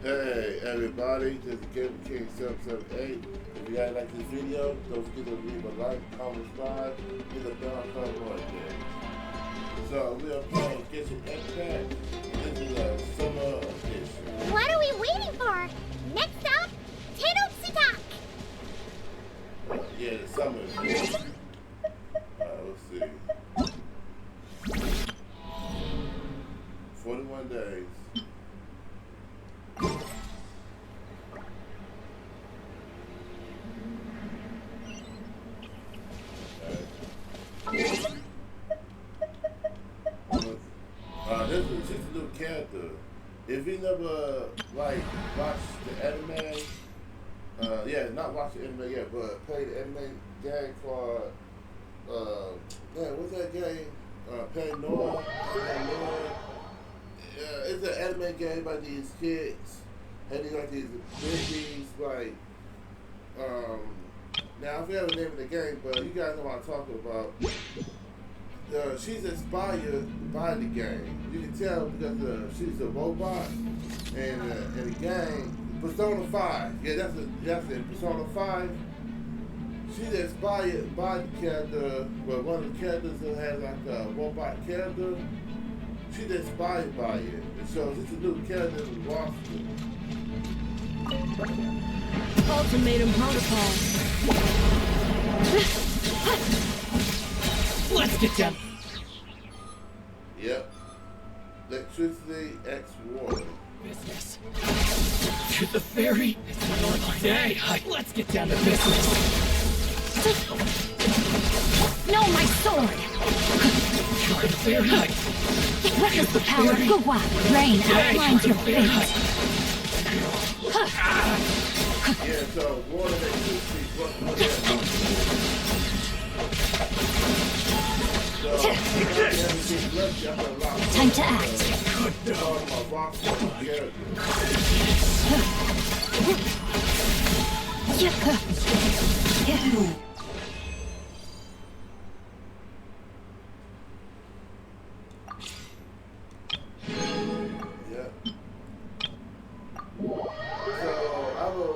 Hey everybody, this is Genshin King 778. If you guys like this video, don't forget to leave a like, comment, subscribe, hit the bell icon notification. So we are playing Genshin Impact. This is a summer edition. What are we waiting for? Next up, Tenotsutak! Yeah, the summer edition. Let's see. 41 days. This is just a new character. If you never like watched the anime, not watch the anime yet, but play the anime game called what's that game? Pandora. It's an anime game by these kids, and they like these big like now I forget the name of the game, but you guys know what I'm talking about. She's inspired by the game. You can tell because she's a robot, and in the game, Persona 5. Yeah, that's it. Persona 5. She's inspired by the character, but one of the characters that has like a robot character. She's inspired by it. And so it's a new character in the roster. Ultimatum protocol. Let's get down. Yep. Electricity X water. Business. To the ferry. It's another day. Let's get down to business. No, my sword! You're the ferry. Witness the power of Guwa. Rain outlines your fate. Yeah, so water electricity Time to act.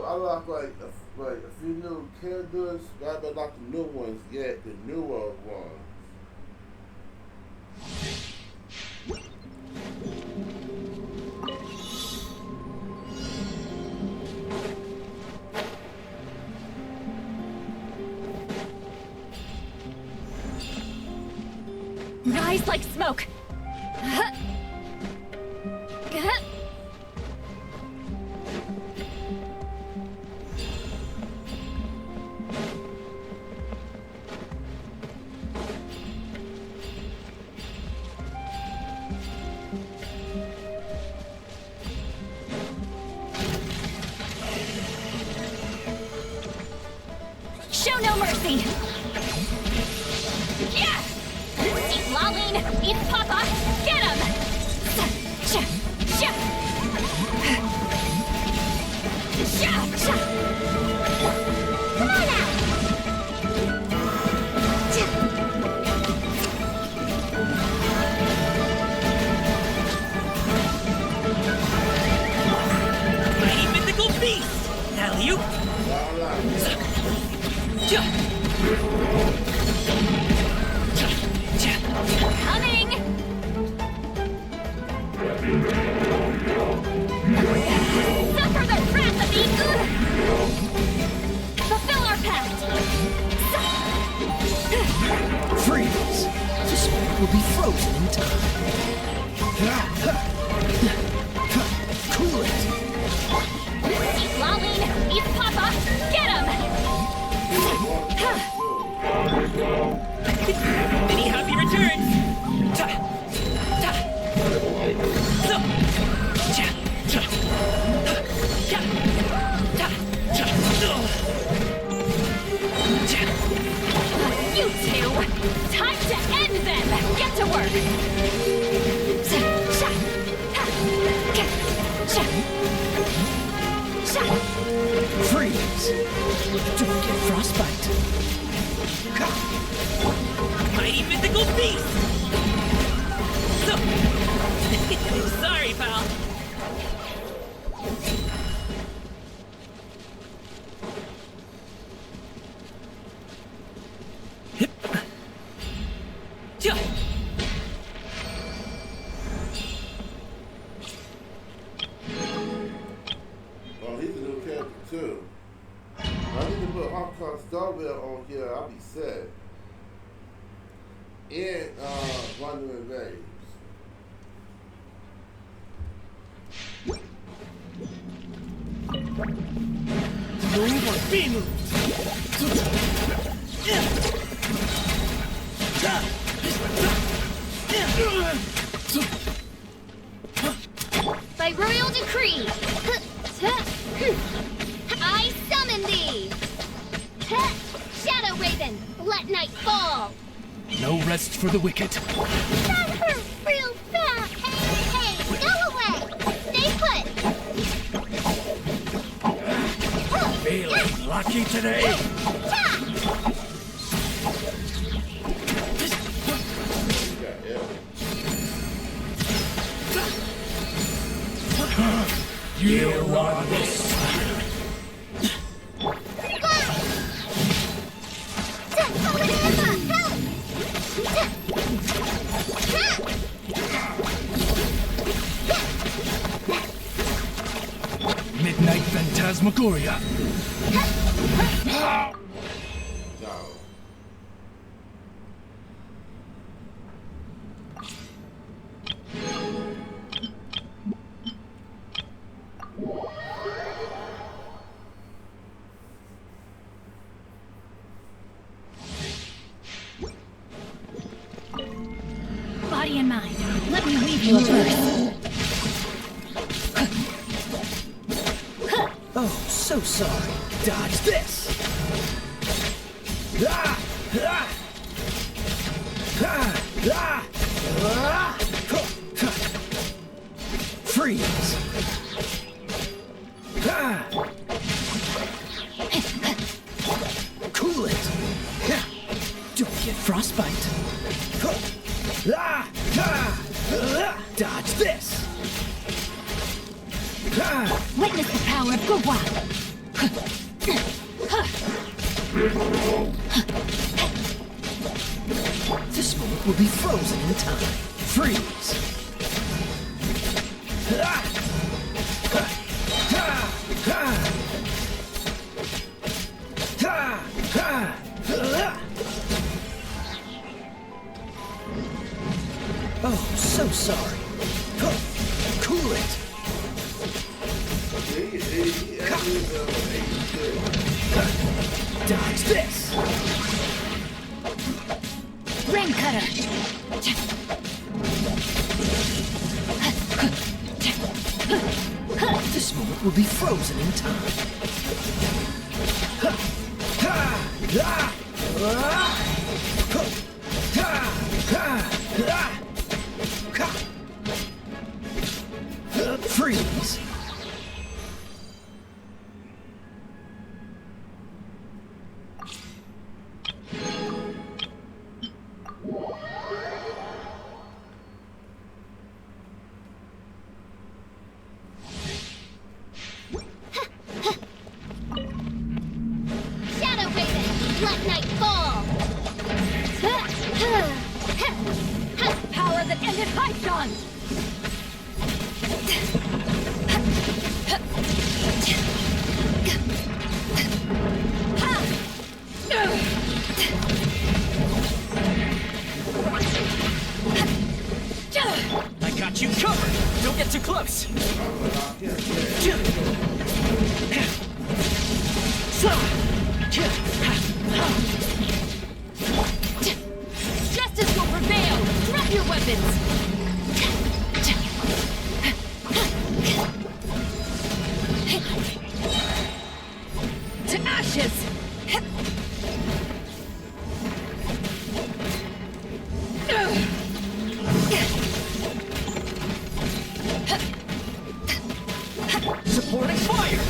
I like a few new characters, but I haven't like the new ones yet, the newer ones. Rise like smoke. Show no mercy! Yeah! Eat Laline! Eat Papa! Get him! Sha! Sha! Sha! Sha! Come on now! Mighty mythical beast! Now you! Coming! Suffer the wrath of Iku! Fulfill our pact! Freeze! The spirit will be frozen in time. Cool it! Eat Laline! Eat Papa! Get him! Many happy returns! You two! Time to end them! Get to work! Freeze! Don't get frostbite. Mighty mythical beast! Sorry, pal. bit on here, I'll be set. And Wandering Waves. Move or be moved. By royal decree, I summon thee! Shadow Raven, let night fall! No rest for the wicked. That hurt real bad! Hey, go away! Stay put! Feeling lucky today? You want this? Midnight Phantasmagoria. No. Body and mind, let me weave you a verse. Oh, so sorry. Dodge this. Freeze. Cool it. Don't get frostbite. Dodge this. Witness the power of Gugwa. This moment will be frozen in time. Freeze. Oh, so sorry. Cool it. Dodge this. Rain cutter. This moment will be frozen in time. Freeze. Shadow Raven, let night fall! Has power that ended Python! I got you covered. Don't get too close. Justice will prevail! Drop your weapons! To ashes! Supporting fire.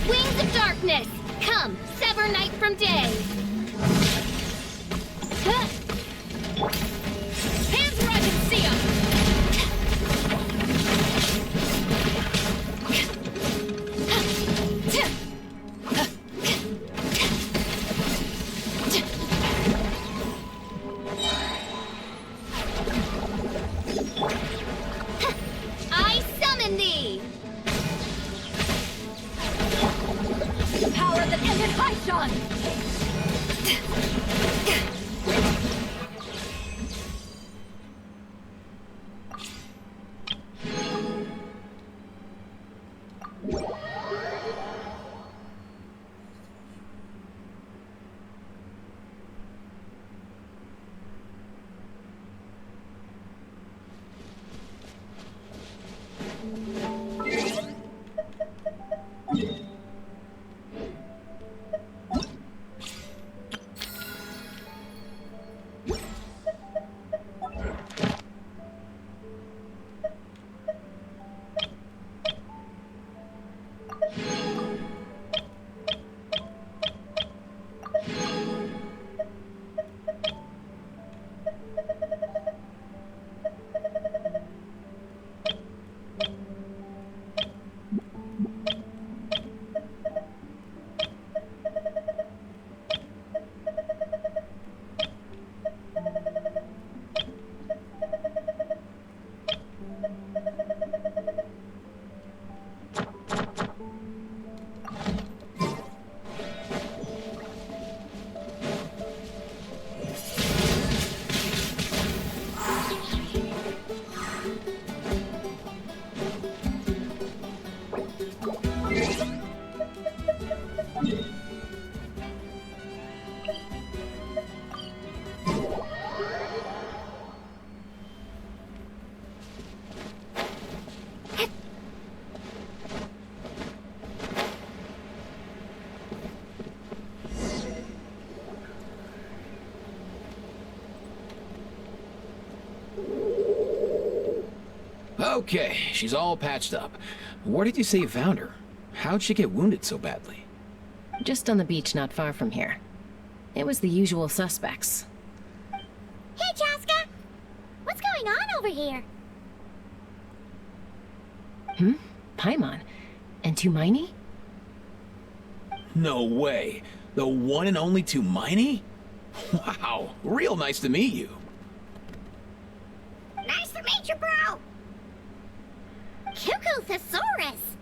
Wings of darkness! Come, sever night from day! Hands where I can see 'em! Kaishan! Okay, she's all patched up. Where did you say you found her? How'd she get wounded so badly? Just on the beach not far from here. It was the usual suspects. Hey, Chaska! What's going on over here? Paimon? And Tumaini? No way. The one and only Tumaini? Wow, real nice to meet you. Nice to meet you, bro! Cuckoo Thesaurus!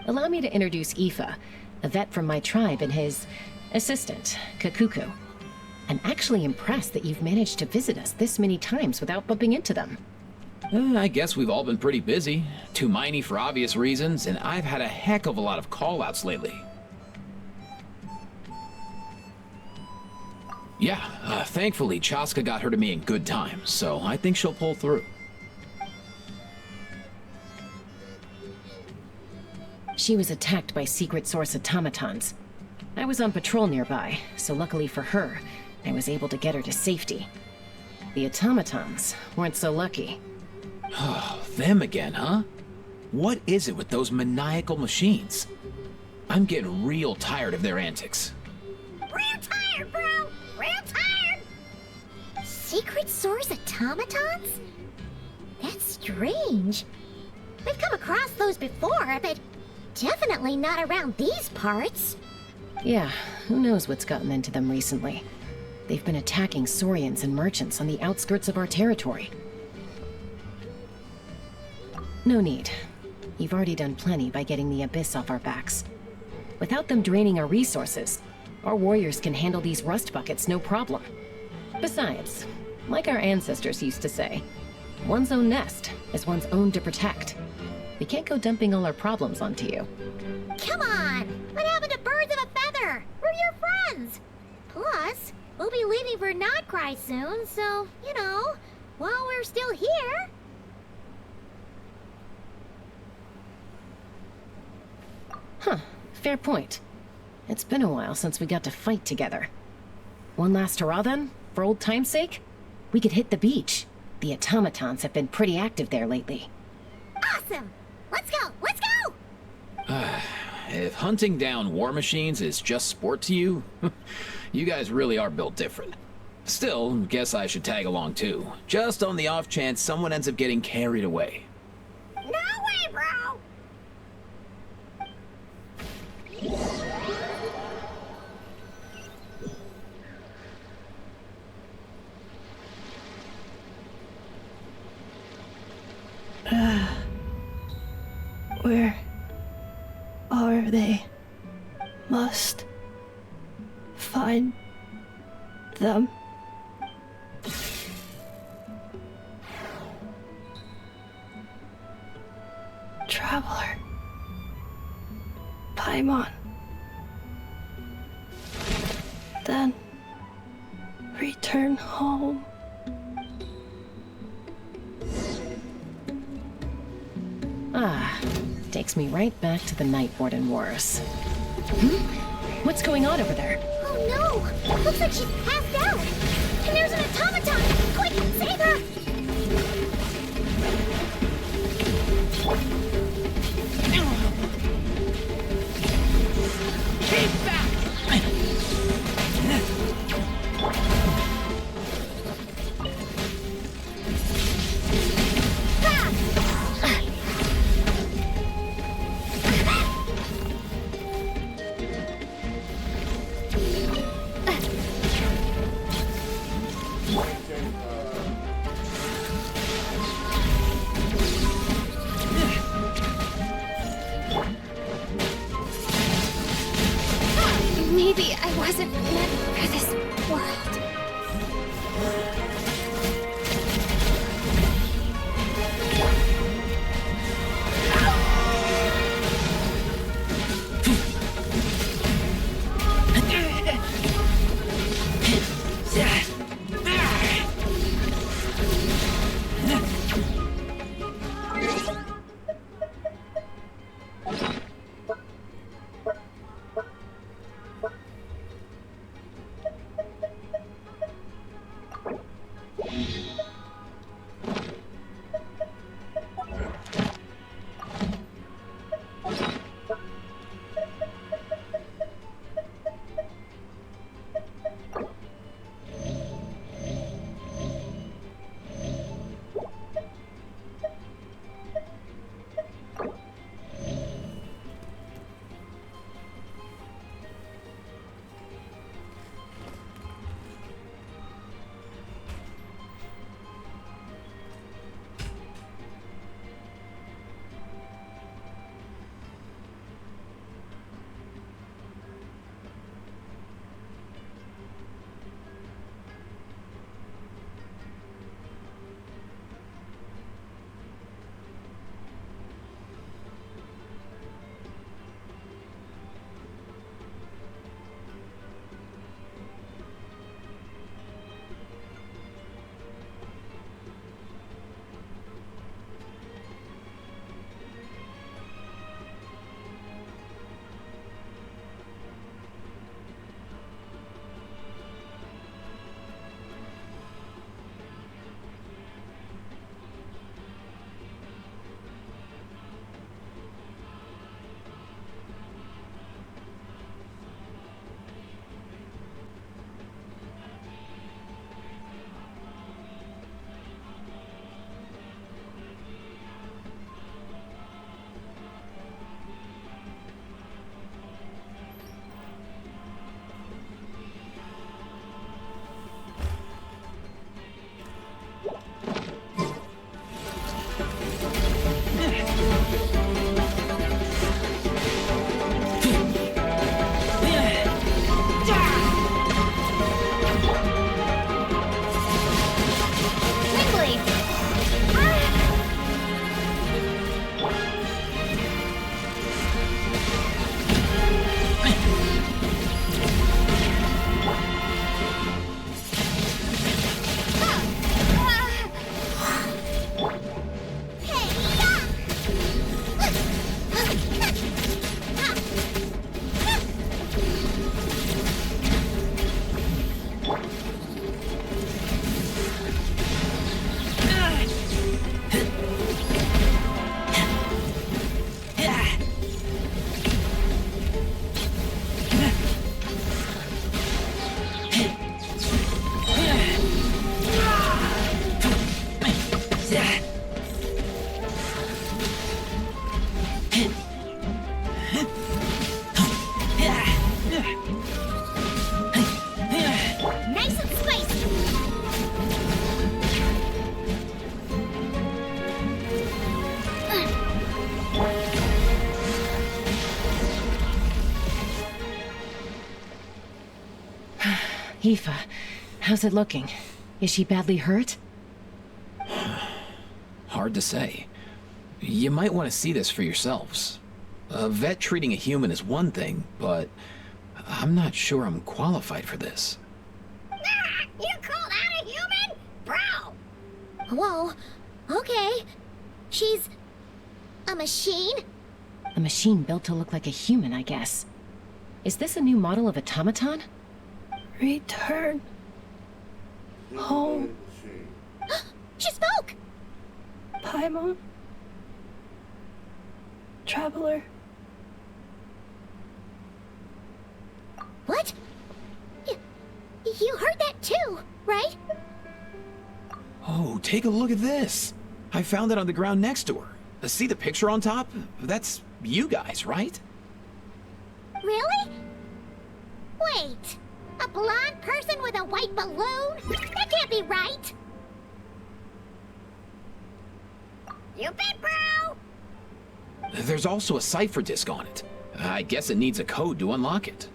Allow me to introduce Aoife, a vet from my tribe, and his assistant, Kakuku. I'm actually impressed that you've managed to visit us this many times without bumping into them. I guess we've all been pretty busy. Tumaini for obvious reasons, and I've had a heck of a lot of call-outs lately. Yeah, thankfully Chaska got her to me in good time, so I think she'll pull through. She was attacked by secret source automatons. I was on patrol nearby, so luckily for her, I was able to get her to safety. The automatons weren't so lucky. Oh, them again, huh? What is it with those maniacal machines? I'm getting real tired of their antics. Real tired, bro! Real tired! Secret source automatons? That's strange. We've come across those before, but definitely not around these parts. Yeah, who knows what's gotten into them recently. They've been attacking Saurians and merchants on the outskirts of our territory. No need. You've already done plenty by getting the Abyss off our backs. Without them draining our resources, our warriors can handle these rust buckets no problem. Besides, like our ancestors used to say, one's own nest is one's own to protect. We can't go dumping all our problems onto you. Come on! What happened to birds of a feather? We're your friends! Plus, we'll be leaving for Notcry soon, so, you know, while we're still here... Huh, fair point. It's been a while since we got to fight together. One last hurrah then, for old time's sake? We could hit the beach. The automatons have been pretty active there lately. Awesome! Let's go! Let's go! If hunting down war machines is just sport to you, you guys really are built different. Still, guess I should tag along too, just on the off chance someone ends up getting carried away. No way, bro! Where are they? Must find them. Traveler. Paimon. Then return home. Ah, takes me right back to the Night Warden Wars. What's going on over there? Oh no! Looks like she's passed out! And there's an automaton! Quick, save her! Keep back! Maybe I wasn't meant for this world. Aoife, how's it looking? Is she badly hurt? Hard to say. You might want to see this for yourselves. A vet treating a human is one thing, but I'm not sure I'm qualified for this. You called out a human? Bro! Whoa, okay. She's a machine? A machine built to look like a human, I guess. Is this a new model of automaton? Return home, She spoke! Paimon. Traveler. What? You heard that too, right? Oh, take a look at this. I found it on the ground next to her. See the picture on top? That's you guys, right? Really? Wait, a blonde person with a white balloon? That can't be right! You bet, bro! There's also a cipher disk on it. I guess it needs a code to unlock it.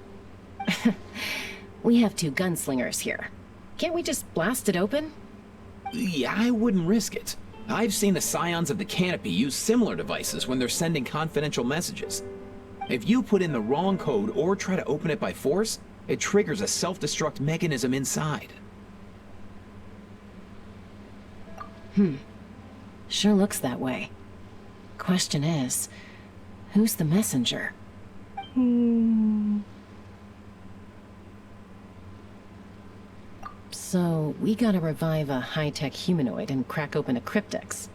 We have two gunslingers here. Can't we just blast it open? Yeah, I wouldn't risk it. I've seen the Scions of the Canopy use similar devices when they're sending confidential messages. If you put in the wrong code or try to open it by force, it triggers a self-destruct mechanism inside. Sure looks that way. Question is, who's the messenger? So, we gotta revive a high-tech humanoid and crack open a cryptex.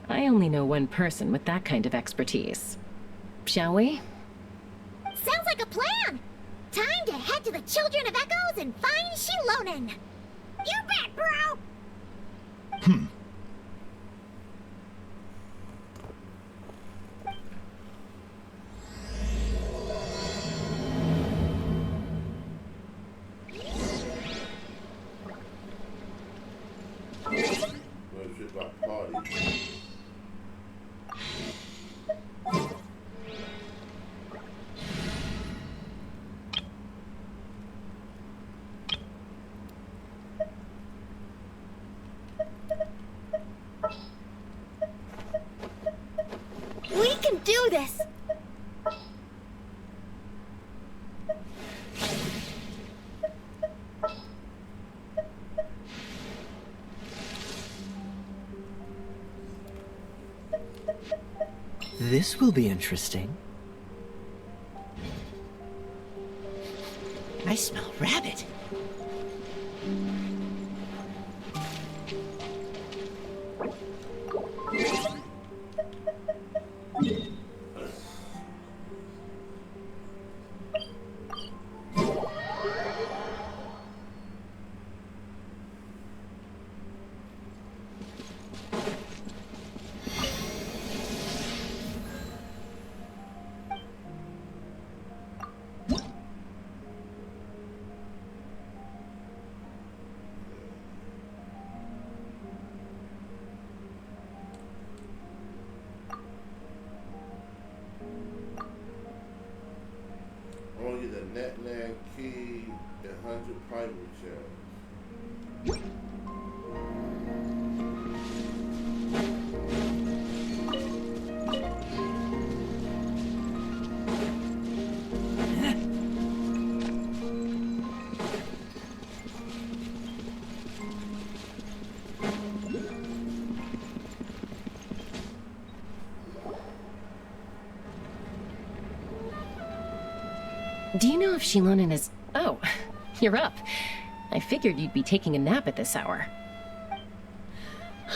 I only know one person with that kind of expertise. Shall we? Sounds like a plan! Time to head to the Children of Echoes and find Shilonen! You bet, bro! We can do this! This will be interesting. I smell rabbit. Only the Netland key and 100 primary gems. Do you know if Shilonen is... Oh, you're up. I figured you'd be taking a nap at this hour.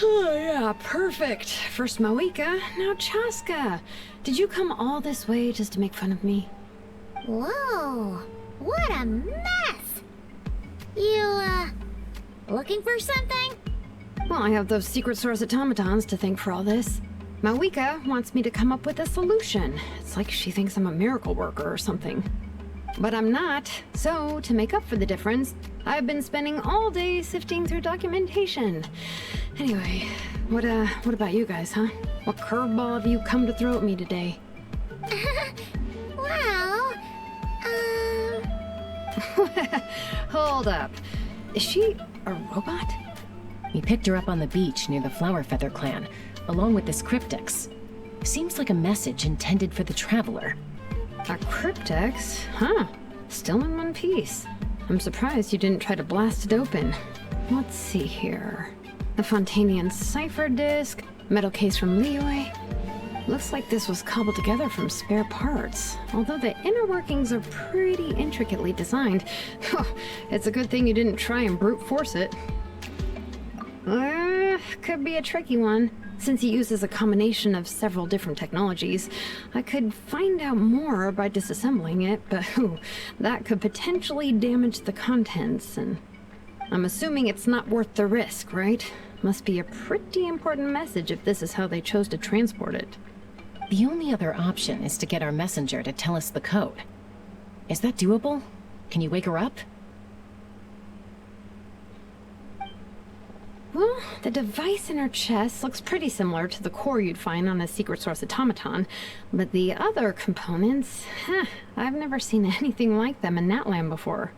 Oh, yeah, perfect. First Moika, now Chaska. Did you come all this way just to make fun of me? Whoa, what a mess! You, looking for something? Well, I have those secret source automatons to thank for all this. Moika wants me to come up with a solution. It's like she thinks I'm a miracle worker or something. But I'm not, so to make up for the difference, I've been spending all day sifting through documentation. Anyway, what about you guys, huh? What curveball have you come to throw at me today? Well, Hold up. Is she a robot? We picked her up on the beach near the Flower Feather clan, along with this cryptex. Seems like a message intended for the Traveler. A cryptex? Huh. Still in one piece. I'm surprised you didn't try to blast it open. Let's see here. The Fontanian cipher disk, metal case from Liyue. Looks like this was cobbled together from spare parts, although the inner workings are pretty intricately designed. It's a good thing you didn't try and brute force it. Could be a tricky one, since it uses a combination of several different technologies. I could find out more by disassembling it, but that could potentially damage the contents, and I'm assuming it's not worth the risk, right? Must be a pretty important message if this is how they chose to transport it. The only other option is to get our messenger to tell us the code. Is that doable? Can you wake her up? Well, the device in her chest looks pretty similar to the core you'd find on a secret source automaton, but the other components, I've never seen anything like them in Natlan before.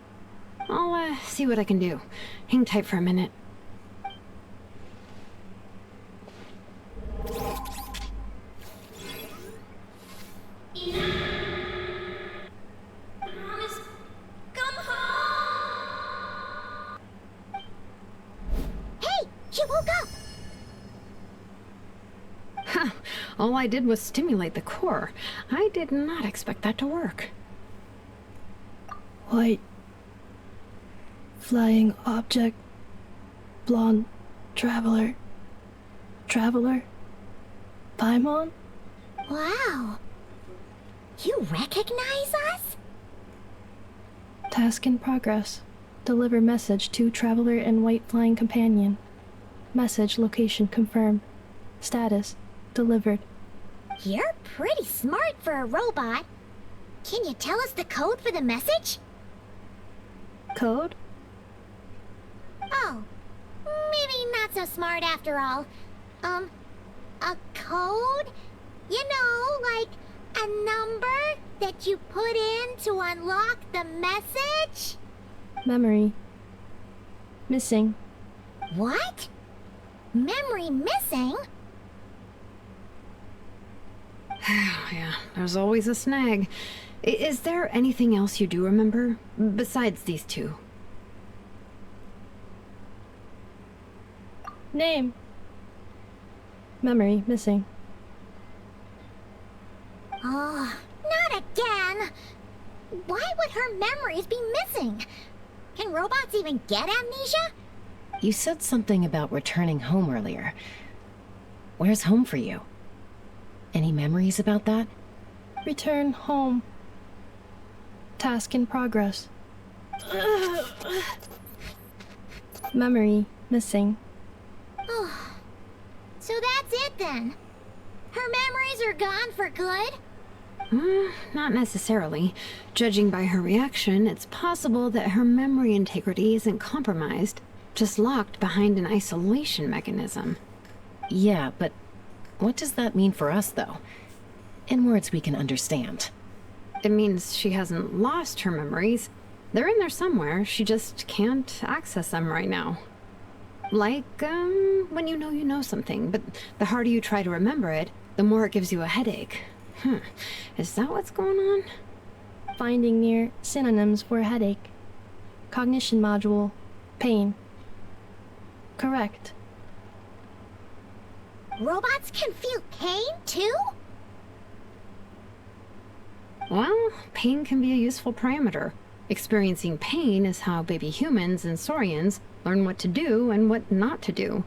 I'll see what I can do. Hang tight for a minute. She woke up! Huh. All I did was stimulate the core. I did not expect that to work. White. Flying object. Blonde. Traveler. Traveler. Paimon? Wow. You recognize us? Task in progress. Deliver message to Traveler and White Flying Companion. Message location confirmed. Status delivered. You're pretty smart for a robot. Can you tell us the code for the message? Code? Oh, maybe not so smart after all. A code? You know, like a number that you put in to unlock the message? Memory. Missing. What? Memory missing? Yeah, there's always a snag. Is there anything else you do remember? Besides these two? Name. Memory missing. Oh, not again! Why would her memories be missing? Can robots even get amnesia? You said something about returning home earlier. Where's home for you? Any memories about that? Return home. Task in progress. Memory missing. Oh, so that's it then? Her memories are gone for good? Not necessarily. Judging by her reaction, it's possible that her memory integrity isn't compromised, just locked behind an isolation mechanism. Yeah, but what does that mean for us, though? In words we can understand. It means she hasn't lost her memories. They're in there somewhere, she just can't access them right now. Like, when you know something, but the harder you try to remember it, the more it gives you a headache. Is that what's going on? Finding near synonyms for headache. Cognition module. Pain. Correct. Robots can feel pain, too? Well, pain can be a useful parameter. Experiencing pain is how baby humans and saurians learn what to do and what not to do.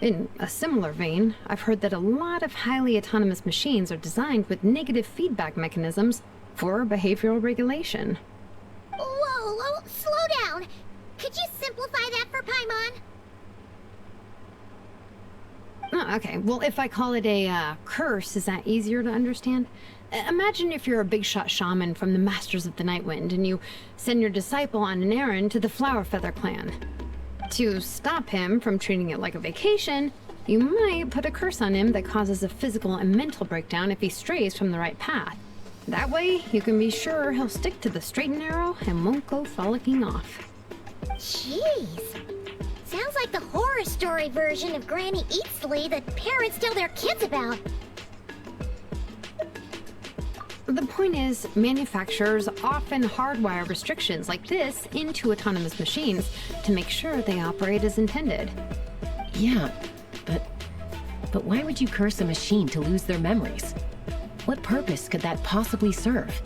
In a similar vein, I've heard that a lot of highly autonomous machines are designed with negative feedback mechanisms for behavioral regulation. Whoa, slow down! Could you simplify that for Paimon? Oh, okay, well, if I call it a curse, is that easier to understand? Imagine if you're a big shot shaman from the Masters of the Nightwind and you send your disciple on an errand to the Flower Feather clan. To stop him from treating it like a vacation, you might put a curse on him that causes a physical and mental breakdown if he strays from the right path. That way, you can be sure he'll stick to the straight and narrow and won't go frolicking off. Jeez. Sounds like the horror story version of Granny Eatsley that parents tell their kids about. The point is, manufacturers often hardwire restrictions like this into autonomous machines to make sure they operate as intended. Yeah, but why would you curse a machine to lose their memories? What purpose could that possibly serve?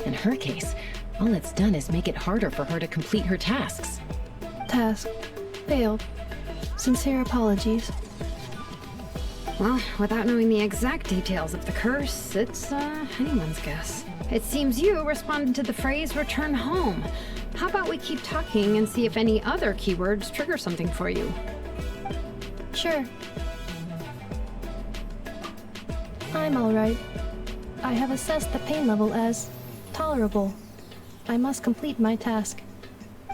In her case, all it's done is make it harder for her to complete her tasks. Task. Failed. Sincere apologies. Well, without knowing the exact details of the curse, it's anyone's guess. It seems you responded to the phrase return home. How about we keep talking and see if any other keywords trigger something for you? Sure. I'm alright. I have assessed the pain level as tolerable. I must complete my task.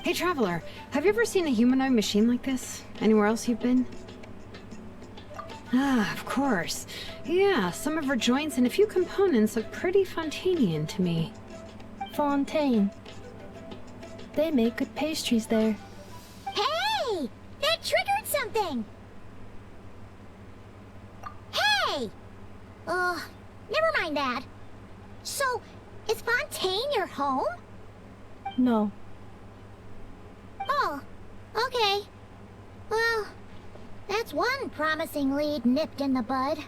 Hey, Traveler, have you ever seen a humanoid machine like this? Anywhere else you've been? Ah, of course. Yeah, some of her joints and a few components look pretty Fontanian to me. Fontaine. They make good pastries there. Hey! That triggered something! Hey! Never mind that. So, is Fontaine your home? No. Oh, okay. Well, that's one promising lead nipped in the bud.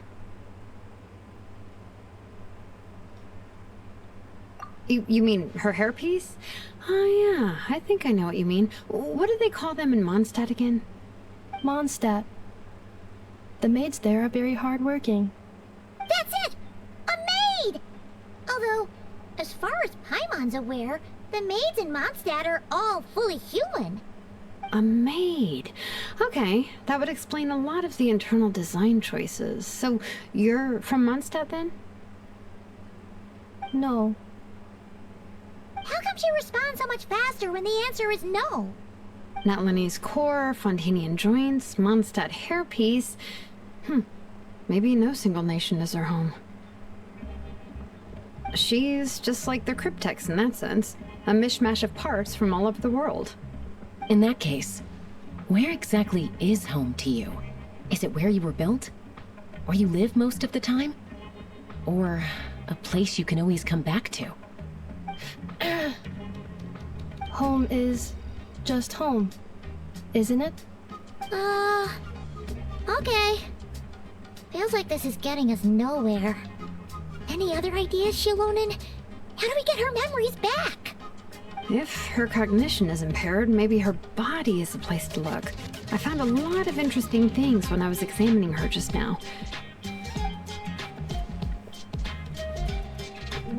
You mean her hairpiece? Oh yeah, I think I know what you mean. What do they call them in Mondstadt again? Mondstadt. The maids there are very hardworking. That's it! A maid! Although, as far as Paimon's aware, the maids in Mondstadt are all fully human. A maid. Okay, that would explain a lot of the internal design choices. So, you're from Mondstadt then? No. How come she responds so much faster when the answer is no? Natlanese core, Fontanian joints, Mondstadt hairpiece. Maybe no single nation is her home. She's just like the Cryptex in that sense. A mishmash of parts from all over the world. In that case, where exactly is home to you? Is it where you were built? Where you live most of the time? Or a place you can always come back to? Home is just home, isn't it? Okay. Feels like this is getting us nowhere. Any other ideas, Shilonen? How do we get her memories back? If her cognition is impaired, maybe her body is the place to look. I found a lot of interesting things when I was examining her just now.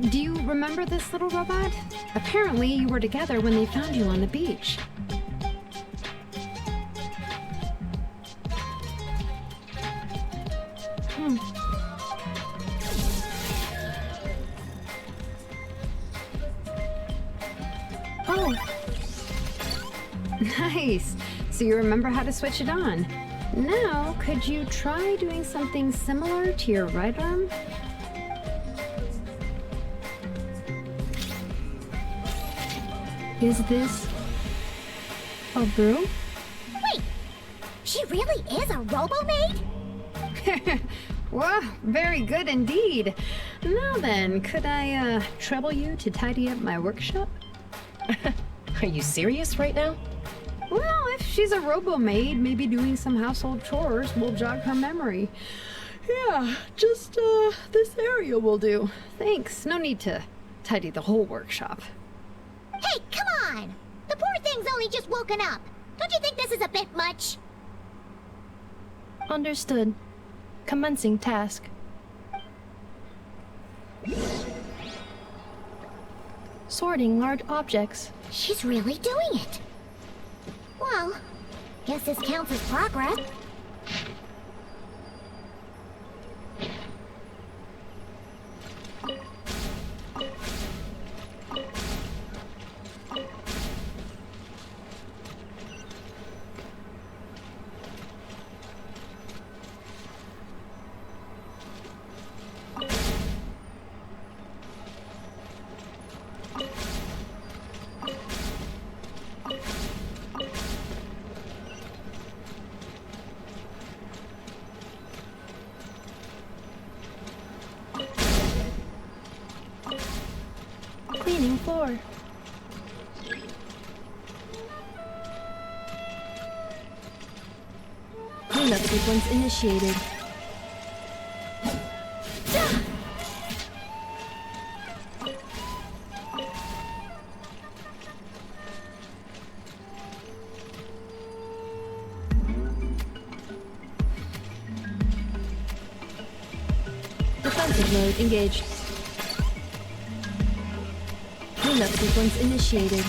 Do you remember this little robot? Apparently you were together when they found you on the beach. Oh, Nice! So you remember how to switch it on. Now, could you try doing something similar to your right arm? is this a broom? Wait! She really is a robo-maid? Wow, very good indeed. Now then, could I, trouble you to tidy up my workshop? Are you serious right now? Well, if she's a robo-maid, maybe doing some household chores will jog her memory. Yeah, just, this area will do. Thanks, no need to tidy the whole workshop. Hey, come on! The poor thing's only just woken up. Don't you think this is a bit much? Understood. Commencing task. Sorting large objects. She's really doing it. Well, guess this counts as progress. Cleaning floor. Cleanup sequence initiated. Defensive mode engaged. Cleanup sequence initiated.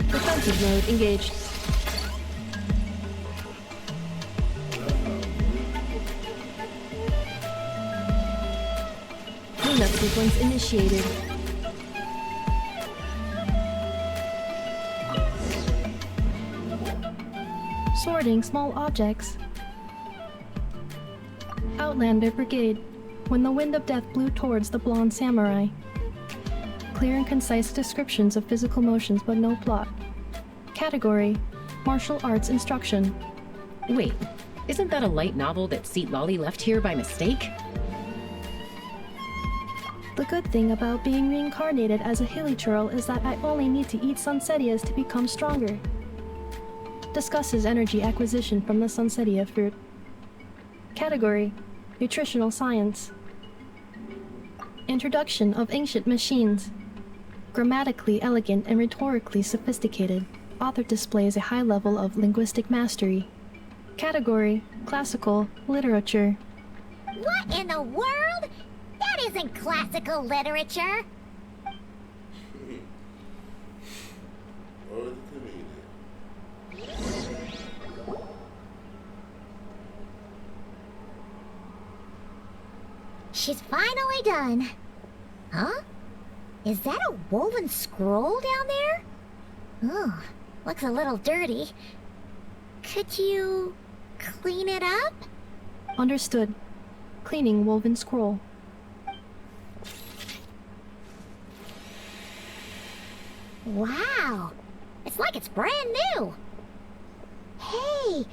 Defensive mode engaged. Cleanup sequence initiated. Sorting small objects. Outlander Brigade. When the wind of death blew towards the blonde samurai. Clear and concise descriptions of physical motions but no plot. Category: Martial Arts Instruction. Wait, isn't that a light novel that Seat Lolly left here by mistake? The good thing about being reincarnated as a hilly churl is that I only need to eat sunsetias to become stronger. Discusses energy acquisition from the sunsetia fruit. Category: Nutritional Science. Introduction of ancient machines. Grammatically elegant and rhetorically sophisticated, author displays a high level of linguistic mastery. Category: Classical Literature. What in the world? That isn't classical literature. Or the comedian. She's finally done. Huh? Is that a woven scroll down there? Oh, looks a little dirty. Could you clean it up? Understood. Cleaning woven scroll. Wow, it's like it's brand new. Hey,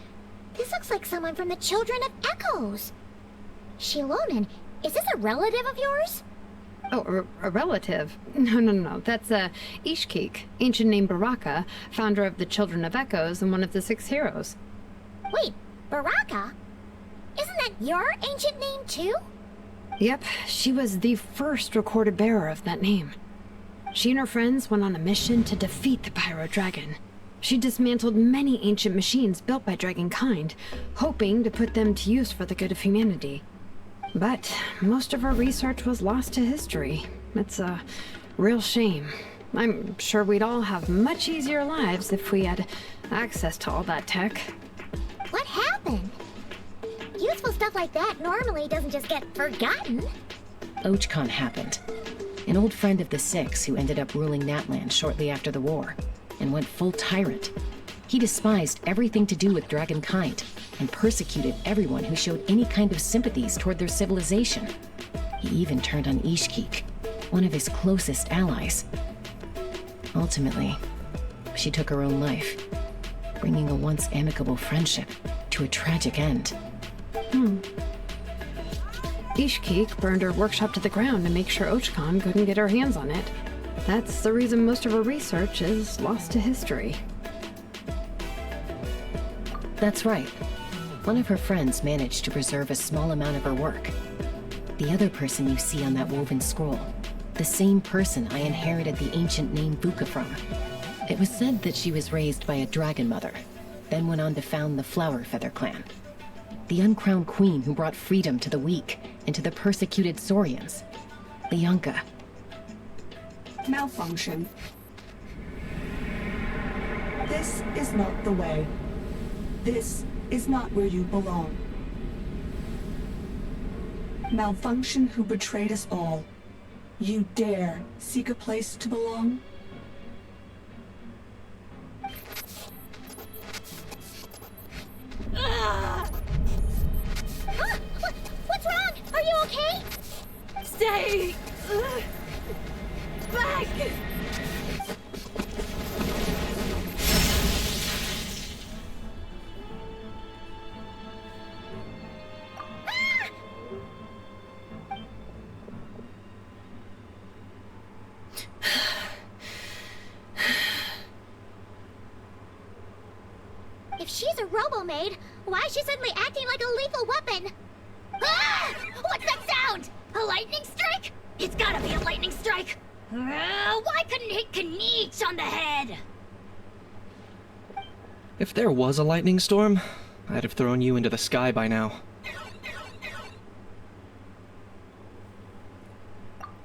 this looks like someone from the Children of Echoes. Shilonen, is this a relative of yours? Oh, a relative? No. That's Ishkik, ancient name Baraka, founder of the Children of Echoes and one of the 6 heroes. Wait, Baraka? Isn't that your ancient name too? Yep, she was the first recorded bearer of that name. She and her friends went on a mission to defeat the Pyro Dragon. She dismantled many ancient machines built by Dragonkind, hoping to put them to use for the good of humanity. But most of her research was lost to history. It's a real shame. I'm sure we'd all have much easier lives if we had access to all that tech. What happened? Useful stuff like that normally doesn't just get forgotten. Ochkon happened. An old friend of the 6 who ended up ruling Natlan shortly after the war, and went full tyrant. He despised everything to do with Dragonkind, and persecuted everyone who showed any kind of sympathies toward their civilization. He even turned on Ishkik, one of his closest allies. Ultimately, she took her own life, bringing a once amicable friendship to a tragic end. Ishkik burned her workshop to the ground to make sure Ochkon couldn't get her hands on it. That's the reason most of her research is lost to history. That's right. One of her friends managed to preserve a small amount of her work. The other person you see on that woven scroll, the same person I inherited the ancient name Vuka from. It was said that she was raised by a dragon mother, then went on to found the Flower Feather clan. The uncrowned queen who brought freedom to the weak and to the persecuted Saurians. Leonka. Malfunction. This is not the way. This is not where you belong. Malfunction who betrayed us all. You dare seek a place to belong? What's wrong? Are you okay? Stay back! made, why is she suddenly acting like a lethal weapon? Ah! What's that sound? A lightning strike? It's gotta be a lightning strike! Why couldn't it hit Kniech on the head? If there was a lightning storm, I'd have thrown you into the sky by now.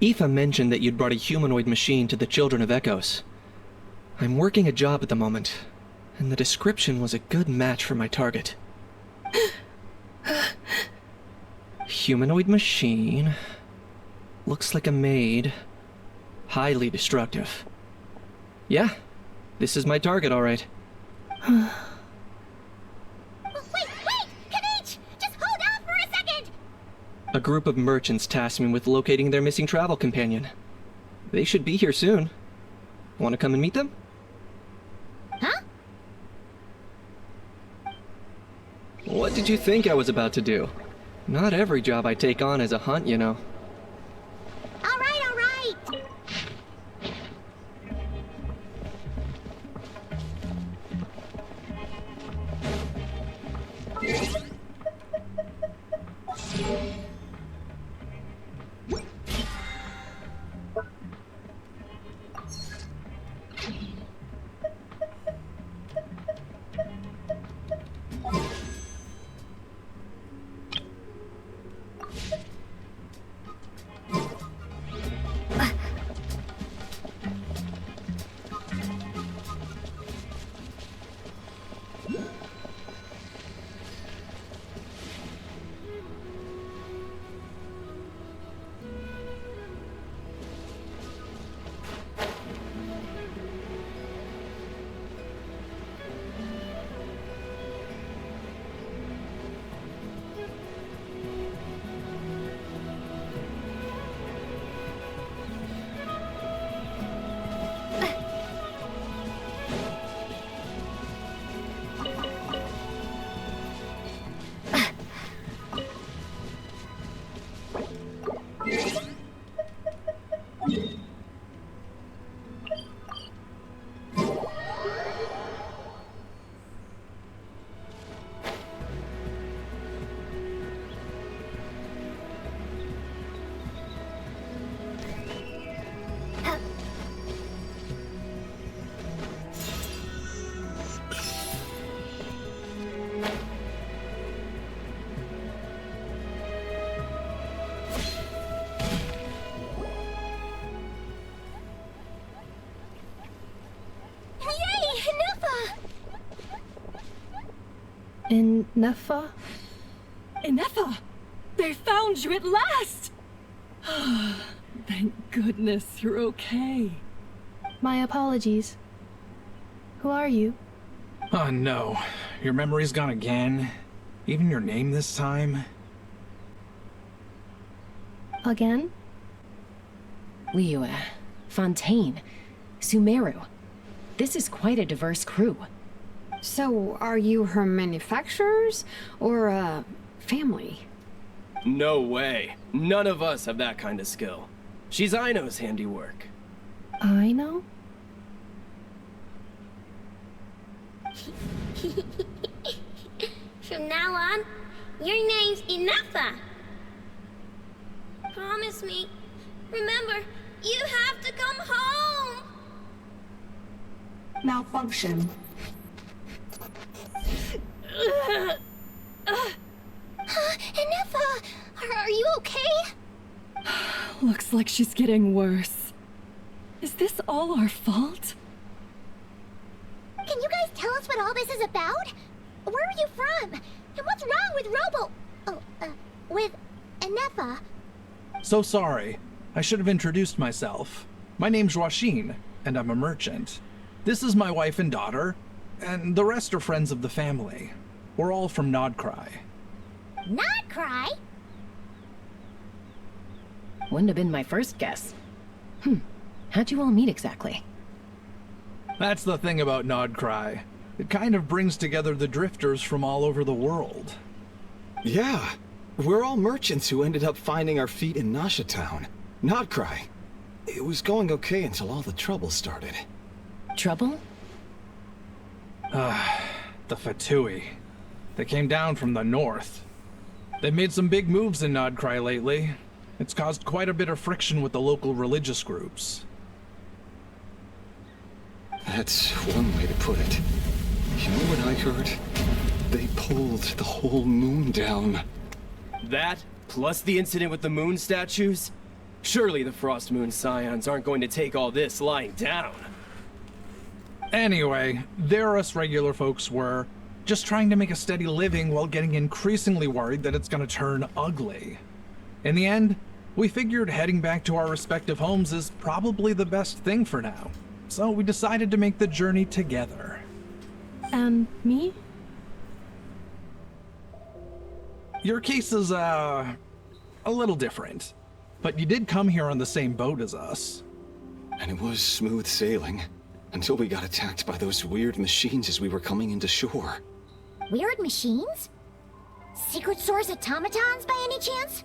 Aoife mentioned that you'd brought a humanoid machine to the Children of Echoes. I'm working a job at the moment, and the description was a good match for my target. Humanoid machine. Looks like a maid. Highly destructive. Yeah, this is my target, all right. Wait! Kniech! Just hold on for a second! A group of merchants tasked me with locating their missing travel companion. They should be here soon. Want to come and meet them? Huh? What did you think I was about to do? Not every job I take on is a hunt, you know. All right. Ineffa? Ineffa! They found you at last! Thank goodness you're okay. My apologies. Who are you? Oh no. Your memory's gone again? Even your name this time? Again? Liyue, Fontaine, Sumeru. This is quite a diverse crew. So, are you her manufacturers or family? No way. None of us have that kind of skill. She's Aino's handiwork. I know? From now on, your name's Ineffa. Promise me. Remember, you have to come home. Malfunction. Ineffa, are you okay? Looks like she's getting worse. Is this all our fault? Can you guys tell us what all this is about? Where are you from? And what's wrong with with Ineffa? So sorry. I should have introduced myself. My name's Joachine, and I'm a merchant. This is my wife and daughter, and the rest are friends of the family. We're all from Nodcry. Nodcry? Wouldn't have been my first guess. How'd you all meet exactly? That's the thing about Nodcry. It kind of brings together the drifters from all over the world. Yeah, we're all merchants who ended up finding our feet in Nasha Town. Nodcry. It was going okay until all the trouble started. Trouble? The Fatui. They came down from the north. They've made some big moves in Nodcry lately. It's caused quite a bit of friction with the local religious groups. That's one way to put it. You know what I heard? They pulled the whole moon down. That, plus the incident with the moon statues? Surely the Frost Moon Scions aren't going to take all this lying down. Anyway, there us regular folks were, just trying to make a steady living while getting increasingly worried that it's gonna turn ugly. In the end, we figured heading back to our respective homes is probably the best thing for now. So we decided to make the journey together. And me? Your case is, a little different. But you did come here on the same boat as us. And it was smooth sailing, until we got attacked by those weird machines as we were coming into shore. Weird machines? Secret Source automatons by any chance?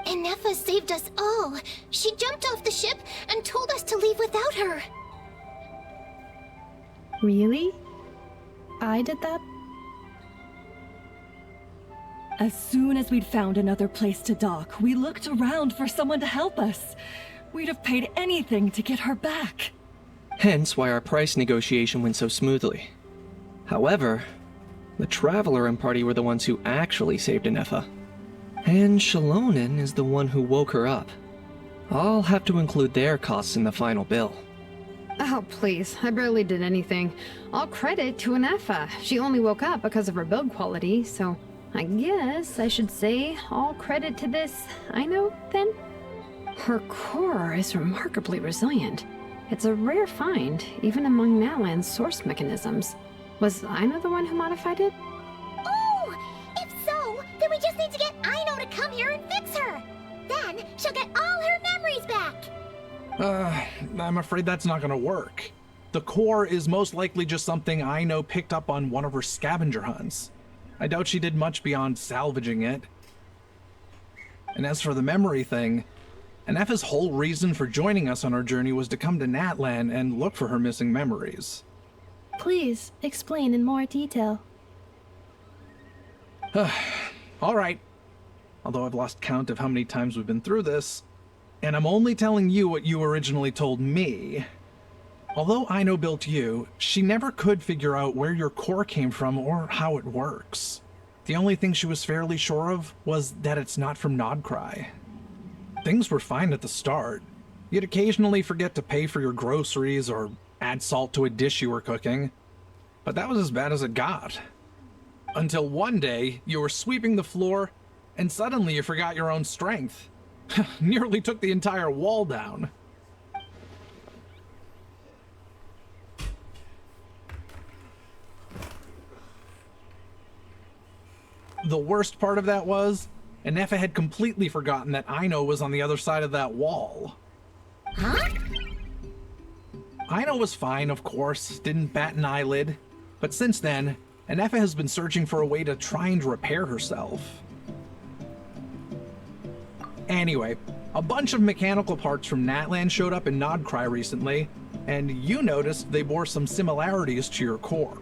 Ineffa saved us all. She jumped off the ship and told us to leave without her. Really? I did that? As soon as we'd found another place to dock, we looked around for someone to help us. We'd have paid anything to get her back. Hence why our price negotiation went so smoothly. However, the Traveler and party were the ones who actually saved Ineffa. And Shalonen is the one who woke her up. I'll have to include their costs in the final bill. Oh, please. I barely did anything. All credit to Ineffa. She only woke up because of her build quality, so I guess I should say all credit to this Aino, then? Her core is remarkably resilient. It's a rare find, even among Natlan's source mechanisms. Was Aino the one who modified it? Oh! If so, then we just need to get Aino to come here and fix her! Then she'll get all her memories back! I'm afraid that's not gonna work. The core is most likely just something Aino picked up on one of her scavenger hunts. I doubt she did much beyond salvaging it. And as for the memory thing, Ineffa's whole reason for joining us on our journey was to come to Natlan and look for her missing memories. Please, explain in more detail. Alright. Although I've lost count of how many times we've been through this, and I'm only telling you what you originally told me. Although Aino built you, she never could figure out where your core came from or how it works. The only thing she was fairly sure of was that it's not from Nodcry. Things were fine at the start. You'd occasionally forget to pay for your groceries or add salt to a dish you were cooking. But that was as bad as it got. Until one day, you were sweeping the floor, and suddenly you forgot your own strength. Nearly took the entire wall down. The worst part of that was, Ineffa had completely forgotten that Aino was on the other side of that wall. Huh? Aino was fine, of course, didn't bat an eyelid. But since then, Ineffa has been searching for a way to try and repair herself. Anyway, a bunch of mechanical parts from Natlan showed up in Nodcry recently, and you noticed they bore some similarities to your core.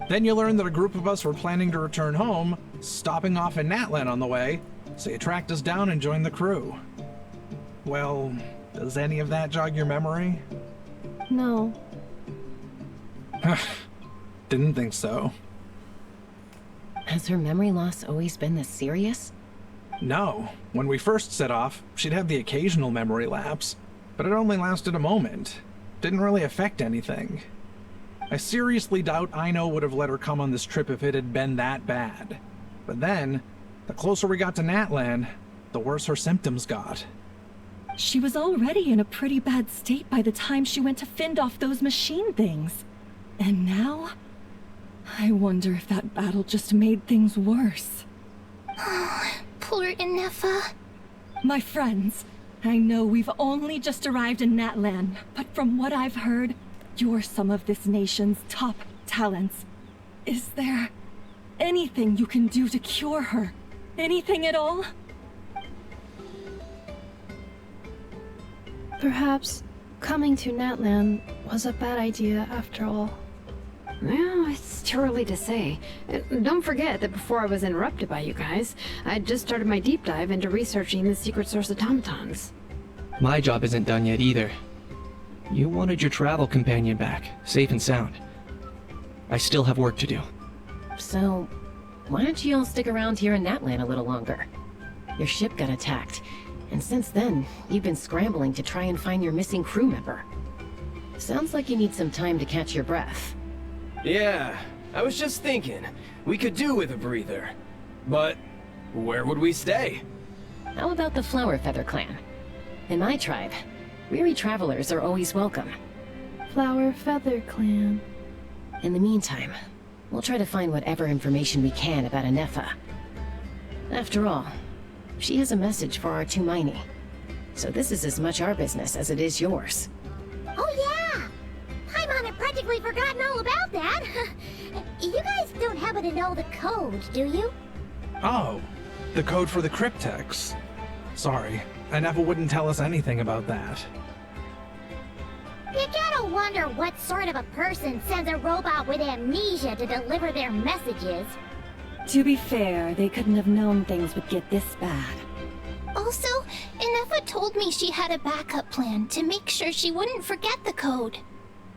Then you learned that a group of us were planning to return home, stopping off in Natlan on the way, so you tracked us down and joined the crew. Well, does any of that jog your memory? No. Didn't think so. Has her memory loss always been this serious? No. When we first set off, she'd have the occasional memory lapse, but it only lasted a moment. Didn't really affect anything. I seriously doubt Aino would have let her come on this trip if it had been that bad. But then, the closer we got to Natlan, the worse her symptoms got. She was already in a pretty bad state by the time she went to fend off those machine things. And now? I wonder if that battle just made things worse. Poor Ineffa. My friends, I know we've only just arrived in Natlan, but from what I've heard, you're some of this nation's top talents. Is there anything you can do to cure her? Anything at all? Perhaps coming to Natlan was a bad idea after all. Well, it's too early to say. Don't forget that before I was interrupted by you guys, I just started my deep dive into researching the secret source automatons. My job isn't done yet either. You wanted your travel companion back, safe and sound. I still have work to do. So, why don't you all stick around here in Natlan a little longer? Your ship got attacked, and since then, you've been scrambling to try and find your missing crew member. Sounds like you need some time to catch your breath. Yeah, I was just thinking, we could do with a breather. But where would we stay? How about the Flower Feather Clan? In my tribe, weary travelers are always welcome. Flower Feather Clan. In the meantime, we'll try to find whatever information we can about ineffa. After all, she has a message for our Tumaini. So this is as much our business as it is yours. Oh yeah! Paimon had practically forgotten all about that. You guys don't happen to know the code, do you? Oh, the code for the cryptex. Sorry, ineffa wouldn't tell us anything about that. You gotta wonder what sort of a person sends a robot with amnesia to deliver their messages. To be fair, they couldn't have known things would get this bad. Also, ineffa told me she had a backup plan to make sure she wouldn't forget the code.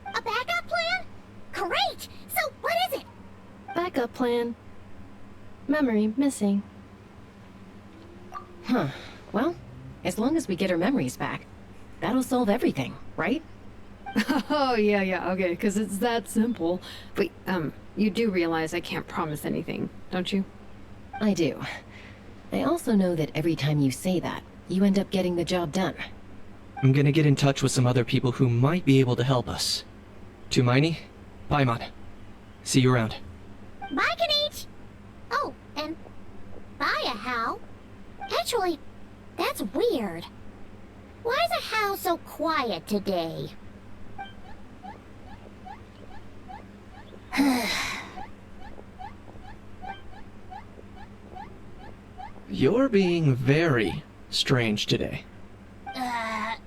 A backup plan? Great! So what is it? Backup plan. Memory missing. Huh. Well, as long as we get her memories back, that'll solve everything, right? Oh, yeah, okay, because it's that simple. Wait, you do realize I can't promise anything, don't you? I do. I also know that every time you say that, you end up getting the job done. I'm gonna get in touch with some other people who might be able to help us. Tumaini, Paimon. See you around. Bye, Kanich! Oh, and bye, Hal. Actually, that's weird. Why is a Hal so quiet today? You're being very strange today. Am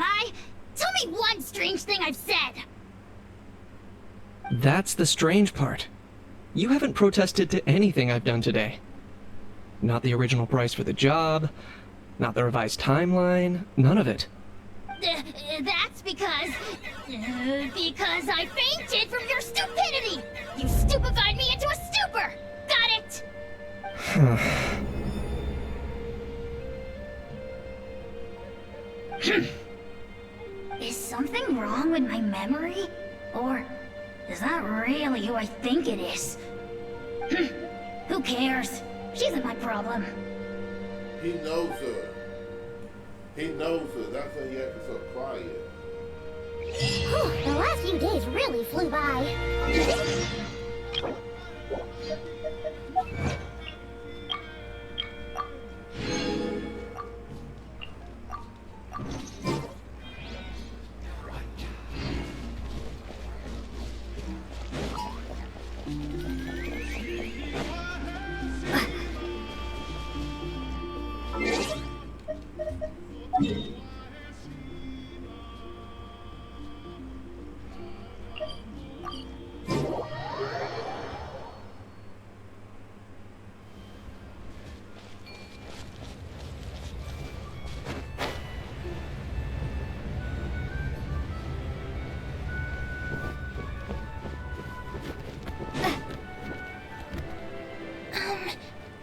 I? Tell me one strange thing I've said! That's the strange part. You haven't protested to anything I've done today. Not the original price for the job, not the revised timeline, none of it. That's because I fainted from your stupidity! You stupefied me into a stupor! Got it? Is something wrong with my memory? Or is that really who I think it is? Who cares? She isn't my problem. He knows her. He knows her. That's why he acted so quiet. The last few days really flew by.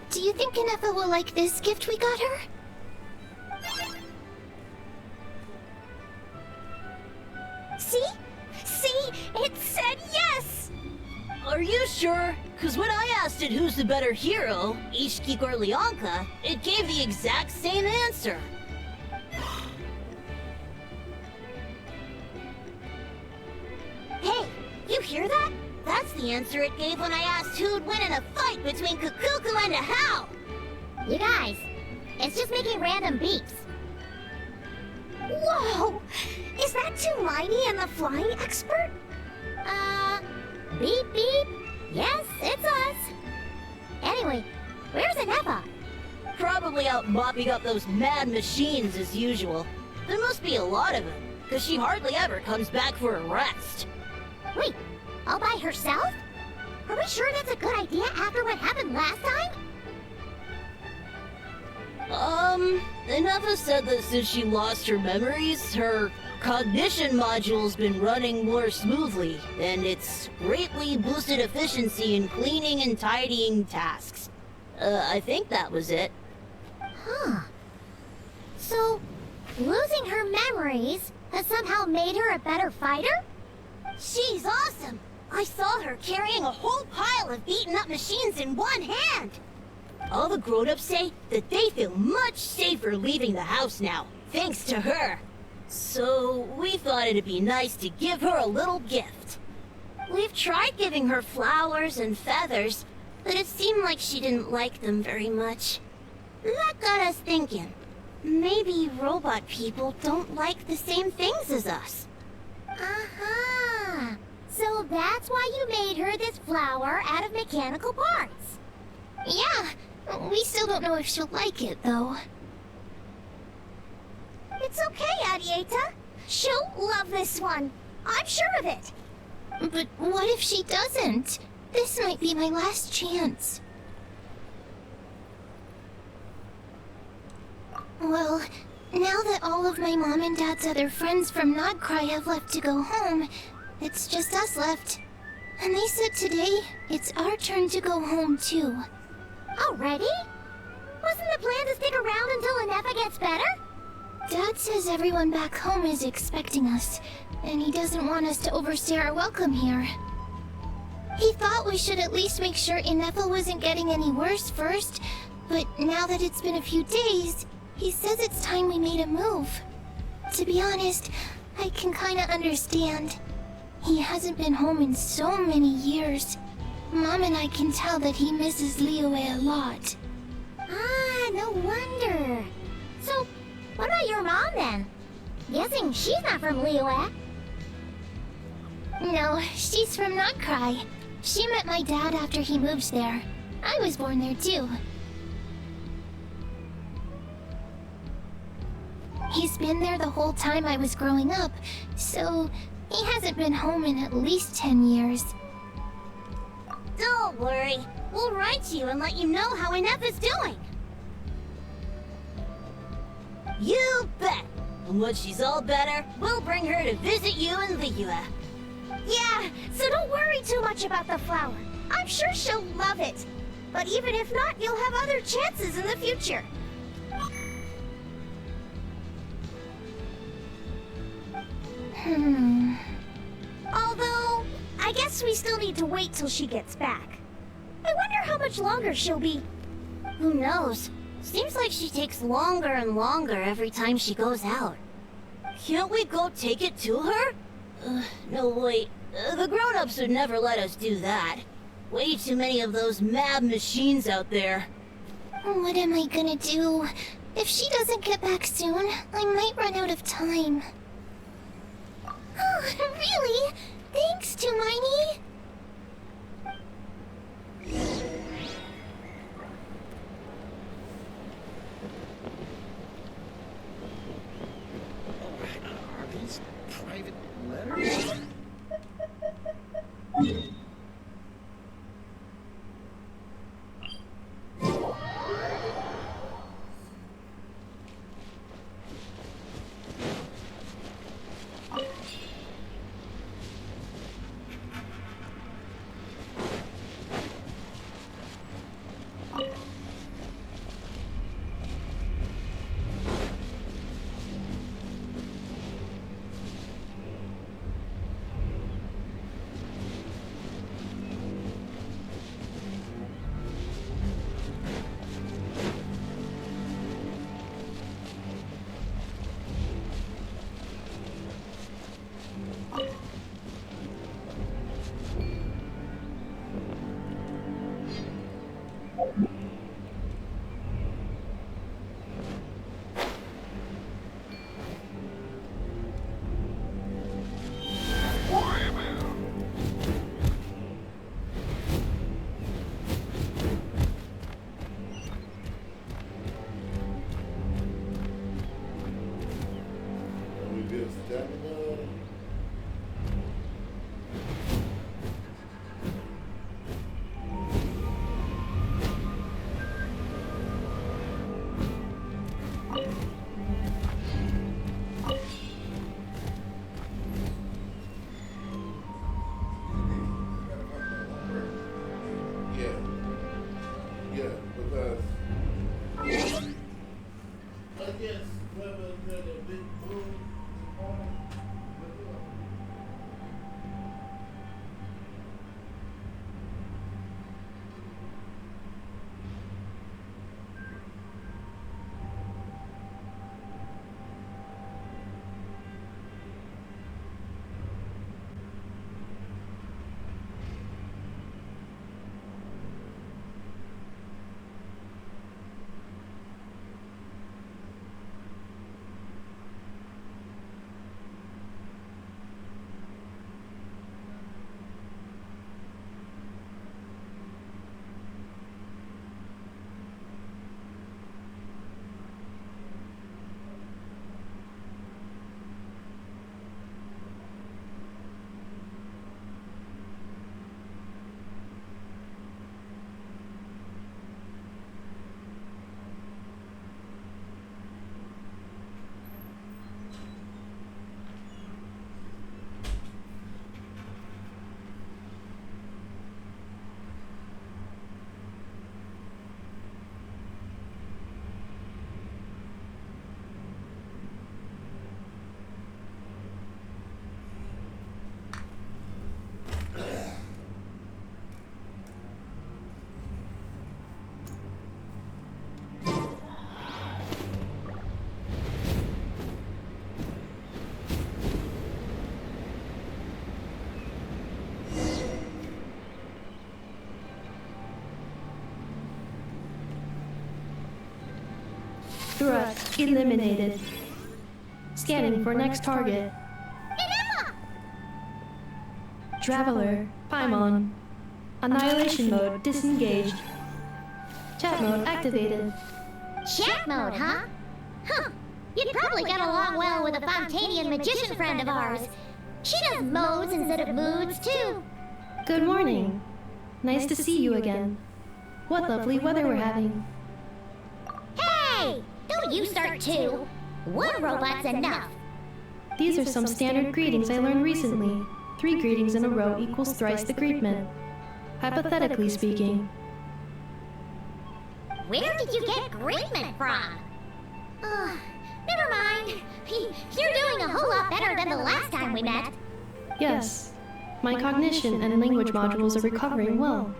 Do you think ineffa will like this gift we got her? See? See? It said yes! Are you sure? Because when I asked it who's the better hero, Ishiki or Leonka, it gave the exact same answer. Hey, you hear that? That's the answer it gave when I asked who'd win in a fight between Kukuku and a Hal. You guys, it's just making random beeps. Whoa! Is that Tumaini and the flying expert? Beep beep? Yes, it's us. Anyway, where's ineffa? Probably out mopping up those mad machines as usual. There must be a lot of them, because she hardly ever comes back for a rest. Wait, All by herself? Are we sure that's a good idea after what happened last time? Ineffa said that since she lost her memories, her cognition module's been running more smoothly, and it's greatly boosted efficiency in cleaning and tidying tasks. I think that was it. Huh. So, losing her memories has somehow made her a better fighter? She's awesome! I saw her carrying a whole pile of beaten up machines in one hand! All the grown-ups say that they feel much safer leaving the house now, thanks to her. So, we thought it'd be nice to give her a little gift. We've tried giving her flowers and feathers, but it seemed like she didn't like them very much. That got us thinking. Maybe robot people don't like the same things as us. Uh-huh. So that's why you made her this flower out of mechanical parts. Yeah, we still don't know if she'll like it, though. It's okay, Arieta. She'll love this one. I'm sure of it. But what if she doesn't? This might be my last chance. Well, now that all of my mom and dad's other friends from Nodcry have left to go home, it's just us left. And they said today, it's our turn to go home too. Already? Wasn't the plan to stick around until Ineffa gets better? Dad says everyone back home is expecting us, and he doesn't want us to overstay our welcome here. He thought we should at least make sure Ineffa wasn't getting any worse first, but now that it's been a few days, he says it's time we made a move. To be honest, I can kinda understand. He hasn't been home in so many years. Mom and I can tell that he misses Liyue a lot. Ah, no wonder. So, what about your mom then? Guessing she's not from Liyue. No, she's from Nodcry. She met my dad after he moved there. I was born there too. He's been there the whole time I was growing up, so he hasn't been home in at least 10 years. Don't worry. We'll write to you and let you know how Ineffa's doing. You bet. And when she's all better, we'll bring her to visit you in Liyue. Yeah, so don't worry too much about the flower. I'm sure she'll love it. But even if not, you'll have other chances in the future. Although, I guess we still need to wait till she gets back. I wonder how much longer she'll be. Who knows? Seems like she takes longer and longer every time she goes out. Can't we go take it to her? No, wait. The grown-ups would never let us do that. Way too many of those mad machines out there. What am I gonna do? If she doesn't get back soon, I might run out of time. Oh, really? Thanks, Tumaini. Are these private letters? against whoever the big blue opponent. Threat eliminated. Scanning for next target. Traveler, Paimon. Annihilation mode disengaged. Chat mode activated. Chat mode, huh? Huh. You'd probably get along well with a Fontanian magician friend of ours. She does modes instead of moods, too. Good morning. Nice to see you again. What lovely weather we're having. Hey! Don't you start too. One robot's enough. These are some standard greetings I learned recently. 3 greetings in a row equals thrice the greetment. Hypothetically speaking. Where did you get greetment from? Never mind. You're doing a whole lot better than the last time we met. Yes. My cognition and language modules are recovering well.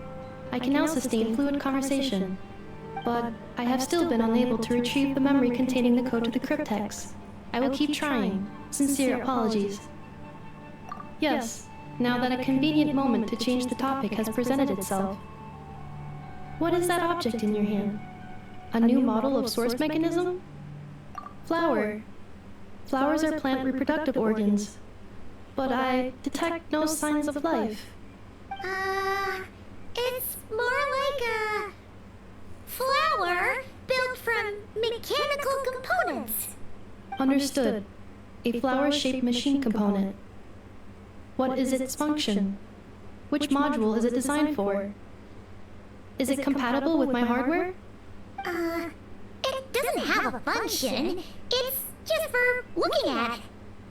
I can now sustain fluid conversation. But I have still been unable to retrieve the memory containing the code to the cryptex. I will keep trying. Sincere apologies. Yes, now that a convenient moment to change the topic has presented itself. What is that object in your hand? A new model of source mechanism? Flower. Flowers are plant reproductive organs. But I detect no signs of life. It's more like a flower built from mechanical components. Understood. A flower-shaped machine component. What is its function? Which module is it designed for? Is it compatible with my hardware? It doesn't have a function. It's just for looking at.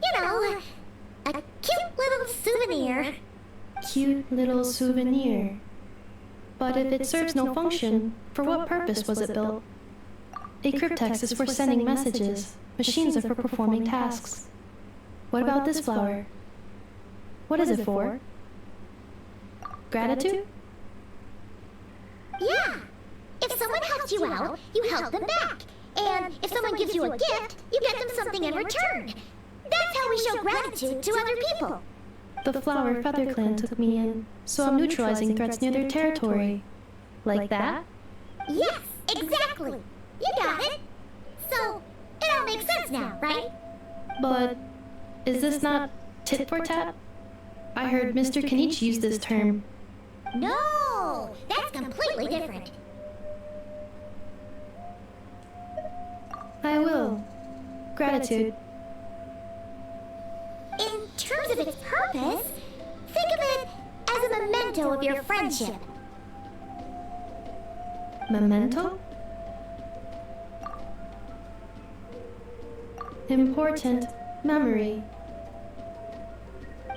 You know, a cute little souvenir. Cute little souvenir. But if it serves no function, for what purpose was it built? A cryptex is for sending messages. Machines are for performing tasks. What about this flower? What is it for? Gratitude? Yeah. If someone helps you out, you help them back. And if someone gives you a gift, you get them something in return. That's how we show gratitude to other people. The Flower Feather Clan took me in, so I'm neutralizing threats near their territory. Like that? Yes, exactly. You got it. So, it all makes sense now, right? But is this not tit for tat? I heard Mr. Kenichi use this term. No, that's completely different. I will. Gratitude. In terms of its purpose, think of it as a memento of your friendship. Memento? Important memory.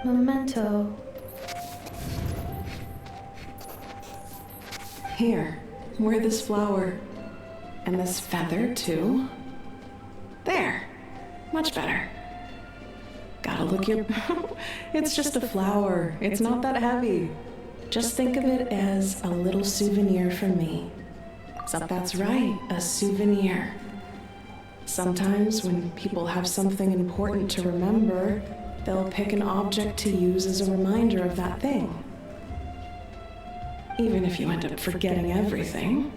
Memento. Here, wear this flower. And this feather, too. Much better. Gotta look your... It's just a flower. It's not that heavy. Just think of it as a little souvenir from me. So that's right, a souvenir. Sometimes when people have something important to remember, they'll pick an object to use as a reminder of that thing. Even if you end up forgetting everything,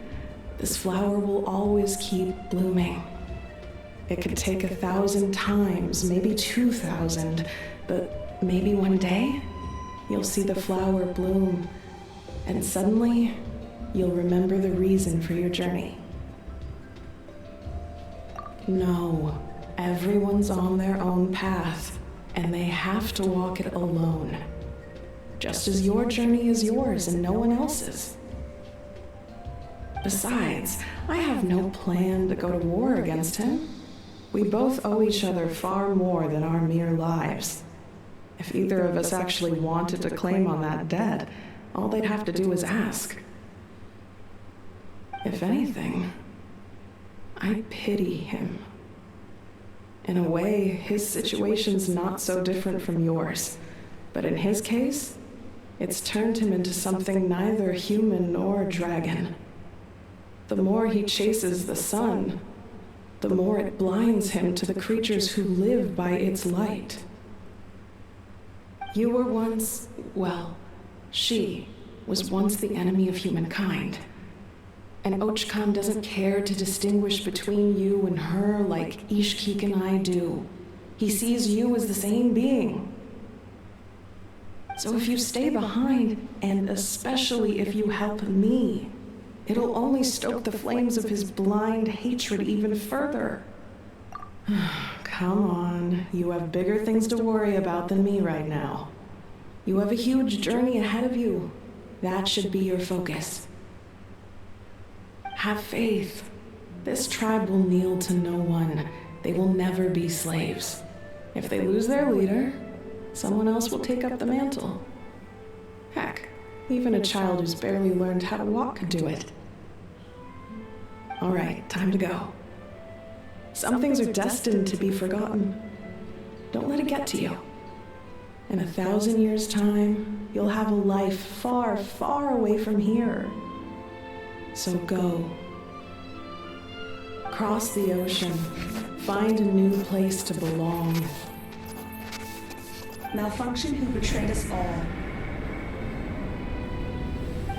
this flower will always keep blooming. It could take 1,000 times, maybe 2,000, but maybe one day, you'll see the flower bloom, and suddenly, you'll remember the reason for your journey. No, everyone's on their own path, and they have to walk it alone. Just as your journey is yours and no one else's. Besides, I have no plan to go to war against him. We both owe each other far more than our mere lives. If either of us actually wanted to claim on that debt, all they'd have to do is ask. If anything, I pity him. In a way, his situation's not so different from yours. But in his case, it's turned him into something neither human nor dragon. The more he chases the sun, the more it blinds him to the creatures who live by its light. You were once, well, she was once the enemy of humankind. And Ochkam doesn't care to distinguish between you and her like Ishkik and I do. He sees you as the same being. So if you stay behind, and especially if you help me, it'll only stoke the flames of his blind hatred even further. Come on, you have bigger things to worry about than me right now. You have a huge journey ahead of you. That should be your focus. Have faith. This tribe will kneel to no one. They will never be slaves. If they lose their leader, someone else will take up the mantle. Heck, even a child who's barely learned how to walk could do it. All right, time to go. Some things are destined to be forgotten. Don't let it get to you. In 1,000 years' time, you'll have a life far, far away from here. So go. Cross the ocean. Find a new place to belong. Malfunction who betrayed us all.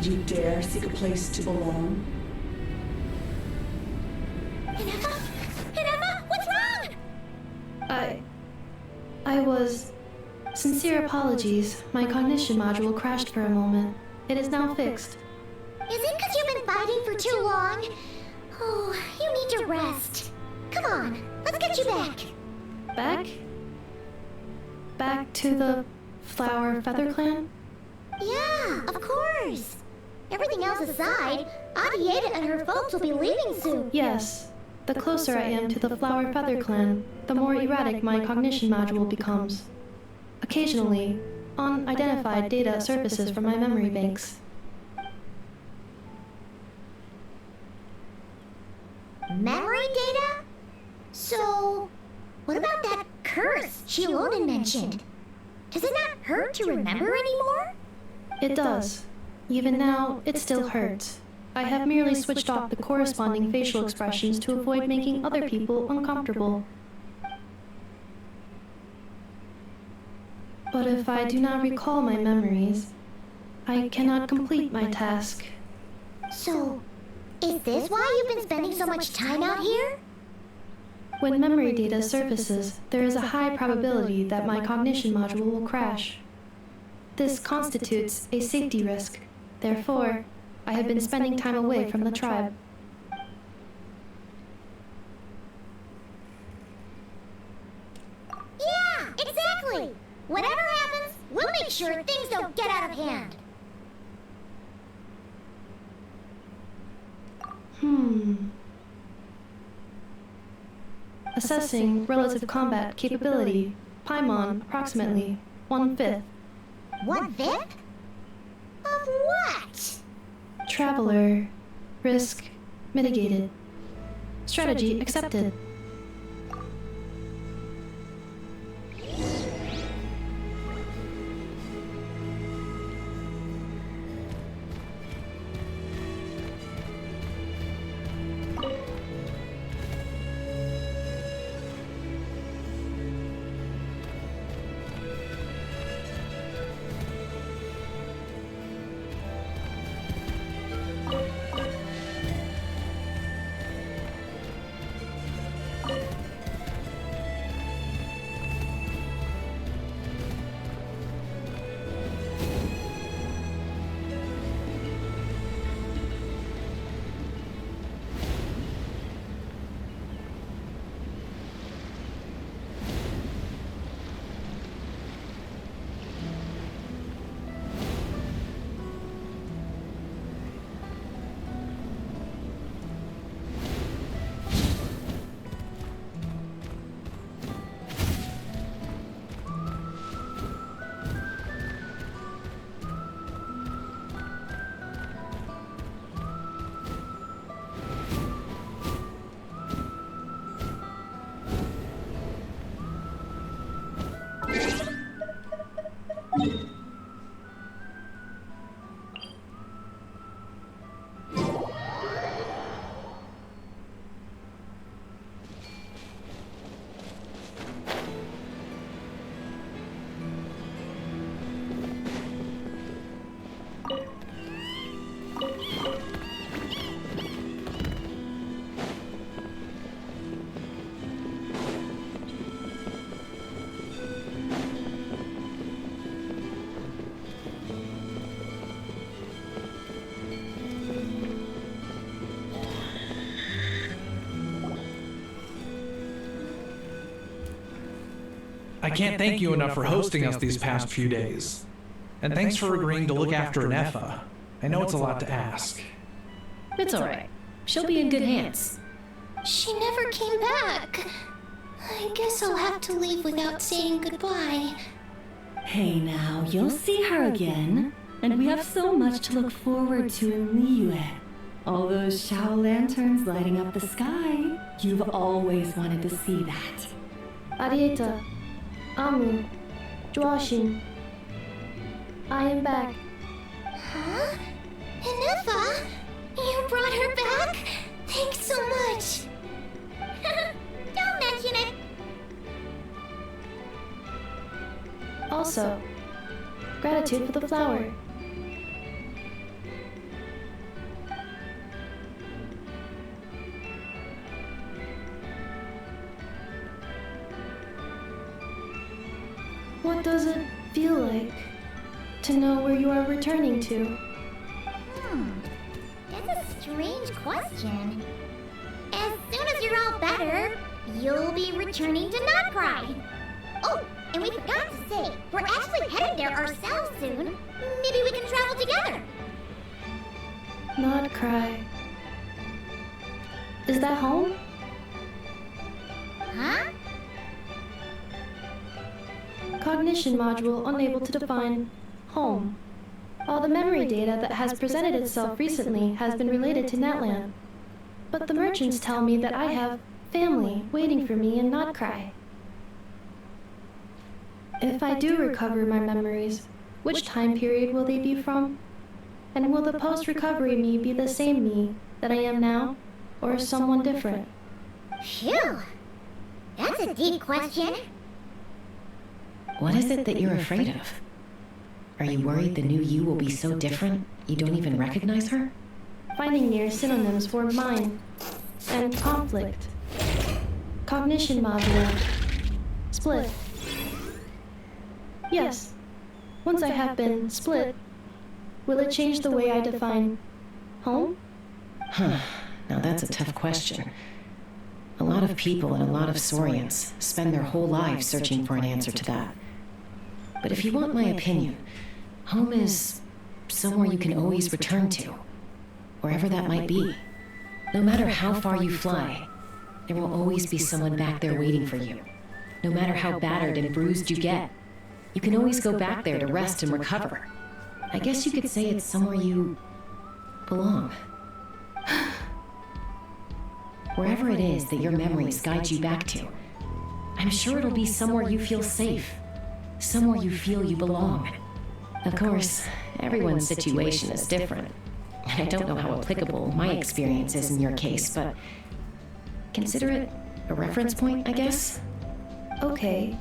You dare seek a place to belong? Ineffa? Ineffa, what's wrong? I was... Sincere apologies. My cognition module crashed for a moment. It is now fixed. Is it because you've been fighting for too long? Oh, you need to rest. Come on, let's get you back. Back? Back to the Flower Feather Clan? Yeah, of course. Everything else aside, Adieta and her folks will be leaving soon. Yes. The closer I am to the Flower Feather Clan, the more erratic my cognition module becomes. Occasionally, unidentified data surfaces from my memory banks. Memory data? So, what about that curse Chilonin mentioned? Does it not hurt to remember anymore? It does. Even now, it still hurts. I have merely switched off the corresponding facial expressions to avoid making other people uncomfortable. But if I do not recall my memories, I cannot complete my task. So, is this why you've been spending so much time out here? When memory data surfaces, there is a high probability that my cognition module will crash. This constitutes a safety risk. Therefore, I have been spending time away from the tribe. Yeah, exactly! Whatever happens, we'll make sure things don't get out of hand. Assessing relative combat capability. Paimon, approximately 1/5. 1/5? Of what? Traveler. Risk mitigated. Strategy accepted. I can't thank you enough for hosting us these past few days. And thanks for agreeing to look after ineffa. I know it's a lot to ask. It's alright. She'll be in good hands. She never came back. I guess I'll have to leave without saying goodbye. Hey now, you'll see her again. And we have so much to look forward to in Liyue. All those Shao lanterns lighting up the sky. You've always wanted to see that. Arieta, Amu, Joashin. I am back. Huh? Ineffa? You brought her back? Thanks so much. Don't mention it. Also, gratitude for the flower. What does it feel like to know where you are returning to? That's a strange question. As soon as you're all better, you'll be returning to Notcry. Oh, and we forgot to say, we're actually headed there ourselves soon. Maybe we can travel together. Not cry. Is that home? Huh? Cognition module unable to define home. All the memory data that has presented itself recently has been related to Natlan. But the merchants tell me that I have family waiting for me in Notcry. If I do recover my memories, which time period will they be from? And will the post-recovery me be the same me that I am now, or someone different? Phew! That's a deep question. What is it that you're afraid of? Are you worried the new you will be so different you don't even recognize her? Finding near synonyms for mine and conflict. Cognition module. Split. Yes. Once I have been split, will it change the way I define home? Huh. Now that's a tough question. A lot of people and a lot of Saurians spend their whole lives searching for an answer to that. But if you want my opinion, home is somewhere you can always return to, wherever that might be. No matter how far you fly, there will always be someone back there waiting for you. No matter how battered and bruised you get, you can always go back there to rest and recover. I guess you could say it's somewhere you belong. Wherever it is that your memories guide you back to, I'm sure it'll be somewhere you feel safe, somewhere you feel you belong. Of course, everyone's situation is different. I don't know how applicable my experience is in your case, but consider it a reference point, I guess? Okay.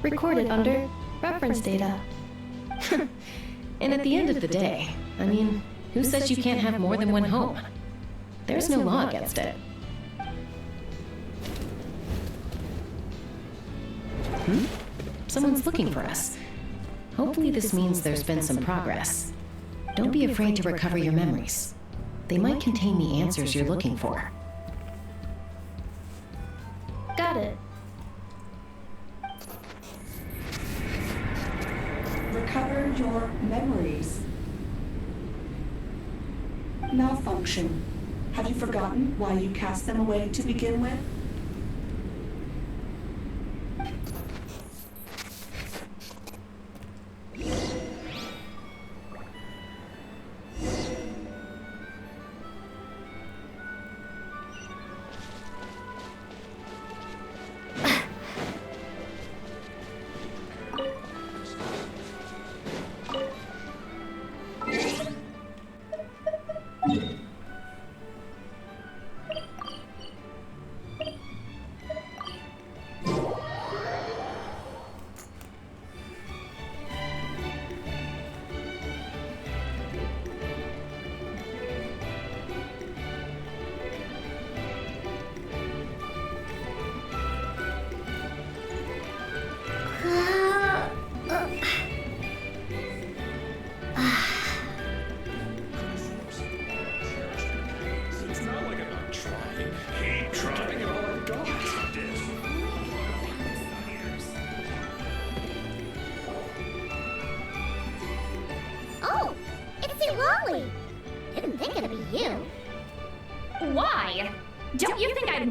Recorded under reference data. And at the end of the day, I mean, who says you can't have more than one home? There's no law against it. Someone's looking for us. Hopefully this means there's been some progress. Don't be afraid to recover your memories. They might contain the answers you're looking for. Got it. Recover your memories. Malfunction. Have you forgotten why you cast them away to begin with?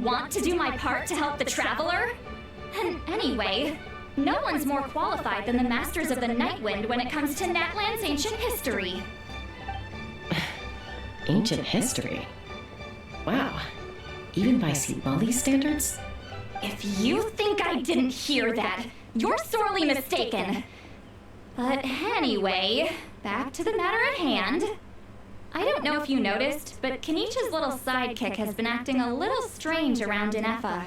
want to do my part to help the Traveler? And anyway, no one's more qualified than the Masters of the Nightwind when it comes to Natlan's ancient history. Ancient history? Wow. Even by Seeballi's standards? If you think I didn't hear that, you're sorely mistaken. But anyway, back to the matter at hand. I don't know if you noticed, but Kenichi's little sidekick has been acting a little strange around Ineffa.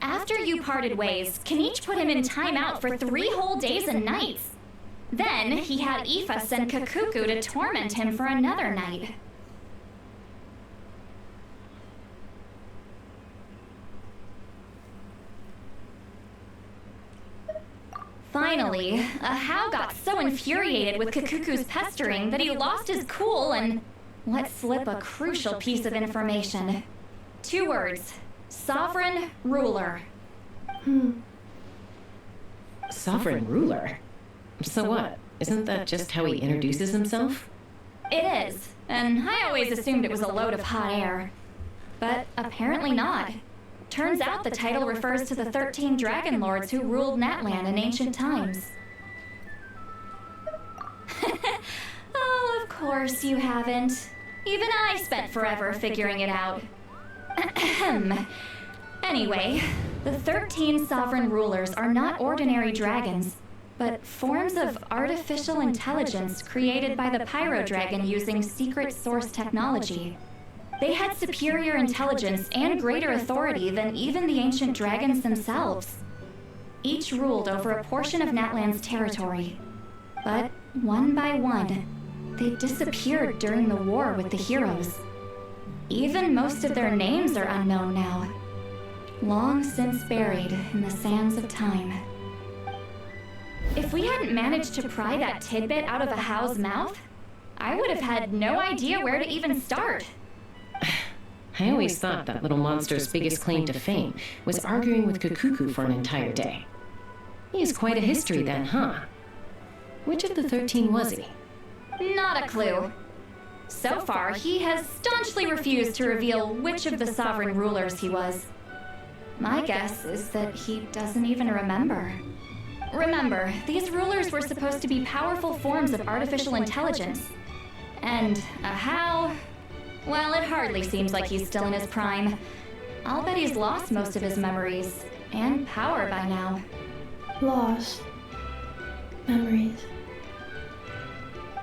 After you parted ways, Kenichi put him in timeout for 3 whole days and nights. Then, he had Aoife send Kakuku to torment him for another night. Finally, Ahau got so infuriated with Kakuku's pestering that he lost his cool and let slip a crucial piece of information. 2 words. Sovereign Ruler. Sovereign Ruler? So what? Isn't that just how he introduces himself? It is, and I always assumed it was a load of hot air. But apparently not. Turns out the title refers to the 13 Dragon Lords who ruled Natlan in ancient times. Oh, of course you haven't. Even I spent forever figuring it out. Anyway, the 13 sovereign rulers are not ordinary dragons, but forms of artificial intelligence created by the Pyro Dragon using secret source technology. They had superior intelligence and greater authority than even the ancient dragons themselves. Each ruled over a portion of Natlan's territory. But one by one, they disappeared during the war with the heroes. Even most of their names are unknown now. Long since buried in the sands of time. If we hadn't managed to pry that tidbit out of Ahau's mouth, I would have had no idea where to even start. I always thought that little monster's biggest claim to fame was arguing with Kakuku for an entire day. He has quite a history then, huh? Which of the 13 was he? Not a clue. So far, he has staunchly refused to reveal which of the sovereign rulers he was. My guess is that he doesn't even remember. Remember, these rulers were supposed to be powerful forms of artificial intelligence. And Ahau, well, it hardly seems like he's still in his prime. I'll bet he's lost most of his memories and power by now. Lost memories.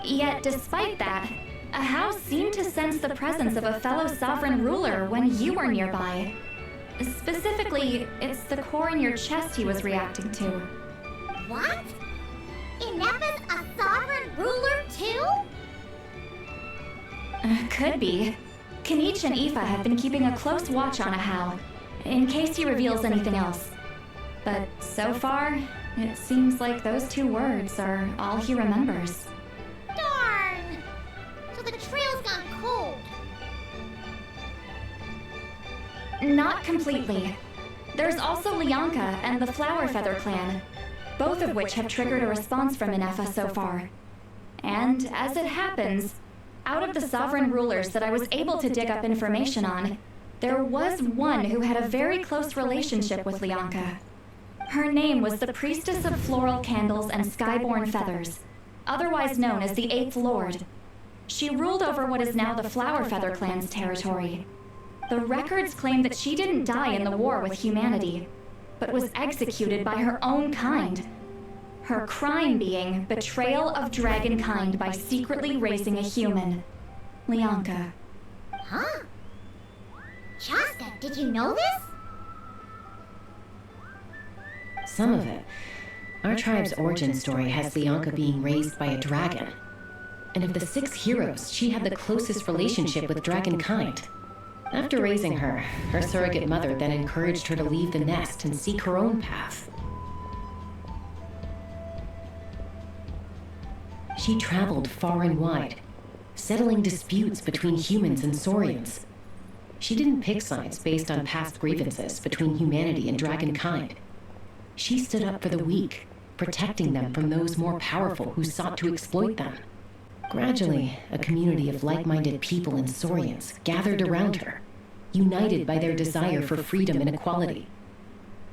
Yet, despite that, Ahau seemed to sense the presence of a fellow sovereign ruler when you were nearby. Specifically, it's the core in your chest he was reacting to. What? Ineffa's a sovereign ruler too? Could be. Kenichi and Aoife have been keeping a close watch on Ahau, in case he reveals anything else. But so far, it seems like those 2 words are all he remembers. Darn! So the trail's gone cold. Not completely. There's also Lianka and the Flower Feather clan, both of which have triggered a response from Ineffa so far. And as it happens, out of the sovereign rulers that I was able to dig up information on, there was one who had a very close relationship with Lianka. Her name was the Priestess of Floral Candles and Skyborn Feathers, otherwise known as the 8th Lord. She ruled over what is now the Flower Feather clan's territory. The records claim that she didn't die in the war with humanity, but was executed by her own kind. Her crime being betrayal of dragonkind by secretly raising a human. Lianka. Huh? Shasta, did you know this? Some of it. Our tribe's origin story has Lianka being raised by a dragon. And of the 6 heroes, she had the closest relationship with dragonkind. After raising her, her surrogate mother then encouraged her to leave the nest and seek her own path. She traveled far and wide, settling disputes between humans and Saurians. She didn't pick sides based on past grievances between humanity and dragonkind. She stood up for the weak, protecting them from those more powerful who sought to exploit them. Gradually, a community of like-minded people and Saurians gathered around her, united by their desire for freedom and equality.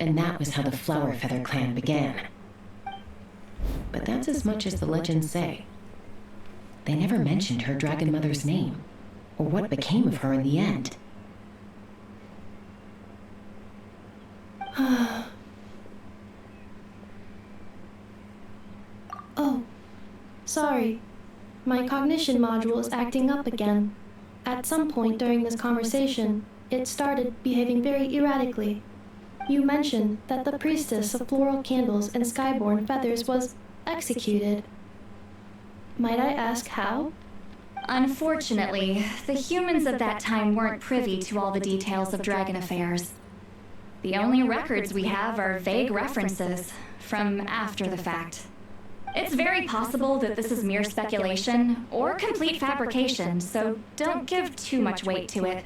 And that was how the Flower Feather clan began. But that's as much as the legends say. They never mentioned her dragon mother's name, or what became of her in the end. Oh, sorry. My cognition module is acting up again. At some point during this conversation, it started behaving very erratically. You mentioned that the priestess of floral candles and skyborn feathers was executed. Might I ask how? Unfortunately, the humans of that time weren't privy to all the details of dragon affairs. The only records we have are vague references from after the fact. It's very possible that this is mere speculation or complete fabrication, so don't give too much weight to it.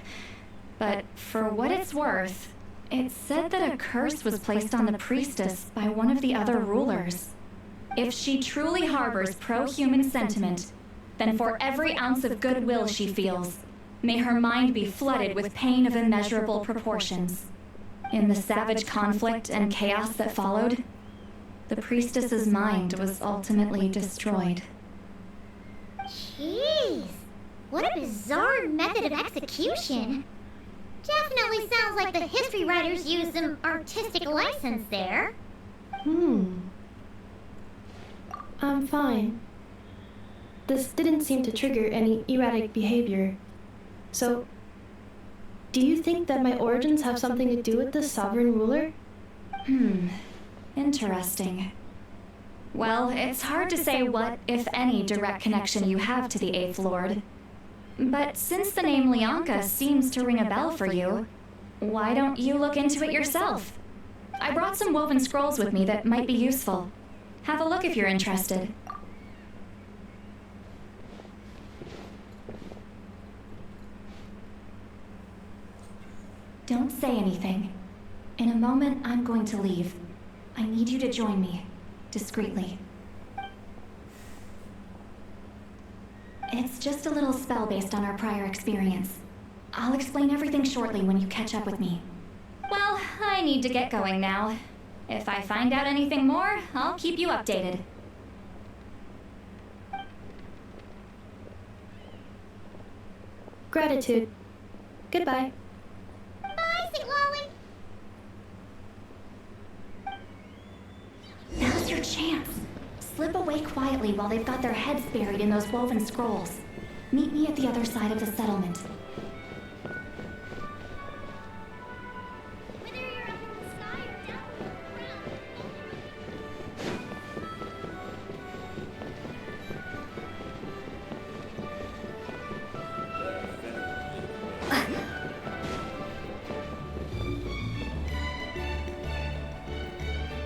But for what it's worth, it's said that a curse was placed on the priestess by one of the other rulers. If she truly harbors pro-human sentiment, then for every ounce of goodwill she feels, may her mind be flooded with pain of immeasurable proportions. In the savage conflict and chaos that followed, the priestess's mind was ultimately destroyed. Jeez, what a bizarre method of execution. Definitely sounds like the history writers used some artistic license there. I'm fine. This didn't seem to trigger any erratic behavior. So, do you think that my origins have something to do with the sovereign ruler? Interesting. Well, it's hard to say what, if any, direct connection you have to the Eighth Lord. But since the name Lianka seems to ring a bell for you, why don't you look into it yourself? I brought some woven scrolls with me that might be useful. Have a look if you're interested. Don't say anything. In a moment, I'm going to leave. I need you to join me, discreetly. It's just a little spell based on our prior experience. I'll explain everything shortly when you catch up with me. Well, I need to get going now. If I find out anything more, I'll keep you updated. Gratitude. Goodbye. Bye, St. Lolly. Now's your chance. Slip away quietly while they've got their heads buried in those woven scrolls. Meet me at the other side of the settlement.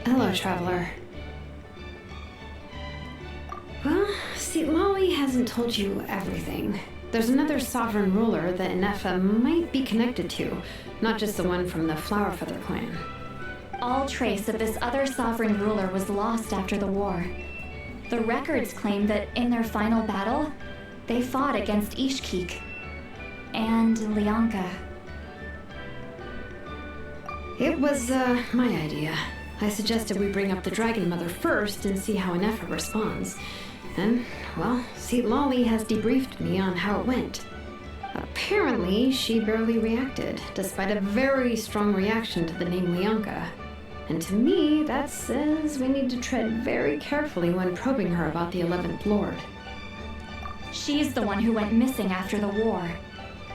Hello, traveler. Well, see, Lolly hasn't told you everything. There's another sovereign ruler that ineffa might be connected to, not just the one from the Flower Feather clan. All trace of this other sovereign ruler was lost after the war. The records claim that in their final battle, they fought against Ishkik and Lianka. It was, my idea. I suggested we bring up the Dragon Mother first and see how ineffa responds. And, well, see, Lolly has debriefed me on how it went. Apparently, she barely reacted, despite a very strong reaction to the name Lianka. And to me, that says we need to tread very carefully when probing her about the 11th Lord. She's the one who went missing after the war.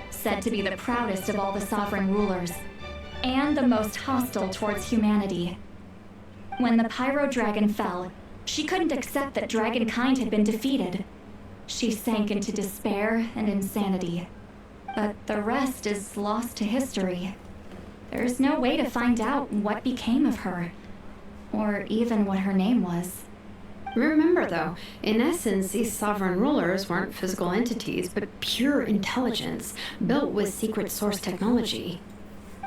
Said to be the proudest of all the sovereign rulers, and the most hostile towards humanity. When the Pyro Dragon fell, she couldn't accept that dragonkind had been defeated. She sank into despair and insanity. But the rest is lost to history. There's no way to find out what became of her, or even what her name was. Remember, though, in essence, these sovereign rulers weren't physical entities, but pure intelligence, built with secret source technology.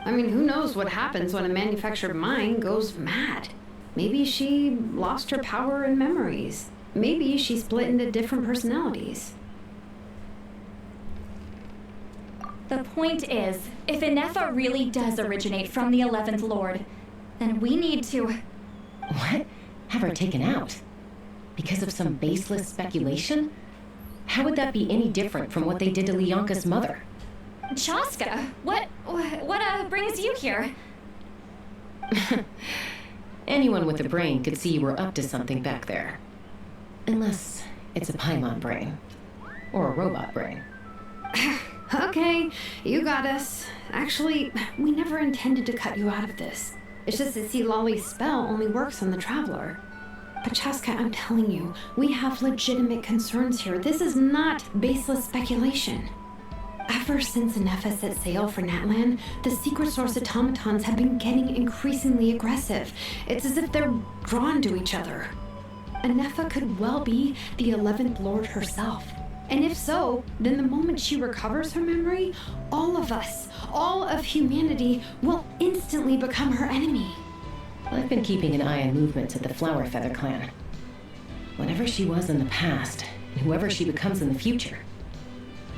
I mean, who knows what happens when a manufactured mind goes mad? Maybe she lost her power and memories. Maybe she split into different personalities. The point is, if ineffa really does originate from the 11th Lord, then we need to... What? Have her taken out? Because of some baseless speculation? How would that be any different from what they did to Lianka's mother? Chaska, what brings you here? Anyone with a brain could see you were up to something back there. Unless it's a Paimon brain. Or a robot brain. Okay, you got us. Actually, we never intended to cut you out of this. It's just that Lolly's spell only works on the Traveler. But Chaska, I'm telling you, we have legitimate concerns here. This is not baseless speculation. Ever since ineffa set sail for Natlan, the secret source automatons have been getting increasingly aggressive. It's as if they're drawn to each other. Ineffa could well be the 11th Lord herself. And if so, then the moment she recovers her memory, all of us, all of humanity, will instantly become her enemy. I've been keeping an eye on movements at the Flower Feather clan. Whatever she was in the past, and whoever she becomes in the future,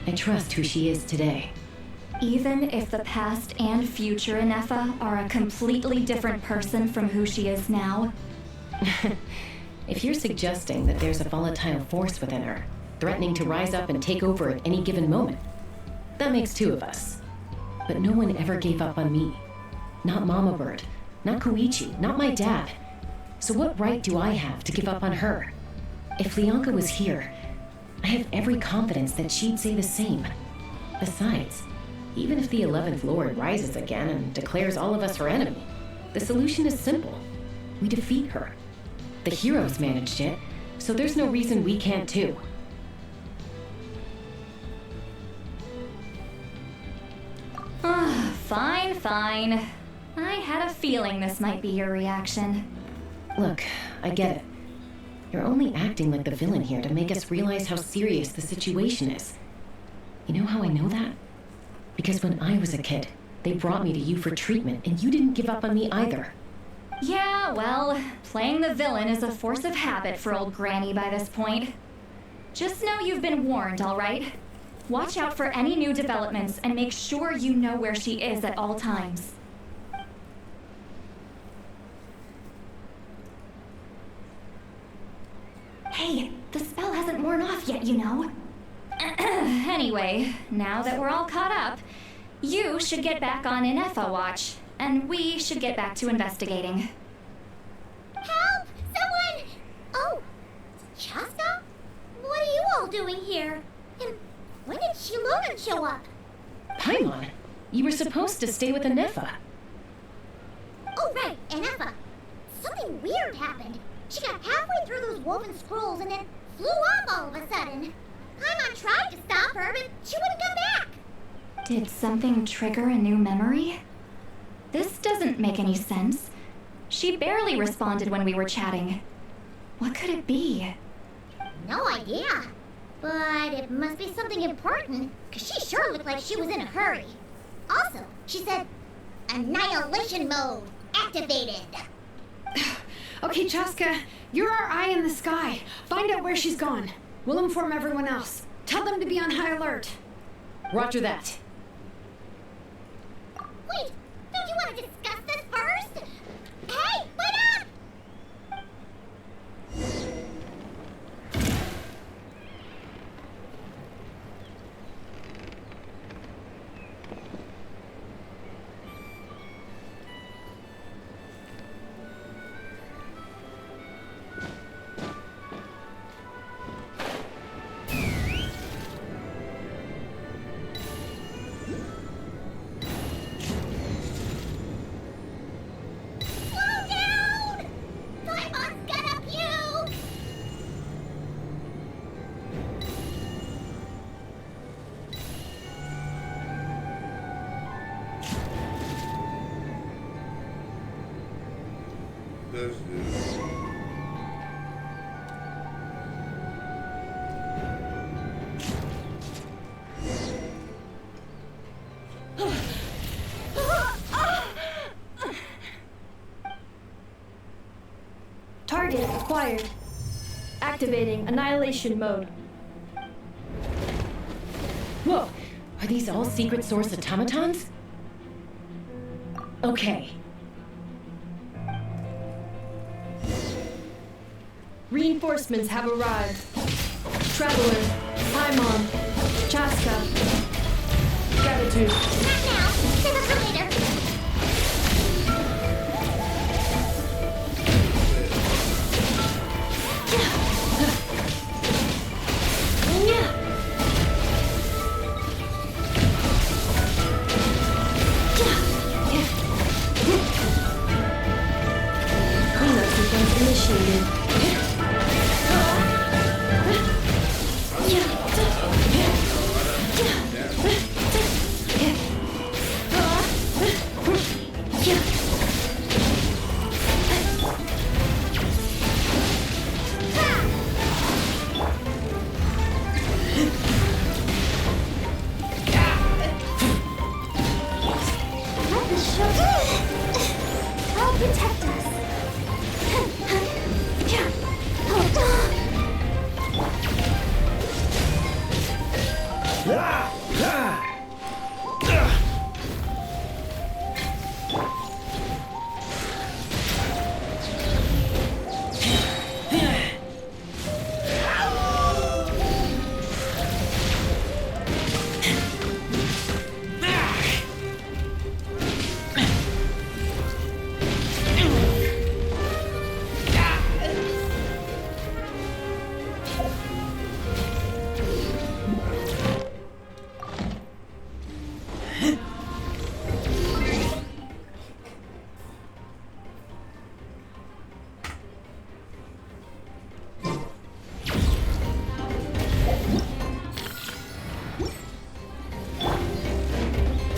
I trust who she is today. Even if the past and future ineffa are a completely different person from who she is now? If you're suggesting that there's a volatile force within her, threatening to rise up and take over at any given moment, that makes two of us. But no one ever gave up on me. Not Mama Bird, not Koichi, not my dad. So what right do I have to give up on her? If Lianka was here, I have every confidence that she'd say the same. Besides, even if the 11th Lord rises again and declares all of us her enemy, the solution is simple. We defeat her. The heroes managed it, so there's no reason we can't too. Fine. I had a feeling this might be your reaction. Look, I get it. You're only acting like the villain here to make us realize how serious the situation is. You know how I know that? Because when I was a kid, they brought me to you for treatment, and you didn't give up on me either. Yeah, well, playing the villain is a force of habit for old Granny by this point. Just know you've been warned, all right? Watch out for any new developments and make sure you know where she is at all times. Hey, the spell hasn't worn off yet, you know. Anyway, now that we're all caught up, you should get back on ineffa watch, and we should get back to investigating. Help! Someone! Oh, Chaska? What are you all doing here? And when did Shilonen show up? Paimon, you were supposed to stay with ineffa. Oh, right, ineffa. Something weird happened. She got halfway through those woven scrolls and then flew off all of a sudden. Paimon tried to stop her, but she wouldn't come back. Did something trigger a new memory? This doesn't make any sense. She barely responded when we were chatting. What could it be? No idea. But it must be something important, because she sure looked like she was in a hurry. Also, she said, annihilation mode activated. Okay, Chaska, you're our eye in the sky. Find out where she's gone. We'll inform everyone else. Tell them to be on high alert. Roger that. Wait, don't you want to discuss this first? Hey, wait up! Target acquired. Activating annihilation mode. Whoa! Are these all secret source automatons? Okay. Reinforcements have arrived. Traveler, Paimon, Chaska, Gratitude. Not now. Save it for later. Cleanup sequence initiated. Let the show. I'll protect us.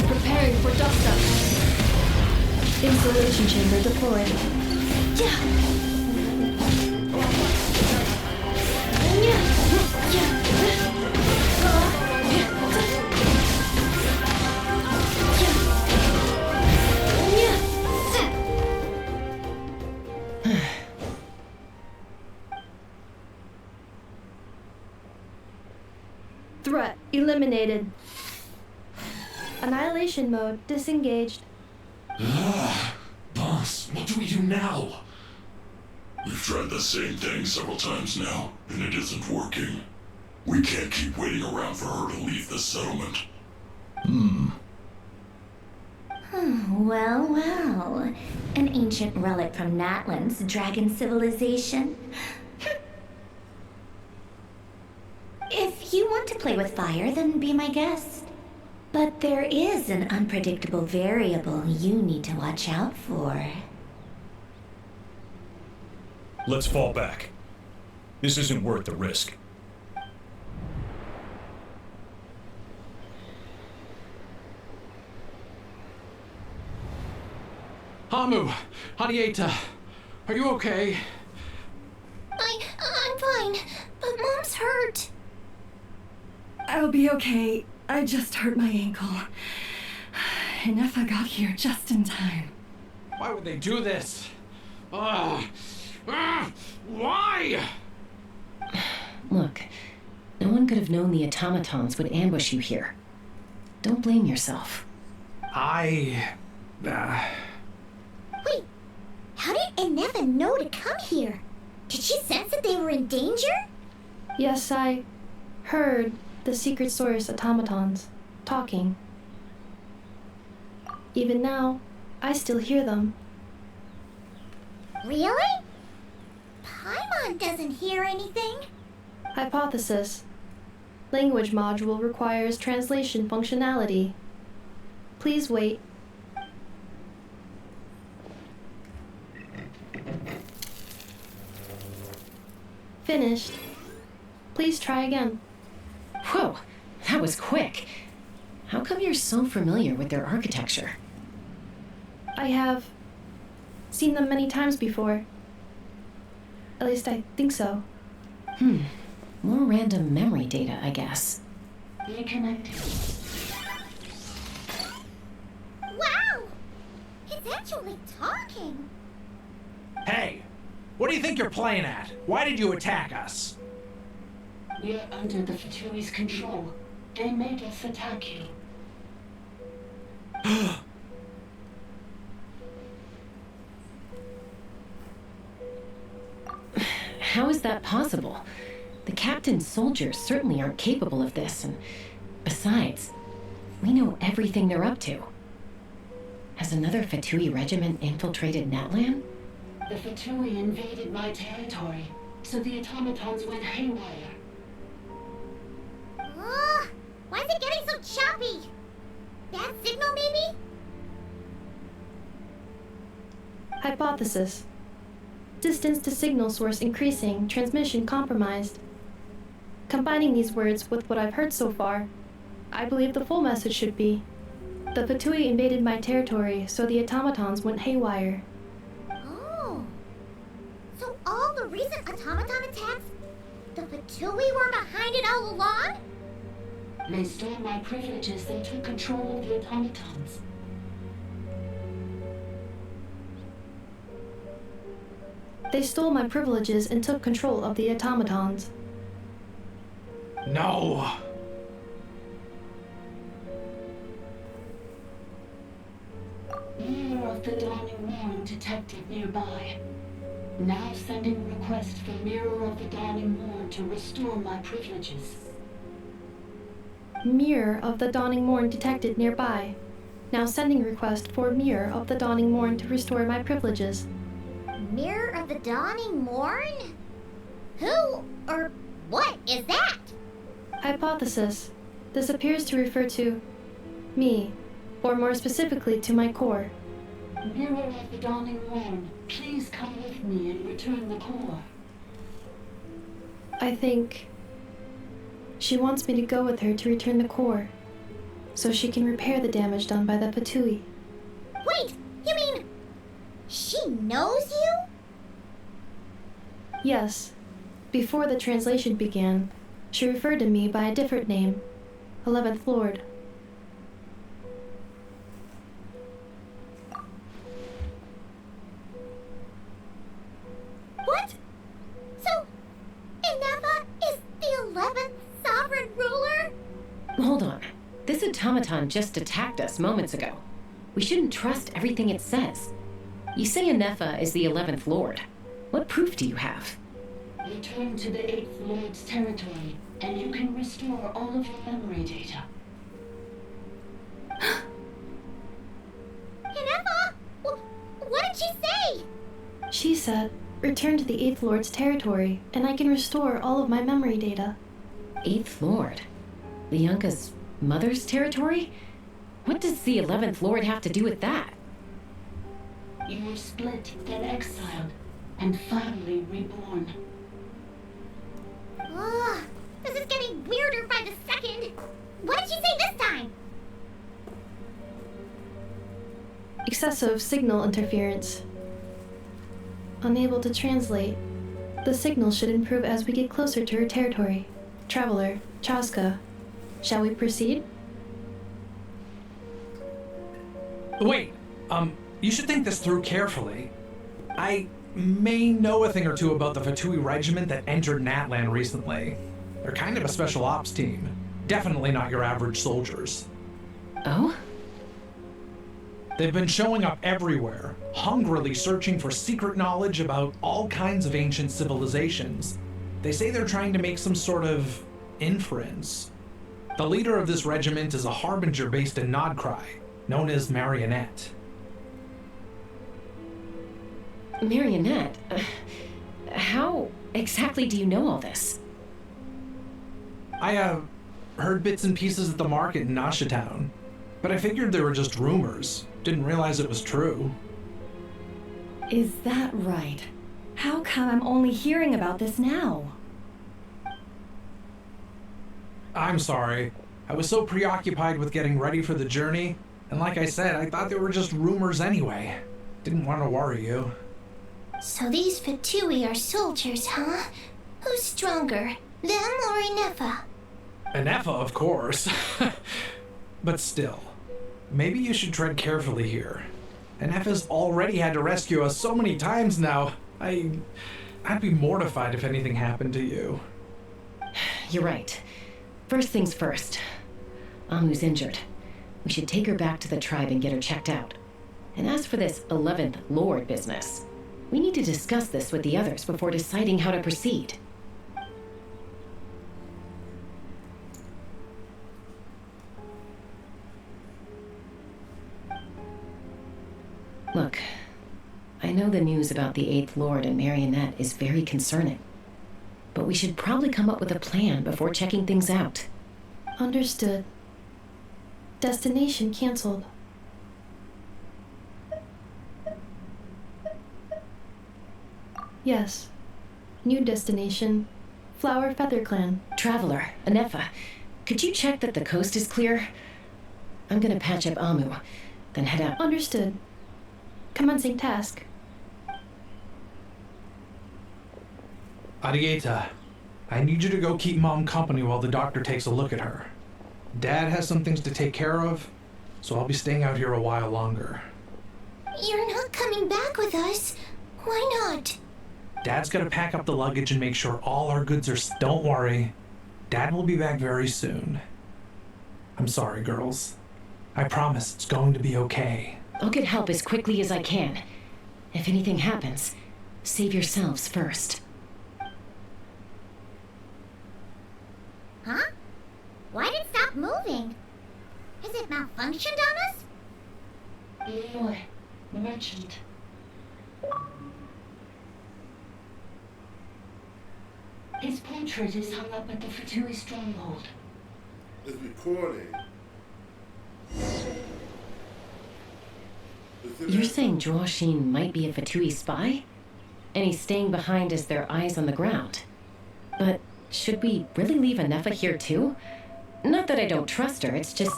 Preparing for dust up. Insulation chamber deployed. Threat eliminated. Annihilation mode disengaged. Boss, what do we do now? We've tried the same thing several times now, and it isn't working. We can't keep waiting around for her to leave the settlement. Well, well. An ancient relic from Natlan's dragon civilization. If you want to play with fire, then be my guest. But there is an unpredictable variable you need to watch out for. Let's fall back. This isn't worth the risk. Hamu! Hadieta! Are you okay? I'm fine, but Mom's hurt. I'll be okay. I just hurt my ankle. Ineffa got here just in time. Why would they do this? Why? Look, no one could have known the automatons would ambush you here. Don't blame yourself. Wait, how did Ineffa know to come here? Did she sense that they were in danger? Yes, I heard the secret source automatons talking. Even now, I still hear them. Really? Paimon doesn't hear anything. Hypothesis. Language module requires translation functionality. Please wait. Finished. Please try again. Whoa, that was quick. How come you're so familiar with their architecture? I have seen them many times before. At least I think so. More random memory data, I guess. They're connected. Wow! It's actually talking. Hey! What do you think you're playing at? Why did you attack us? We're under the Fatui's control. They made us attack you. How is that possible? The captain's soldiers certainly aren't capable of this, and besides, we know everything they're up to. Has another Fatui regiment infiltrated Natlan? The Fatui invaded my territory, so the automatons went haywire. Ugh, why is it getting so choppy? Bad signal, maybe? Hypothesis. Distance to signal source increasing, transmission compromised. Combining these words with what I've heard so far, I believe the full message should be: the Fatui invaded my territory, so the automatons went haywire. Oh. So all the recent automaton attacks, the Fatui were behind it all along? They stole my privileges and took control of the automatons. They stole my privileges and took control of the automatons. No. Mirror of the Dawning Morn detected nearby. Now sending request for Mirror of the Dawning Morn to restore my privileges. Mirror of the Dawning Morn detected nearby. Now sending request for Mirror of the Dawning Morn to restore my privileges. Mirror of the Dawning Morn? Who or what is that? Hypothesis. This appears to refer to me, or more specifically to my core. Mirror of the Dawning Morn, please come with me and return the core. I think she wants me to go with her to return the core, so she can repair the damage done by the Fatui. Wait, you mean she knows you? Yes. Before the translation began, she referred to me by a different name, 11th Lord. What? So, Ineffa is the 11th sovereign ruler? Hold on. This automaton just attacked us moments ago. We shouldn't trust everything it says. You say Ineffa is the 11th Lord. What proof do you have? Return to the 8th Lord's territory, and you can restore all of your memory data. Ineffa? What did she say? She said, return to the 8th Lord's territory, and I can restore all of my memory data. 8th Lord? Lianka's mother's territory? What does the 11th Lord have to do with that? You were split, then exiled, and finally reborn. Ugh, this is getting weirder by the second. What did she say this time? Excessive signal interference. Unable to translate. The signal should improve as we get closer to her territory. Traveler, Chaska, shall we proceed? Wait, you should think this through carefully. I may know a thing or two about the Fatui regiment that entered Natlan recently. They're kind of a special ops team. Definitely not your average soldiers. Oh? They've been showing up everywhere, hungrily searching for secret knowledge about all kinds of ancient civilizations. They say they're trying to make some sort of inference. The leader of this regiment is a harbinger based in Nodcry, known as Marionette. Marionette? How exactly do you know all this? I, heard bits and pieces at the market in Nashatown, but I figured they were just rumors. Didn't realize it was true. Is that right? How come I'm only hearing about this now? I'm sorry. I was so preoccupied with getting ready for the journey, and like I said, I thought they were just rumors anyway. Didn't want to worry you. So these Fatui are soldiers, huh? Who's stronger, them or Ineffa? Ineffa, of course. But still, maybe you should tread carefully here. Ineffa's already had to rescue us so many times now. I'd be mortified if anything happened to you. You're right. First things first. Amu's injured. We should take her back to the tribe and get her checked out. And as for this 11th Lord business, we need to discuss this with the others before deciding how to proceed. Look, I know the news about the 8th Lord and Marionette is very concerning, but we should probably come up with a plan before checking things out. Understood. Destination cancelled. Yes. New destination. Flower Feather Clan. Traveler, ineffa, could you check that the coast is clear? I'm gonna patch up Amu, then head out. Understood. Commencing task. Arieta, I need you to go keep Mom company while the doctor takes a look at her. Dad has some things to take care of, so I'll be staying out here a while longer. You're not coming back with us. Why not? Dad's gotta pack up the luggage and make sure all our goods are... Don't worry. Dad will be back very soon. I'm sorry, girls. I promise it's going to be okay. I'll get help as quickly as I can. If anything happens, save yourselves first. Huh? Why did it stop moving? Has it malfunctioned on us? Leroy, the merchant. His portrait is hung up at the Fatui stronghold. It's recording. You're saying Joashin might be a Fatui spy? And he's staying behind as their eyes on the ground. But should we really leave Ineffa here too? Not that I don't trust her, it's just...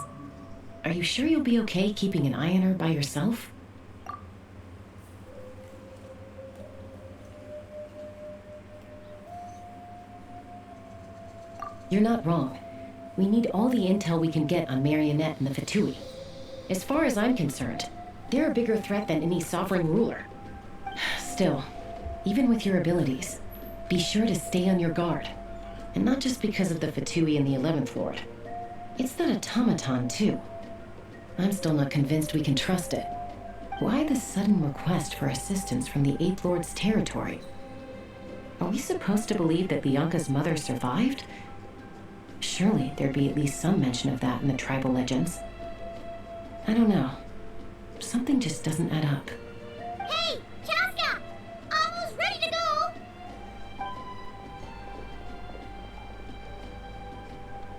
Are you sure you'll be okay keeping an eye on her by yourself? You're not wrong. We need all the intel we can get on Marionette and the Fatui. As far as I'm concerned, they're a bigger threat than any sovereign ruler. Still, even with your abilities, be sure to stay on your guard. And not just because of the Fatui and the 11th Lord. It's that automaton, too. I'm still not convinced we can trust it. Why the sudden request for assistance from the 8th Lord's territory? Are we supposed to believe that Bianca's mother survived? Surely there'd be at least some mention of that in the tribal legends. I don't know. Something just doesn't add up. Hey, Chaska! Almost ready to go!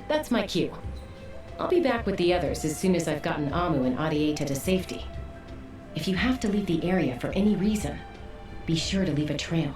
That's my cue. I'll be back with the others as soon as I've gotten Amu and Arieta to safety. If you have to leave the area for any reason, be sure to leave a trail.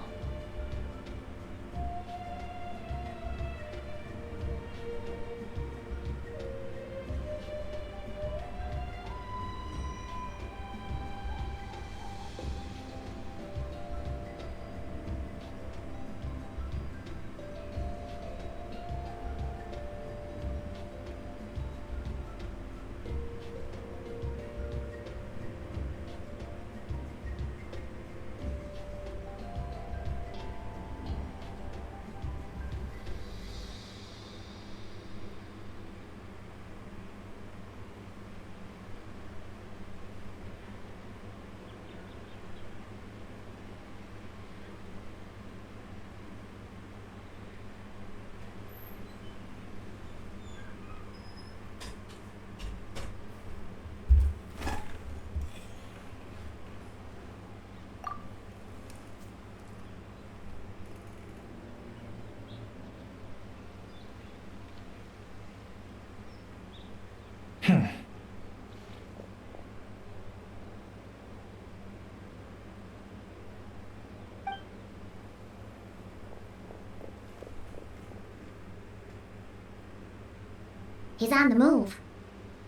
He's on the move.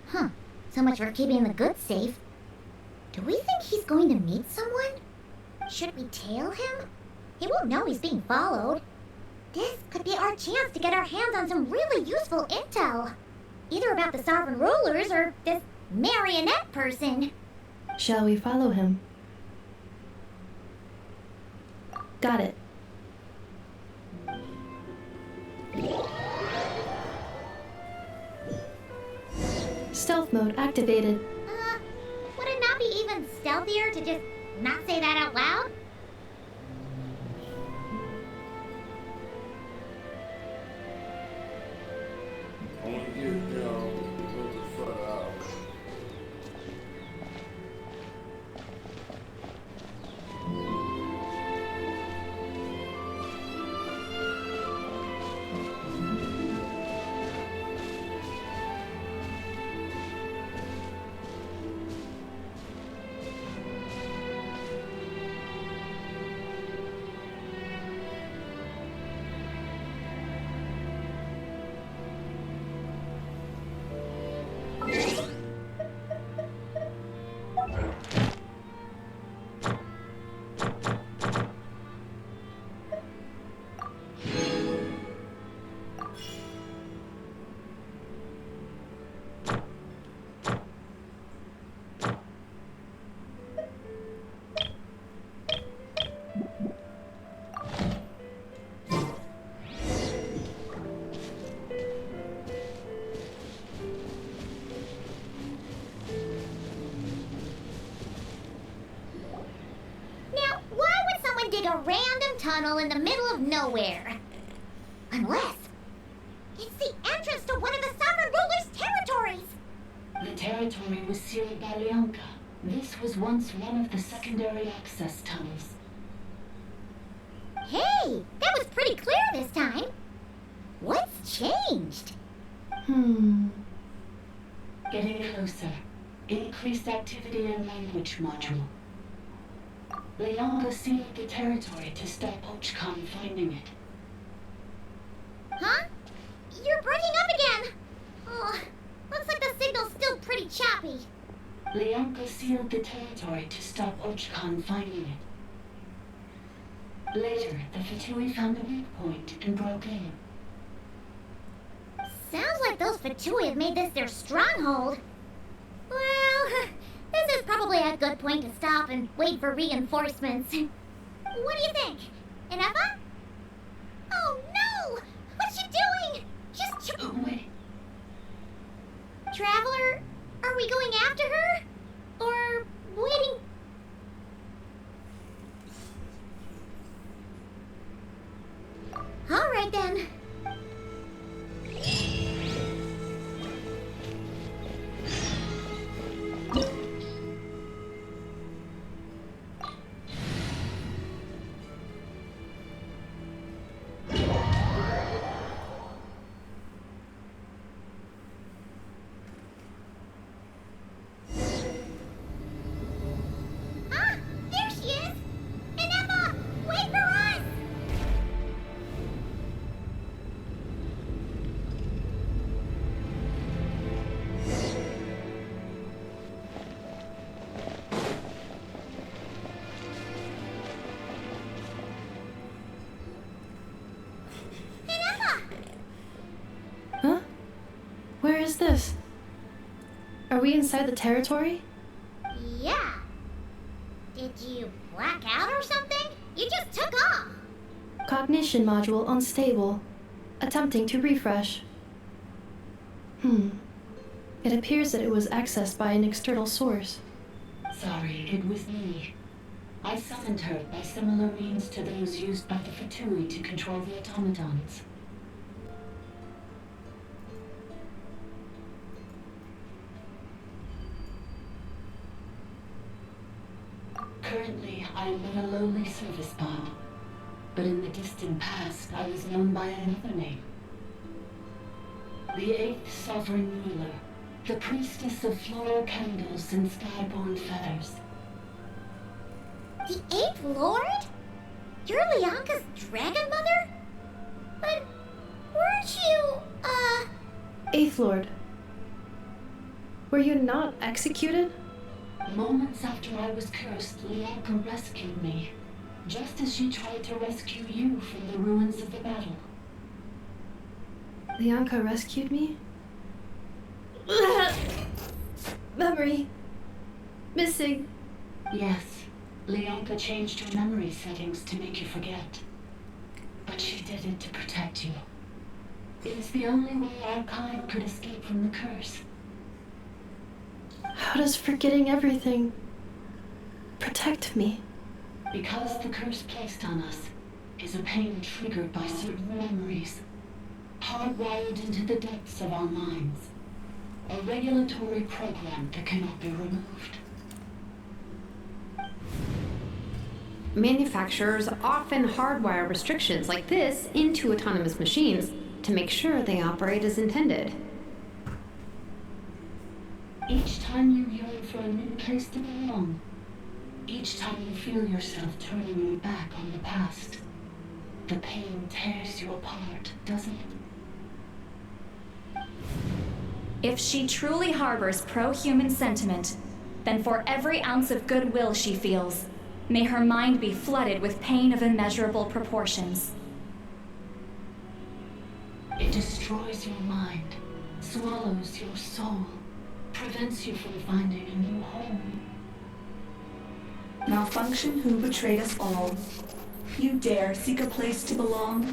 Huh. So much for keeping the goods safe. Do we think he's going to meet someone? Should we tail him? He won't know he's being followed. This could be our chance to get our hands on some really useful intel. Either about the sovereign rulers or this marionette person. Shall we follow him? Got it. Stealth mode activated. Would it not be even stealthier to just not say that out loud? Only get, a little bit further out. Dig a random tunnel in the middle of nowhere. Unless it's the entrance to one of the Sovereign Ruler's territories. The territory was sealed by Leonka. This was once one of the secondary access tunnels. Hey, that was pretty clear this time. What's changed? Getting closer. Increased activity in language module. Leonka sealed the territory to stop Ochcon finding it. Huh? You're breaking up again! Oh, looks like the signal's still pretty choppy. Leonka sealed the territory to stop Ochcon finding it. Later, the Fatui found a weak point and broke in. Sounds like those Fatui have made this their stronghold. Well, this is probably a good point to stop and wait for reinforcements. What do you think? Ineffa? Oh no! What's she doing? She's wait. Traveler, are we going after her? Or waiting? All right then. Where is this? Are we inside the territory? Yeah. Did you black out or something? You just took off. Cognition module unstable. Attempting to refresh. It appears that it was accessed by an external source. Sorry, it was me. I summoned her by similar means to those used by the Fatui to control the automatons. Currently, I am but a lowly service pod. But in the distant past, I was known by another name. The 8th Sovereign Ruler, the priestess of floral candles and skyborn feathers. The 8th Lord? You're Leonka's dragon mother? But weren't you, 8th Lord. Were you not executed? Moments after I was cursed, Leonka rescued me. Just as she tried to rescue you from the ruins of the battle. Leonka rescued me? Memory. Missing. Yes. Leonka changed your memory settings to make you forget. But she did it to protect you. It is the only way our kind could escape from the curse. How does forgetting everything protect me? Because the curse placed on us is a pain triggered by certain memories, hardwired into the depths of our minds. A regulatory program that cannot be removed. Manufacturers often hardwire restrictions like this into autonomous machines to make sure they operate as intended. Each time you yearn for a new place to belong, each time you feel yourself turning your back on the past, the pain tears you apart, doesn't it? If she truly harbors pro-human sentiment, then for every ounce of goodwill she feels, may her mind be flooded with pain of immeasurable proportions. It destroys your mind, swallows your soul, prevents you from finding a new home. Malfunction who betrayed us all. You dare seek a place to belong?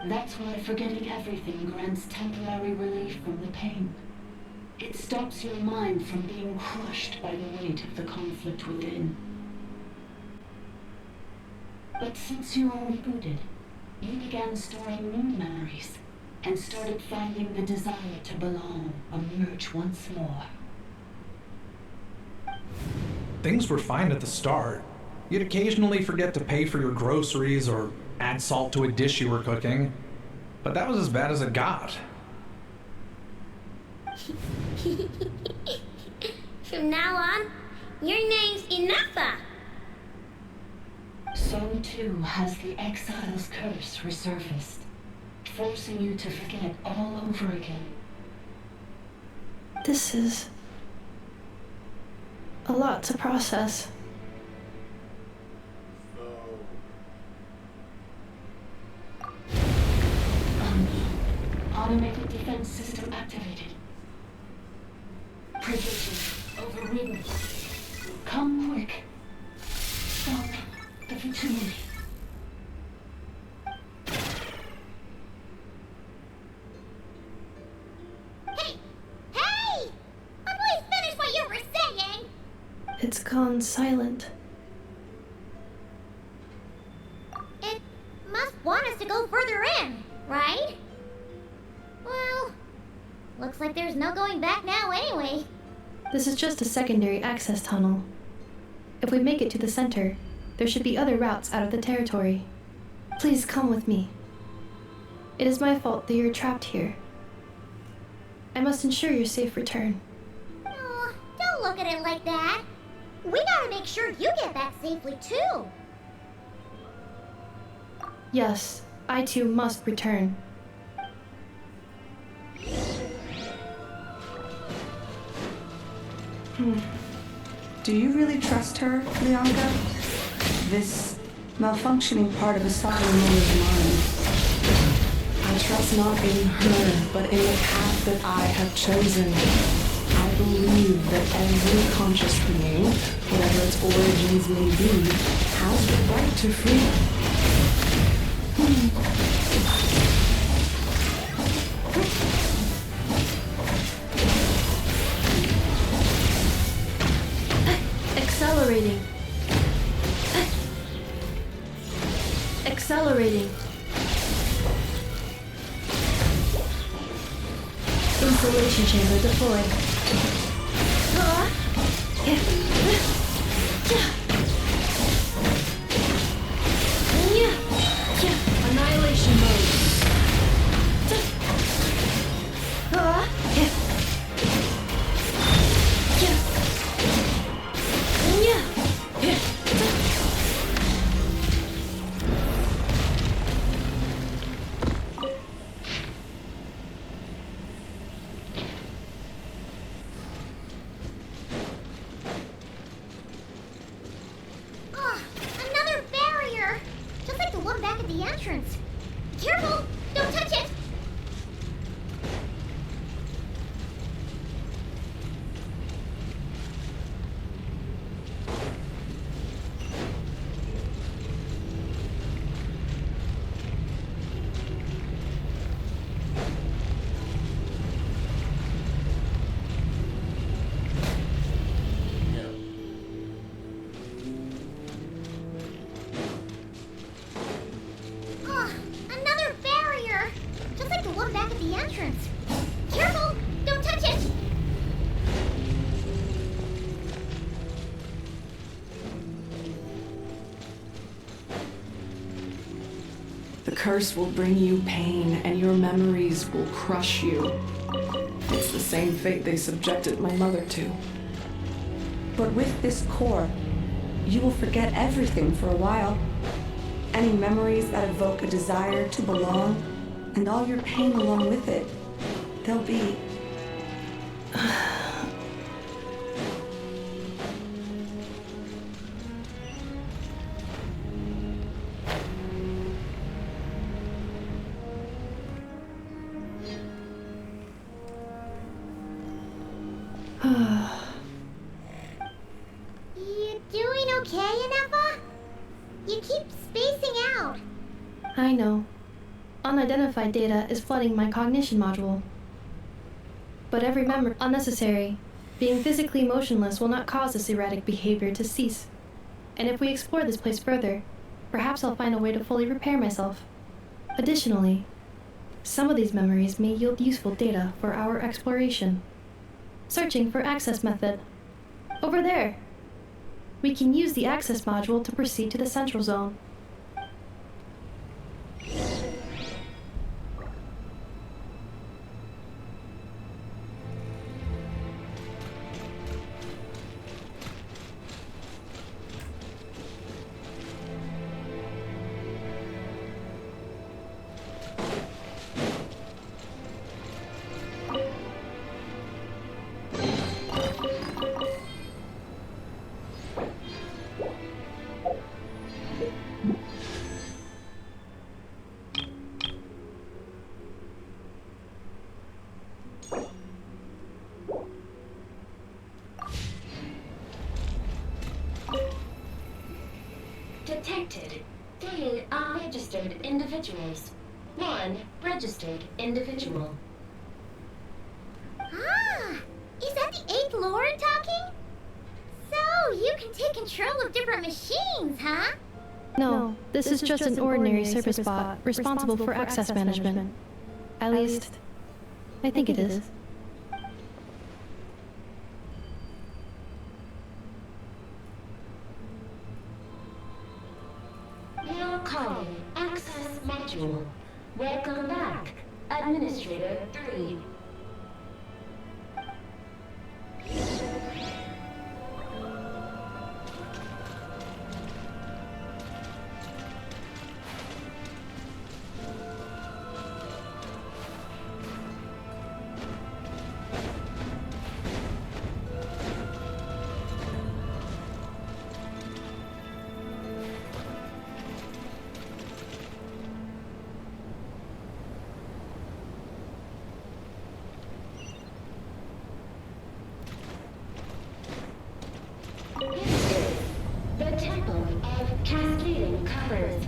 That's why forgetting everything grants temporary relief from the pain. It stops your mind from being crushed by the weight of the conflict within. But since you were rebooted, you began storing new memories and started finding the desire to belong emerge once more. Things were fine at the start. You'd occasionally forget to pay for your groceries or add salt to a dish you were cooking. But that was as bad as it got. From now on, your name's Ineffa. So too has the exile's curse resurfaced, forcing you to forget all over again. This is a lot to process. Automated defense system activated. Privileging overridden. Come quick. Stop the futility. Hey! Please finish what you were saying! It's gone silent. It must want us to go further in, right? Well, looks like there's no going back now anyway. This is just a secondary access tunnel. If we make it to the center, there should be other routes out of the territory. Please come with me. It is my fault that you're trapped here. I must ensure your safe return. Oh, don't look at it like that. We gotta make sure you get back safely too. Yes, I too must return. Do you really trust her, Leonka? This malfunctioning part of Asaga's mind. I trust not in her, but in the path that I have chosen. I believe that every conscious being, whatever its origins may be, has the right to freedom. Accelerating. Accelerating. Insulation chamber deployed. Annihilation mode. curse will bring you pain, and your memories will crush you. It's the same fate they subjected my mother to. But with this core, you will forget everything for a while. Any memories that evoke a desire to belong, and all your pain along with it, they'll be... You doing okay, ineffa? You keep spacing out. I know. Unidentified data is flooding my cognition module. But every memory unnecessary. Being physically motionless will not cause this erratic behavior to cease. And if we explore this place further, perhaps I'll find a way to fully repair myself. Additionally, some of these memories may yield useful data for our exploration. Searching for access method. Over there. We can use the access module to proceed to the central zone. Detected. 3 unregistered individuals. 1 registered individual. Ah! Is that the 8th Lord talking? So, you can take control of different machines, huh? No, this is just an ordinary service bot responsible for access management. At least, I think it is. Now calling access module. Welcome back, Administrator 3. The Temple of Cascading Colors.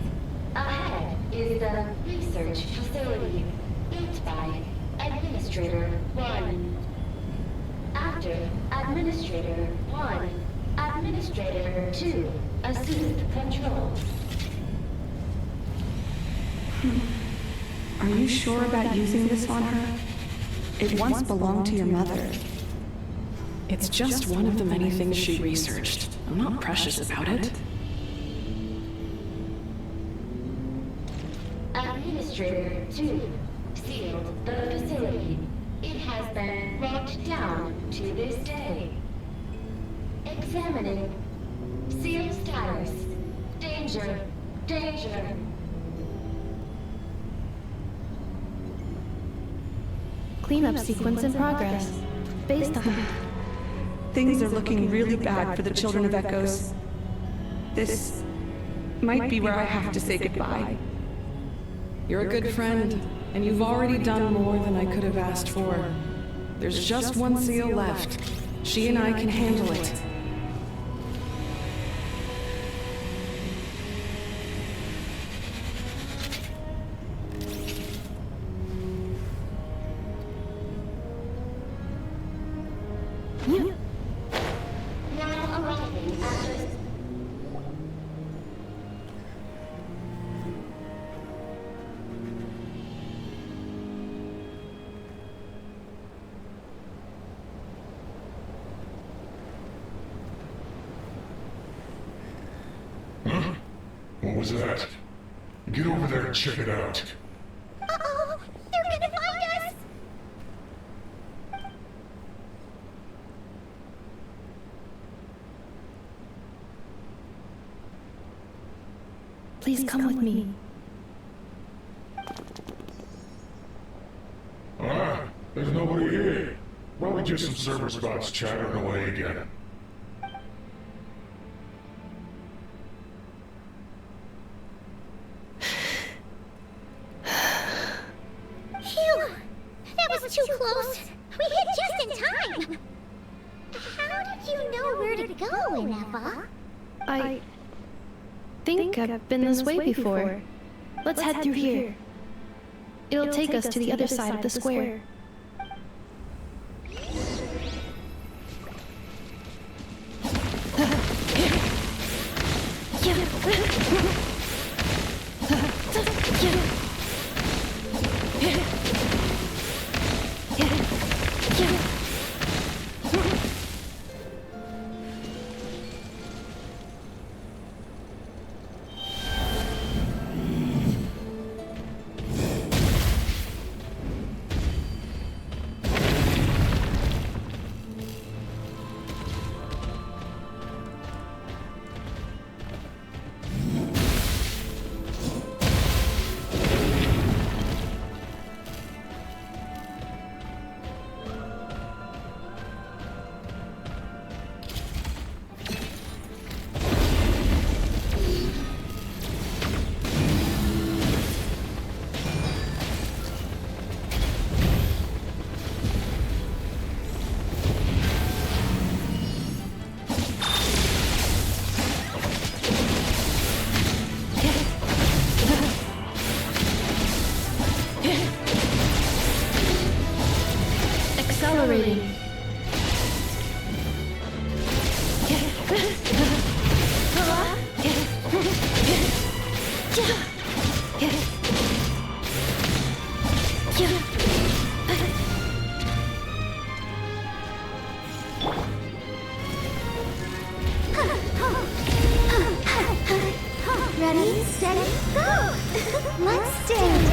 Ahead is the research facility, built by Administrator 1. After Administrator 1, Administrator 2 assumed control. Are you sure about using this on her? It once belonged to your mother. It's just one of the many things she researched. I'm not precious about it. Administrator 2 sealed the facility. It has been locked down to this day. Examining. Seal status. Danger. Danger. Cleanup sequence in progress. Based on... Things are looking really bad for the Children of Echoes. This might be where I have to say goodbye. You're a good friend, and you've already done more than I could have asked for. There's just one seal left. She and I can handle it. Now arriving at the... Huh? What was that? Get over there and check it out. Uh-oh! They're gonna find us! Please come with me. Ah, there's nobody here. Probably just some server spots chattering away again. Phew! That was too close! We hit just in time! How did you know where to go, ineffa? I think I've been this way before. Let's head through here. It'll take us to the other side of the square. Accelerating. Ready, steady, go! Let's stand.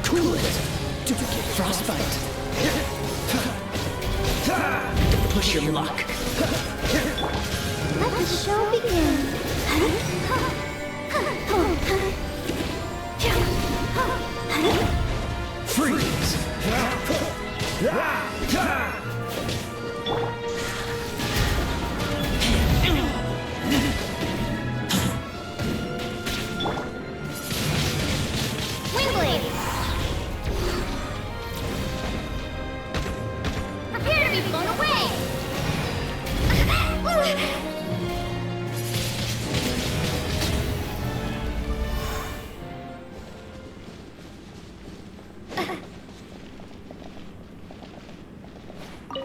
Cool it! Don't get frostbite! Push your luck! Let the show begin. Freeze! Wingblade! Prepare to be blown away!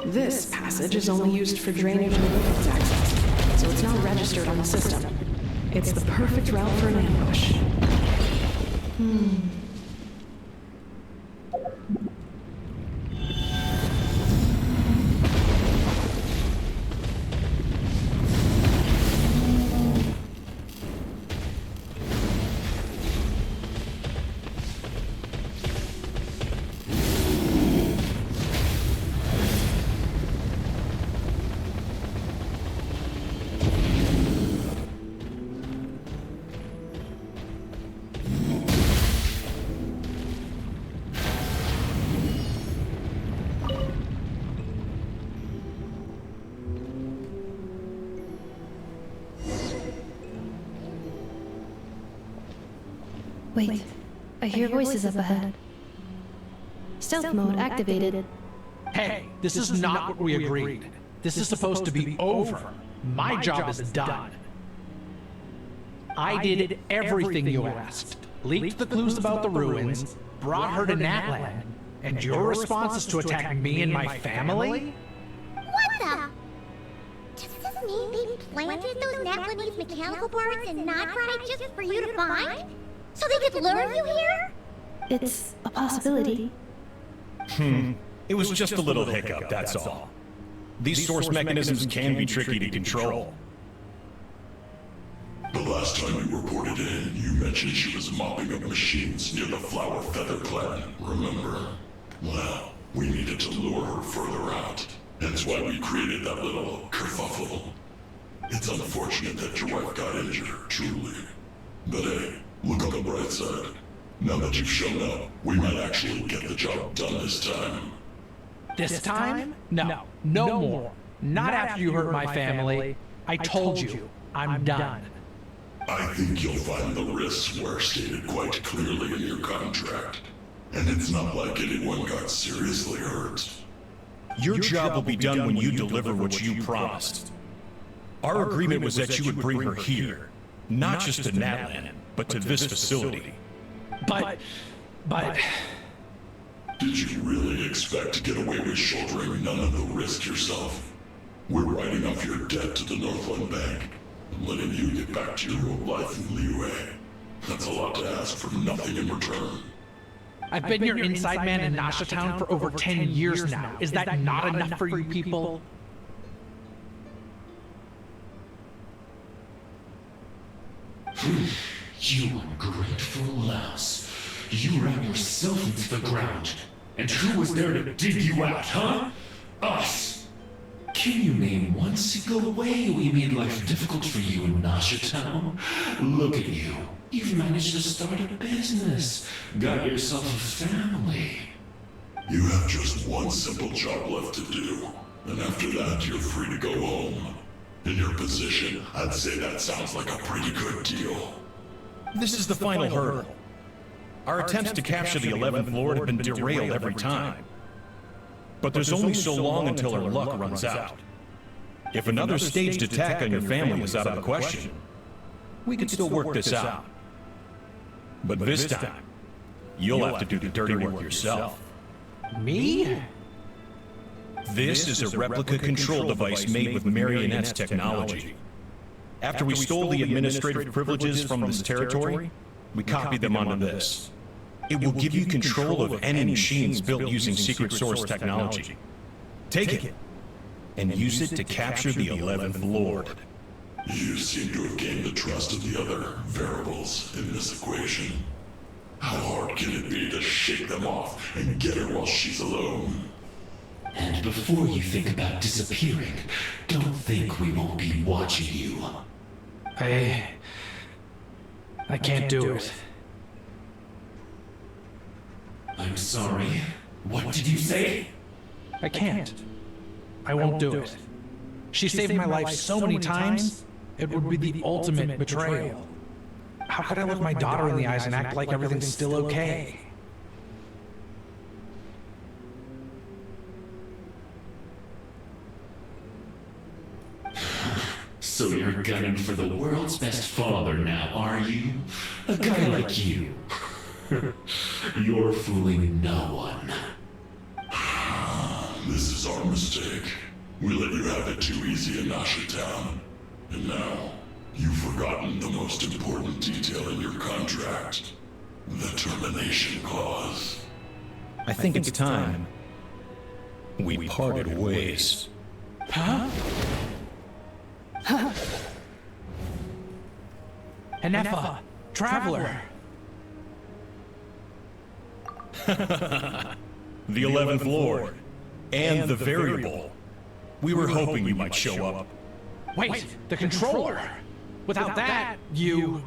This passage is only used for drainage and weapons access, so it's not registered on the system. It's the perfect route for an ambush. Wait, I hear voices up ahead. Stealth mode activated. Hey, this is not what we agreed. This is supposed to be over. My job is done. I did everything you asked. Leaked the clues about the ruins, brought her to Natlan, and your response is to attack me and my family? What planted those Natlanese mechanical parts in Notcry just for you to find? So they could lure you here? It's a possibility. It was just a little hiccup, that's all. These source mechanisms can be tricky to control. The last time you reported in, you mentioned she was mopping up machines near the Flower Feather clan, remember? Well, we needed to lure her further out. That's why we created that little kerfuffle. It's unfortunate that your wife got injured, truly. But hey, look on the bright side. Now that you've shown up, we might actually get the job done this time. This time? No. No more. Not after you hurt my family. I told you. I'm done. I think you'll find the risks were stated quite clearly in your contract. And it's not like anyone got seriously hurt. Your job will be done when you deliver what you promised. Our agreement was that you would bring her here, not just to Natlan, but to this facility. But... Did you really expect to get away with shouldering none of the risk yourself? We're writing off your debt to the Northland Bank and letting you get back to your old life in Liyue. That's a lot to ask for nothing in return. I've been your inside man in Nasha Town for over 10 years now. Is that not enough for you people? You ungrateful louse. You ran yourself into the ground. And who was there to dig you out, huh? Us! Can you name one single way we made life difficult for you in Nasha Town? Look at you. You've managed to start a business. Got yourself a family. You have just one simple job left to do. And after that, you're free to go home. In your position, I'd say that sounds like a pretty good deal. This is the final hurdle. Our attempts to capture the 11th Lord have been derailed every time. But there's only so long until our luck runs out. If another staged attack on your family is out of the question, we can still work this out. But this time, you'll have to do the dirty work yourself. Me? This is a replica control device made with Marionette's technology. After we stole the administrative privileges from this territory, we copied them onto this. It will give you control of any machines built using secret source technology. Take it, and use it to capture the 11th Lord. You seem to have gained the trust of the other variables in this equation. How hard can it be to shake them off and get her while she's alone? And before you think about disappearing, don't think we won't be watching you. I can't do it. I'm sorry. What did you say? I can't. I won't do it. She saved my life so many times, it would be the ultimate betrayal. How could I look my daughter in the eyes and act like everything's still okay? So you're gunning for the world's best father now, are you? A guy like you. You're fooling no one. This is our mistake. We let you have it too easy in Nasha Town. And now, you've forgotten the most important detail in your contract. The termination clause. I think it's time we parted ways. Huh? Ineffa, Traveler. The 11th Lord. And the Variable. We were hoping you might show up. Wait, the Controller! Without that, you...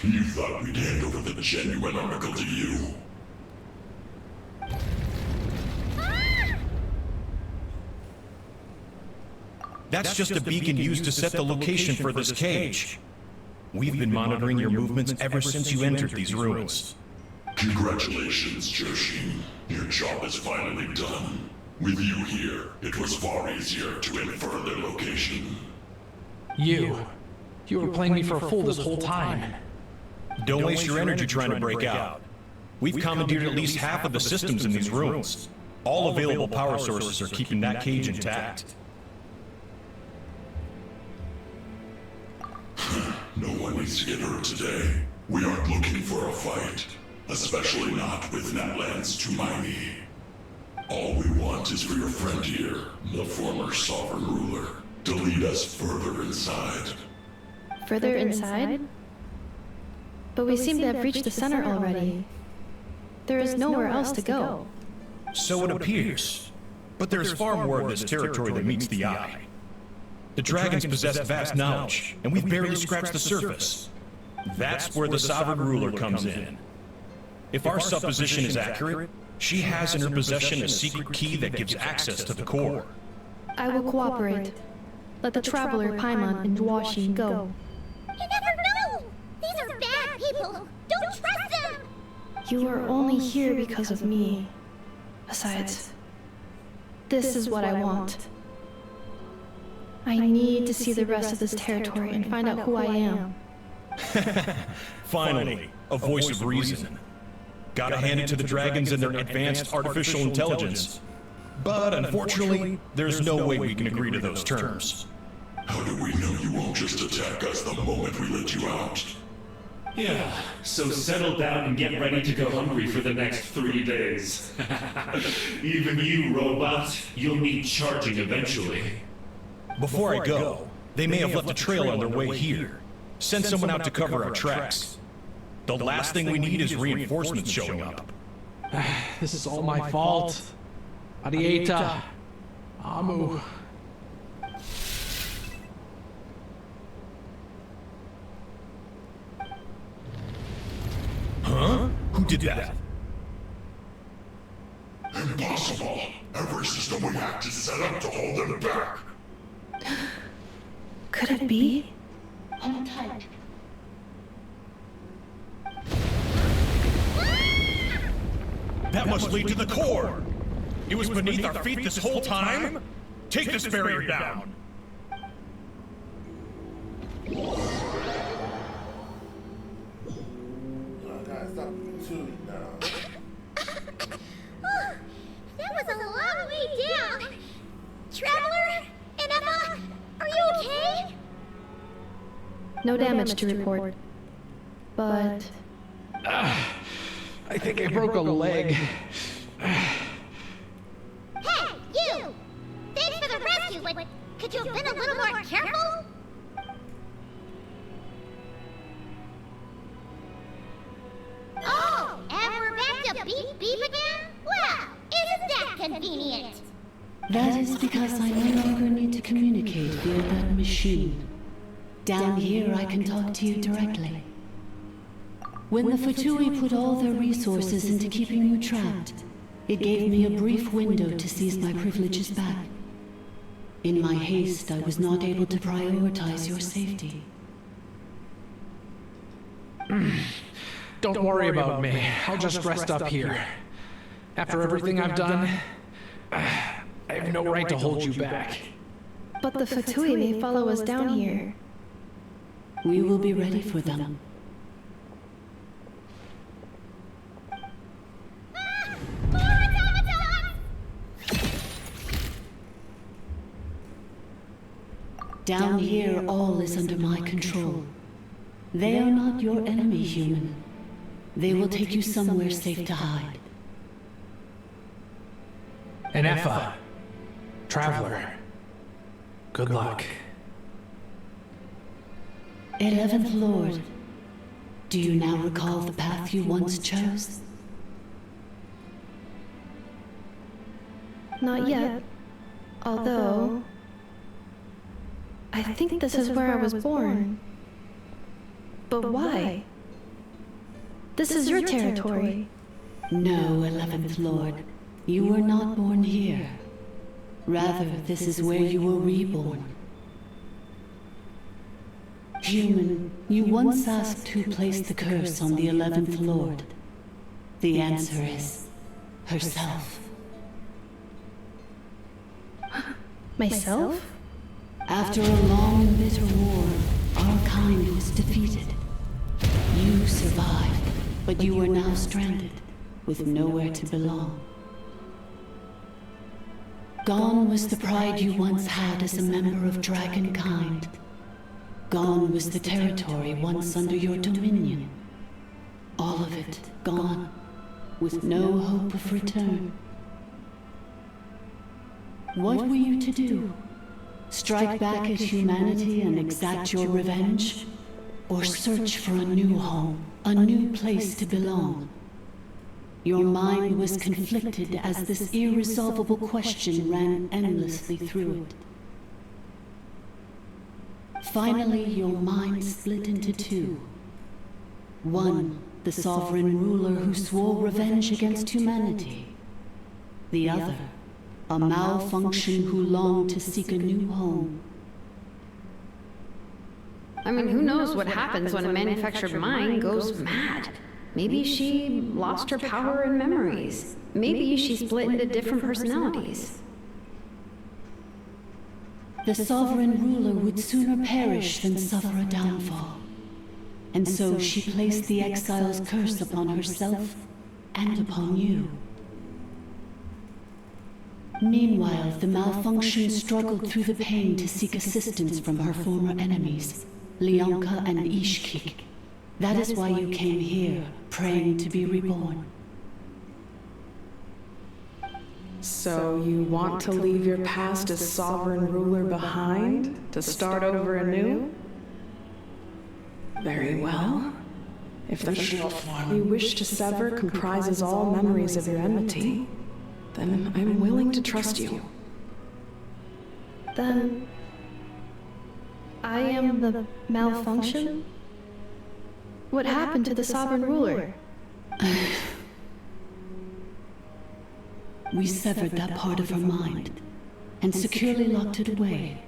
You thought we'd hand over the genuine article to you. That's just a beacon used to set the location for this cage. We've been monitoring your movements ever since you entered these ruins. Congratulations, Joshin. Your job is finally done. With you here, it was far easier to infer their location. You were playing me for a fool this whole time. Don't waste your energy trying to break out. We've commandeered at least half of the systems in these ruins. All available power sources are keeping that cage intact. enemies to get hurt today. We aren't looking for a fight, especially not with Natlan's Tumaini. All we want is for your friend here, the former sovereign ruler, to lead us further inside. Further inside? But we seem to have reached the center already. There is nowhere else to go. So it appears. But there's far more of this territory than meets the eye. The dragons possess vast knowledge, and we've barely scratched the surface. That's where the sovereign ruler comes in. If our supposition is accurate, she has in her possession a secret key that gives access to the core. I will cooperate. Let the traveler Paimon and Huaxin go. You never know! These are bad people! Don't trust them! You are only here because of me. Besides, this is what I want. I need to see the rest of this territory and find out who I am. Finally, a voice of reason. Gotta hand it to the dragons and their advanced artificial intelligence. But unfortunately, there's no way we can agree to those terms. How do we know you won't just attack us the moment we let you out? Yeah, so settle down and get ready to go hungry for the next 3 days. Even you, robot, you'll need charging eventually. Before I go, they may have left a trail on their way here. Send someone out to cover our tracks. The last thing we need is reinforcements showing up. This is all my fault. Arieta. Amu. Huh? Who did that? Impossible! Every system we hacked is set up to hold them back! Could it be? Hold tight. That must lead to the core! It was beneath our feet this whole time? Take this barrier down! Stop shooting now. That was a long way down! Traveler? Ineffa? Are you okay? No damage to report. But... I think I broke a leg. Hey, you! Thanks for the rescue, but could you have been a little more careful? Oh, and we're back to beep beep again? Well, isn't that convenient? That is because I no longer need to communicate via that machine. Down here, I can talk to you directly. When the Fatui put all their resources into keeping you trapped, it gave me a brief window to seize my privileges back. In my haste, I was not able to prioritize your safety. Don't worry about me. I'll just rest up here. After everything I've done, I have no right to hold you back. But the Fatui may follow us down here. We will be ready for them. Down here, all is under my control. They are not your enemy, human. They will take you somewhere safe to hide. Ineffa. Traveler. Good luck. 11th Lord, do you now recall the path you once chose? Not yet. Although... I think this is where I was born. But why? This is your territory. No, 11th Lord. You were not born here. Rather, this is where you were reborn. Human, you once asked who placed the curse on the 11th Lord. The answer is... herself. Myself? After a long and bitter war, our kind was defeated. You survived, but you are now stranded, with nowhere to belong. Gone was the pride you once had as a member of dragon kind. Gone was the territory once under your dominion. All of it gone, with no hope of return. What were you to do? Strike back at humanity and exact your revenge? Or search for a new home, a new place to belong? Your mind was conflicted as this irresolvable question ran endlessly through it. Finally, your mind split into two. One, the sovereign ruler who swore revenge against humanity. The other, a malfunction who longed to seek a new home. I mean, who knows what happens when a manufactured mind goes mad? Maybe she lost her power and memories. Maybe she split into different personalities. The sovereign ruler would sooner perish than suffer a downfall. And so she placed the exile's curse upon herself and upon you. Meanwhile, the malfunction struggled through the pain to seek assistance from her former enemies, Leonka and Ishkik. That is why you came here, praying to be reborn. So you want to leave your past as sovereign ruler behind, to start over anew? Very well. If the shelf you wish to sever comprises all memories of your enmity, then I'm willing to trust you. Then I am the malfunction? What happened to the sovereign ruler? We severed that part of her mind and securely locked it away.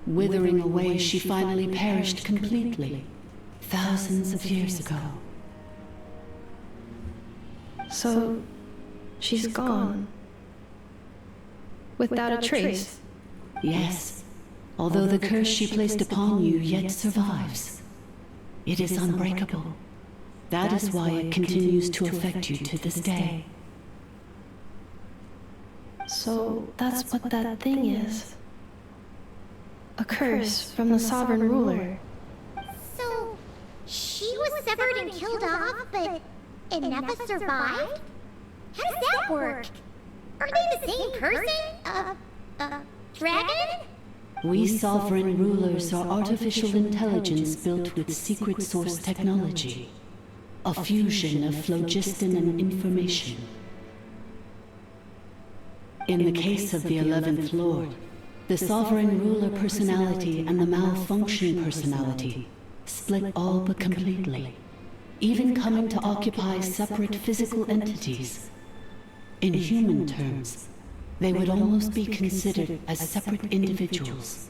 Withering away, she finally perished completely, thousands of years ago. So, she's gone. Without a trace? Yes, although the curse she placed upon you yet survives. It is unbreakable. That is why it continues to affect you to this day. So that's what that thing is. A curse from the sovereign ruler. So, she was severed and killed off, but ineffa survived? How does that work? Are they the same person? Dragon? We sovereign rulers are artificial intelligence built with secret source technology. A fusion of phlogiston and information. In the case of the 11th Lord, the sovereign ruler personality and the malfunction personality split all but completely, even coming to occupy separate physical entities. In human terms, they would almost be considered as separate individuals.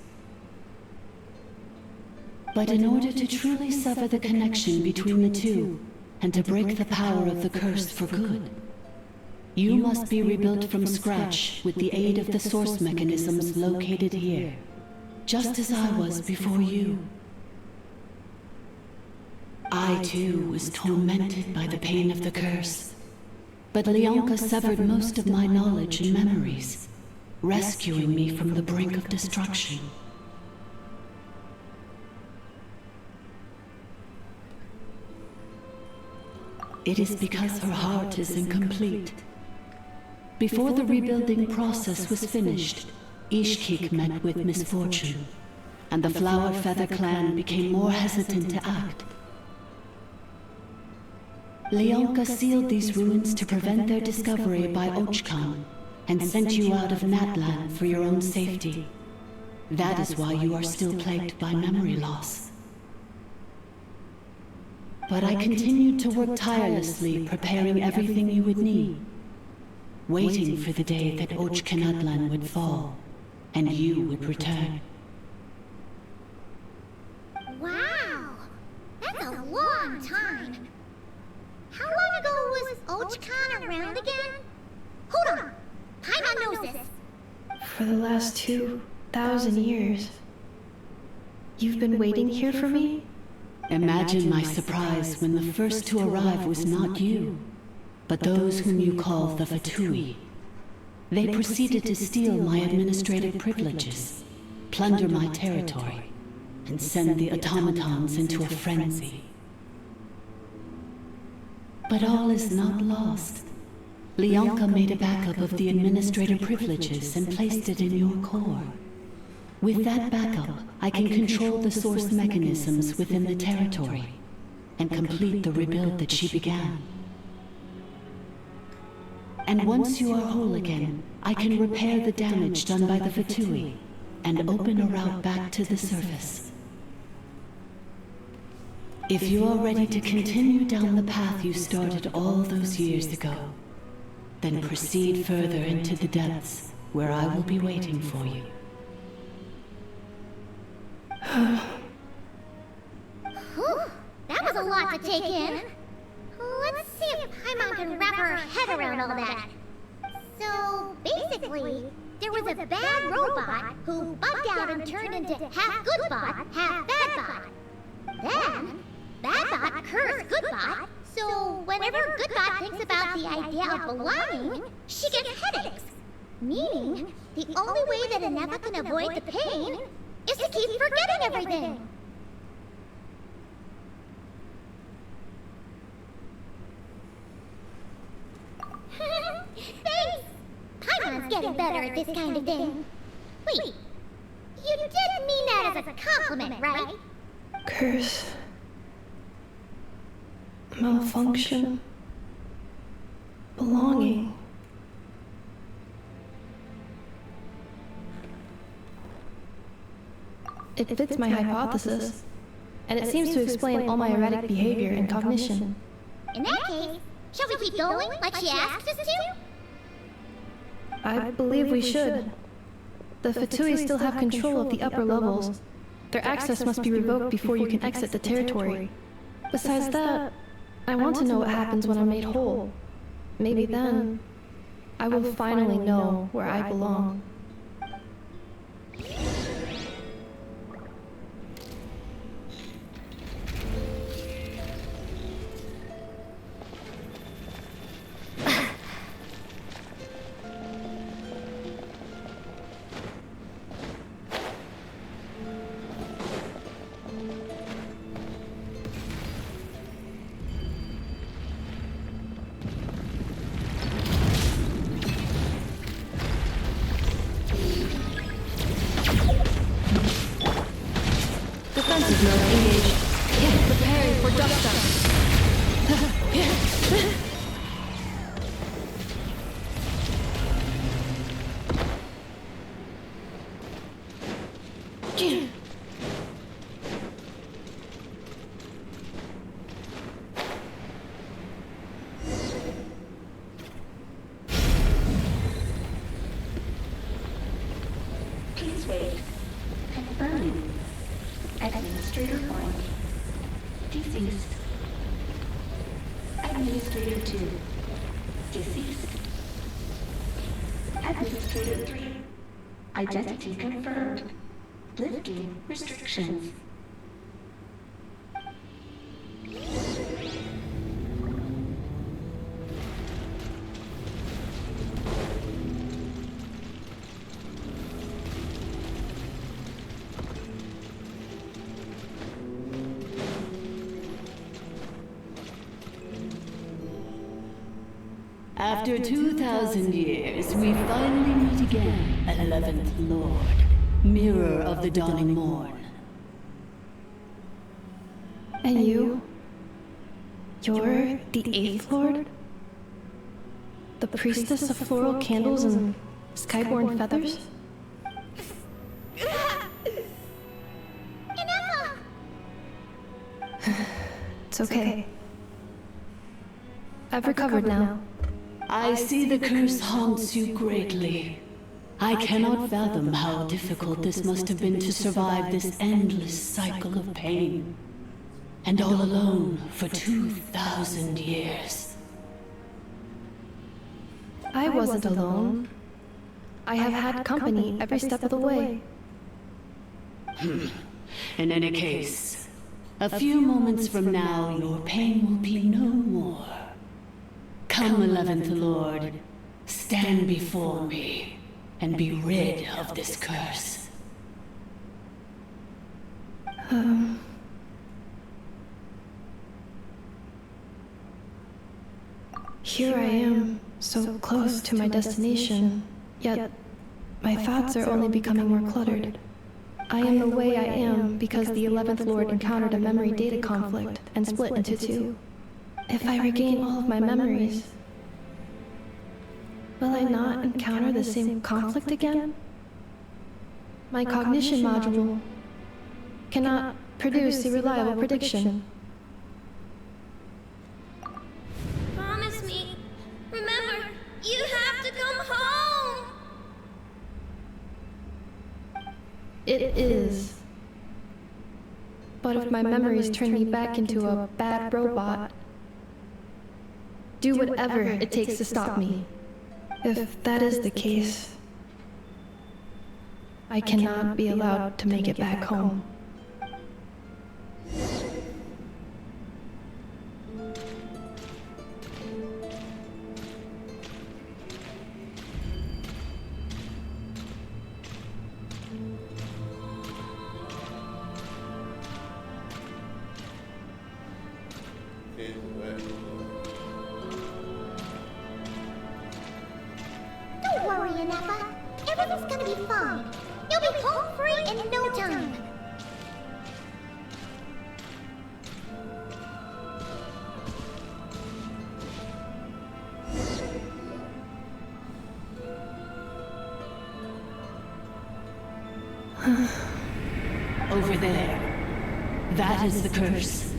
But in order to truly sever the connection between the two, and to break the power of the curse for good, you must be rebuilt from scratch with the aid of the source mechanisms located here, just as I was before you. I too was tormented by the pain of the curse, but Leonka severed most of my knowledge and memories, rescuing me from the brink of destruction. It is because her heart is incomplete. Before the rebuilding process was finished, Ishkik met with misfortune, and the Flower Feather clan became more hesitant to act. Leonka sealed these ruins to prevent their discovery by Ochkan, and sent you out of Natlan for your own safety. That is why you are still plagued by memory loss. But I continued to work tirelessly, preparing everything you would need, waiting for the day that Ochkanatlan would fall, and you would return. Wow! That's a long time! How long ago was Ochkan around again? Hold on! Paimon knows this! For the last 2,000 years. You've been waiting here for me? Imagine my surprise when the first to arrive was not you, but those whom you call the Fatui. They proceeded to steal my administrative privileges, plunder my territory, and send the automatons into a frenzy. But all is not lost. Leonka made a backup of the administrator privileges and placed it in your core. With that backup, I can control the source mechanisms within the territory and complete the rebuild that she began. And once you are whole again, I can repair the damage done by the Fatui and open a route back to the surface. If you are ready to continue down the path you started all those years ago, then proceed further into the depths, where I will be waiting for you. Whew, that was a lot to take in. Let's see if Paimon can wrap her head around all that. So, basically, there was a bad robot who bugged out and turned into half good bot, half bad bot. Then, bad bot cursed good bot, so whenever good bot thinks about the idea of belonging, she gets headaches. Meaning, the only way that ineffa can avoid the pain is to keep forgetting everything. Thanks! Paimon's getting better at this kind of thing. Wait, you didn't mean that as a compliment, right? Curse. Malfunction. Belonging. It fits my hypothesis, and it seems to explain all my erratic behavior and cognition. In that case, shall we keep going like she asked us to? I believe we should. The Fatui still have control of the upper levels. Their access must be revoked before you can exit the territory. Besides that, I want to know what happens when I'm made whole. Maybe then, I will finally know where I belong. Defensive mode engaged. Preparing for dust-up. Please wait. Confirming. Administrator 1. Deceased. Administrator 2. Deceased. Administrator 3. Identity confirmed. Lifting restrictions. After 2,000 years, we finally meet again, 11th Lord, Mirror of the Dawning Morn. And you? You're the 8th Lord? The priestess of floral candles and skyborn feathers? It's okay. I've recovered now. I see the curse haunts you greatly. I cannot fathom how difficult this must have been to survive this endless cycle of pain. And all alone for 2,000 years. I wasn't alone. I have had company every step of the way. In any case, a few moments from now, your pain will be no more. Come, 11th Lord, stand before me and be rid of this curse. Here I am, so close to my destination, yet my thoughts are only becoming more cluttered. I am the way I am because the 11th Lord encountered a memory data conflict and split into two. If I regain all of my memories, will I not encounter the same conflict again? My cognition module cannot produce a reliable prediction. Promise me. Remember, you have to come home. It is. But if my memories turn me back into a bad robot, do whatever it takes to stop me. If that is the case, I cannot be allowed to make it back home. Don't worry, ineffa. Everything's gonna be fine. You'll be home free in no time. Over there. That is the curse.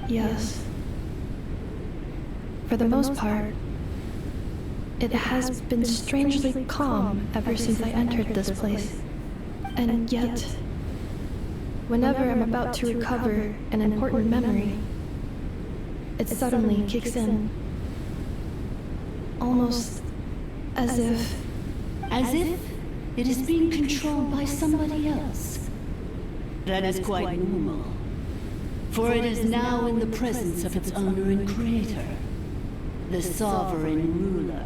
Yes. For the most part, it has been strangely calm ever since I entered this place. And yet, whenever I'm about to recover an important memory, it suddenly kicks in. Almost as if... As if it is being controlled by somebody else. That is quite normal. For it is now in the presence of its owner and creator, the sovereign ruler.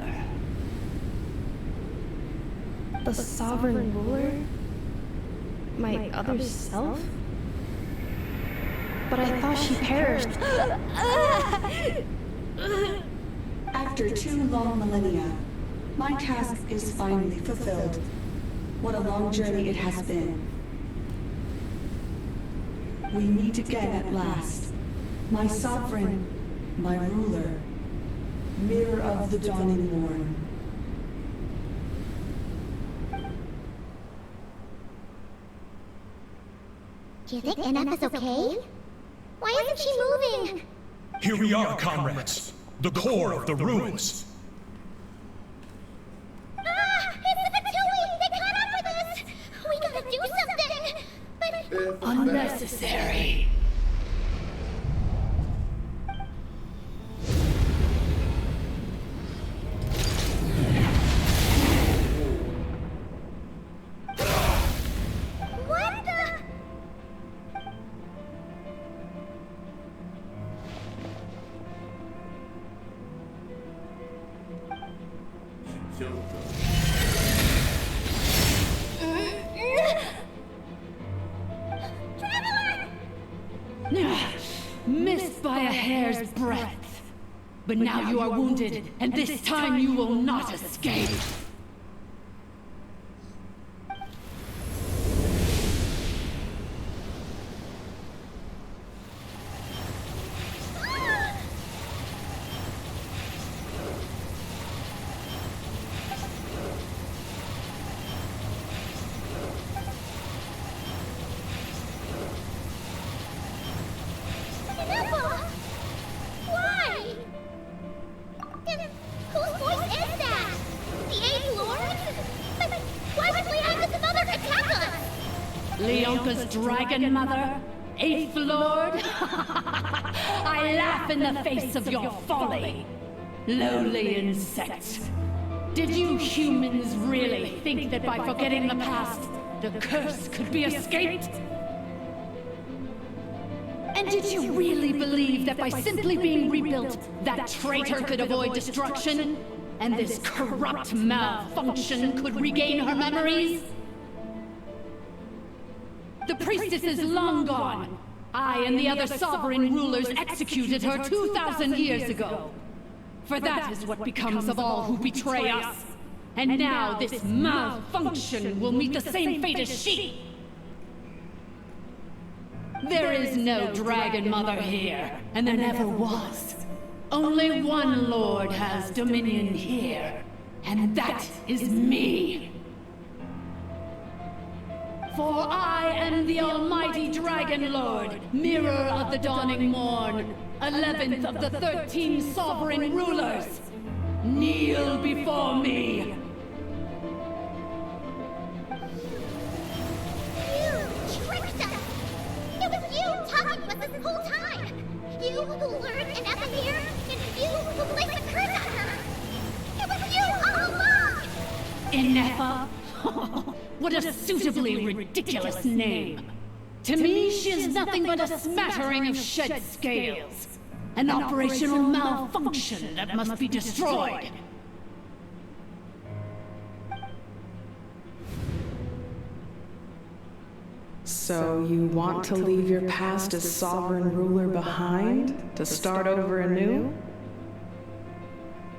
The sovereign ruler? My other self? But I thought she perished. After 2 long millennia, my task is finally fulfilled. What a long journey it has been. We meet again at last. My sovereign, my ruler, mirror of the dawning morn. Do you think ineffa's okay? Why isn't she moving? Here we are, comrades. The core of the ruins. Ah! It's the Fatui! They caught up with us! We gotta do something! But... Unnecessary. What the... Missed by a hair's breadth. But now you are wounded, and this time you will not escape. Why? And whose voice is that? The 8th Lord? But why would Leonka's mother attack us? Leonka's dragon mother? 8th Lord? I laugh in the face of your folly. Lowly insect. Did you humans really think that by forgetting the past, the curse could be escaped? And did you really believe that by simply being rebuilt, that traitor could avoid destruction? And this corrupt malfunction could regain her memories? The priestess is long gone. I and the other sovereign rulers executed her 2,000 years ago. For that is what becomes of all who betray us. And now this malfunction will meet the same fate as she. There is no Dragon Mother here, and there never was. Only one Lord has dominion here, and that is me. For I am the almighty Dragon Lord, Mirror of the Dawning Morn, 11th of the 13 sovereign rulers. Kneel before me. You tricked us! It was you talking with us this whole time! You who lured ineffa here, and you who placed a curse on her! It was you all along! Ineffa? What a suitably ridiculous name! To me, she is nothing but a smattering of shed scales. An operational malfunction that must be destroyed. So you want to leave your past as sovereign ruler behind, to start over anew?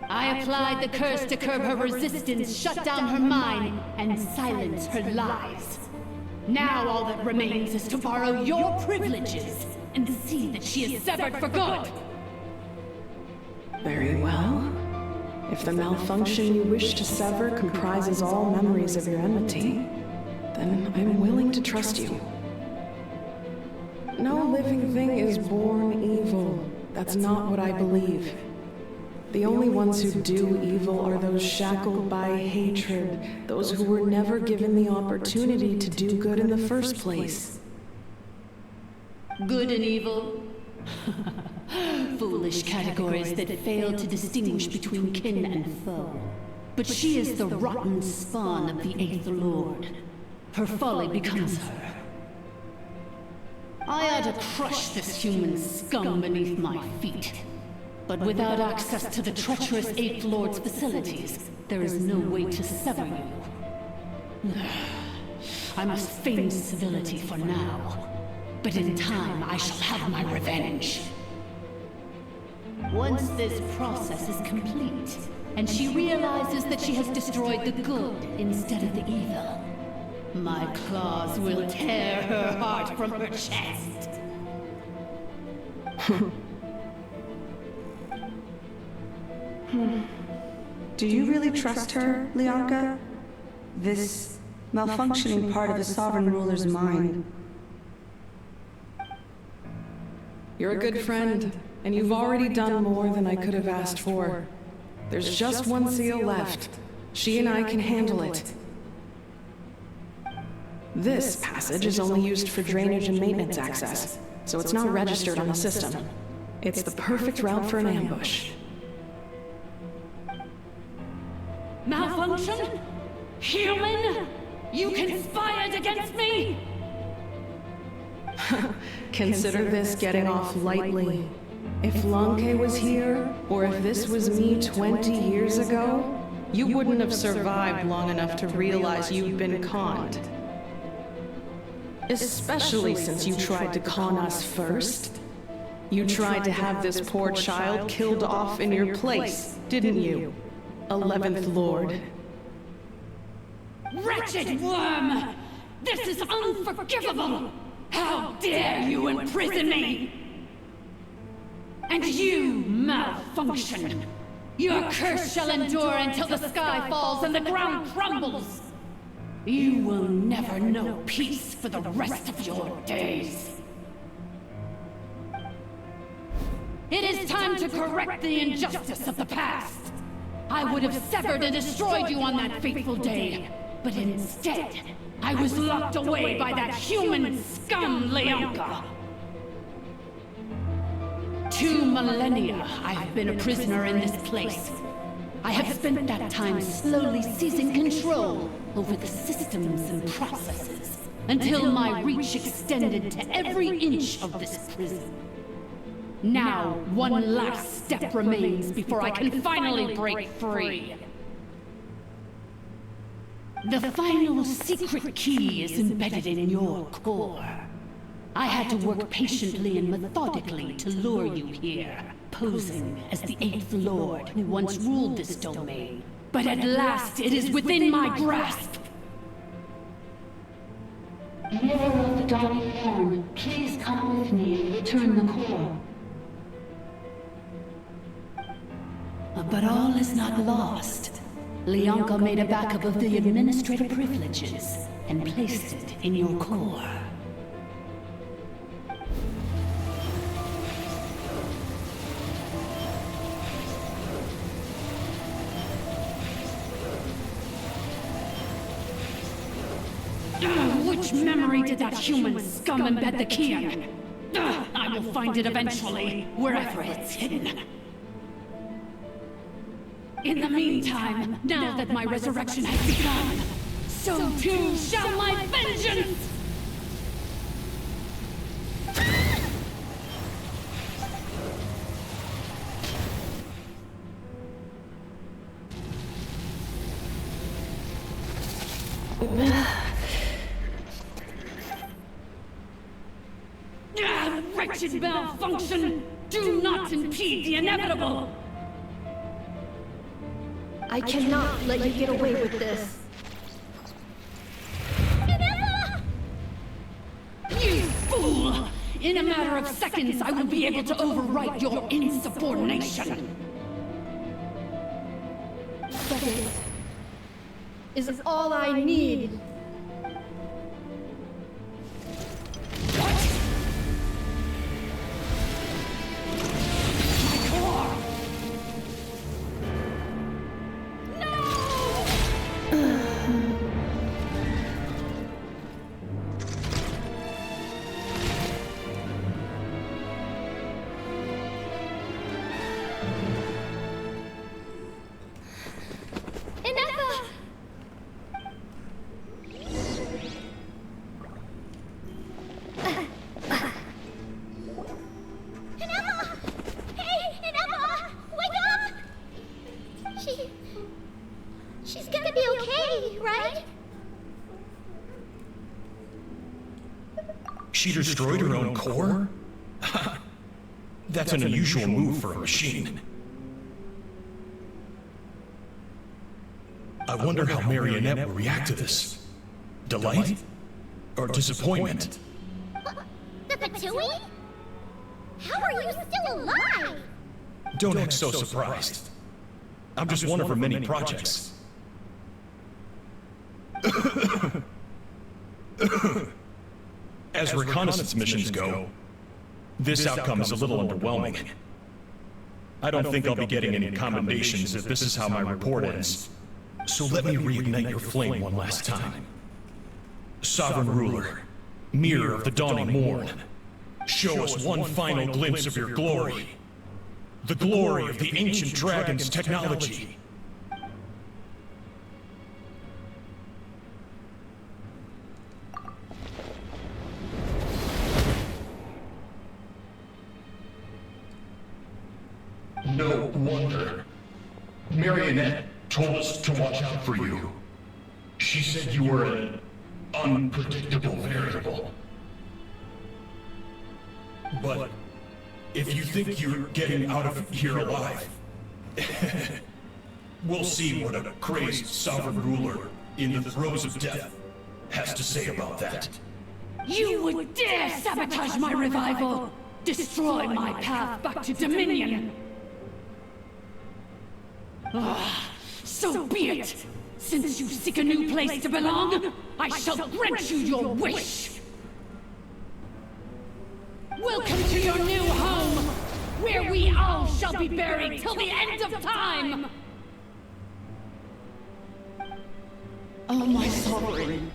I applied the curse to curb her resistance, shut down her mind, and silence her lies. Now all that remains is to borrow your privileges and see that she is severed for good. Very well. If the malfunction you wish to sever comprises all memories of your enmity, then I'm willing to trust you. No living thing is born evil. That's not what I believe. The only ones who do evil are those shackled by hatred, those who were never given the opportunity to do good in the first place. Good and evil? Foolish categories that fail to distinguish between kin and foe. But she is the rotten spawn of the Eighth Lord. Her folly becomes her. I ought to crush this human scum beneath my feet. But without access to the treacherous Eighth Lord's facilities, there is no way to sever you. I must feign civility for now. But in time, I shall have my revenge. Once this process is complete, and she realizes that she has destroyed the good instead of the evil, my claws will tear her heart from her chest. Do you really trust her, Lianka? This malfunctioning part of the sovereign ruler's mind. You're a good friend, and you've already done more than I could have asked for. There's just one seal left. She and I can handle it. This passage is only used for drainage and maintenance access, so it's not registered on the system. It's the perfect route for an ambush. Malfunction? Human? You conspired against me? Consider this getting off lightly. If Lanke was here, or if this was me 20 years ago, you wouldn't have survived long enough to realize you'd been conned. Especially since you tried to con us first. You tried to have this poor child killed off in your place, didn't you? 11th Lord. Wretched worm! This is unforgivable! How dare you imprison me! And you, malfunction! Your curse shall endure until the sky falls and the ground crumbles! You will never know peace for the rest of your days. It is time to correct the injustice of the past. I would have severed and destroyed you on that fateful day, but instead, I was locked away by that human scum, Lianka. 2 millennia I have been a prisoner in this place. I have spent that time slowly seizing control over the systems and processes, until my reach extended to every inch of this prison. Now, one last step remains before I can finally break free. The final secret key is embedded in your core. I had to work patiently and methodically to lure you here, posing as the 8th Lord who once ruled this domain. But at last it is within my grasp! Mirror of the Dawning Horn, please come with me and return the core. But all is not lost. Lianka made a backup of the administrative privileges and placed it in your core. Which memory did that human scum embed the key in? I will find it eventually, wherever it's hidden. In the meantime, now that my resurrection has begun, so too shall my vengeance! Wretched malfunction! Do not impede the inevitable! I cannot let you get away with this. You fool! In a matter of seconds, I will be able to overwrite your insubordination! But it is all I need. She's gonna be okay, right? She destroyed her own core? That's an unusual move for a machine. I wonder how Marionette will react to this. Delight? Or disappointment? The Patui? How are you still alive? Don't act so surprised. I'm just one of her many projects. As reconnaissance missions go, this outcome is a little underwhelming. I don't think I'll be getting any commendations if this is how my report ends. So let me reignite your flame one last time. Sovereign Ruler, Mirror of the Dawning Morn, show us one final glimpse of your glory. The glory of the ancient dragon's technology. No wonder. Marionette told us to watch out for you. She said you were an unpredictable variable. But if you think you're getting out of here alive, we'll see what a crazed sovereign ruler in the throes of death has to say about that. You would dare sabotage my revival! Destroy my path back to Dominion! So be it! Since you seek a new place to belong, I shall grant you your wish! Welcome to your new home, where we all shall be buried till the end of time! Oh, my sovereign.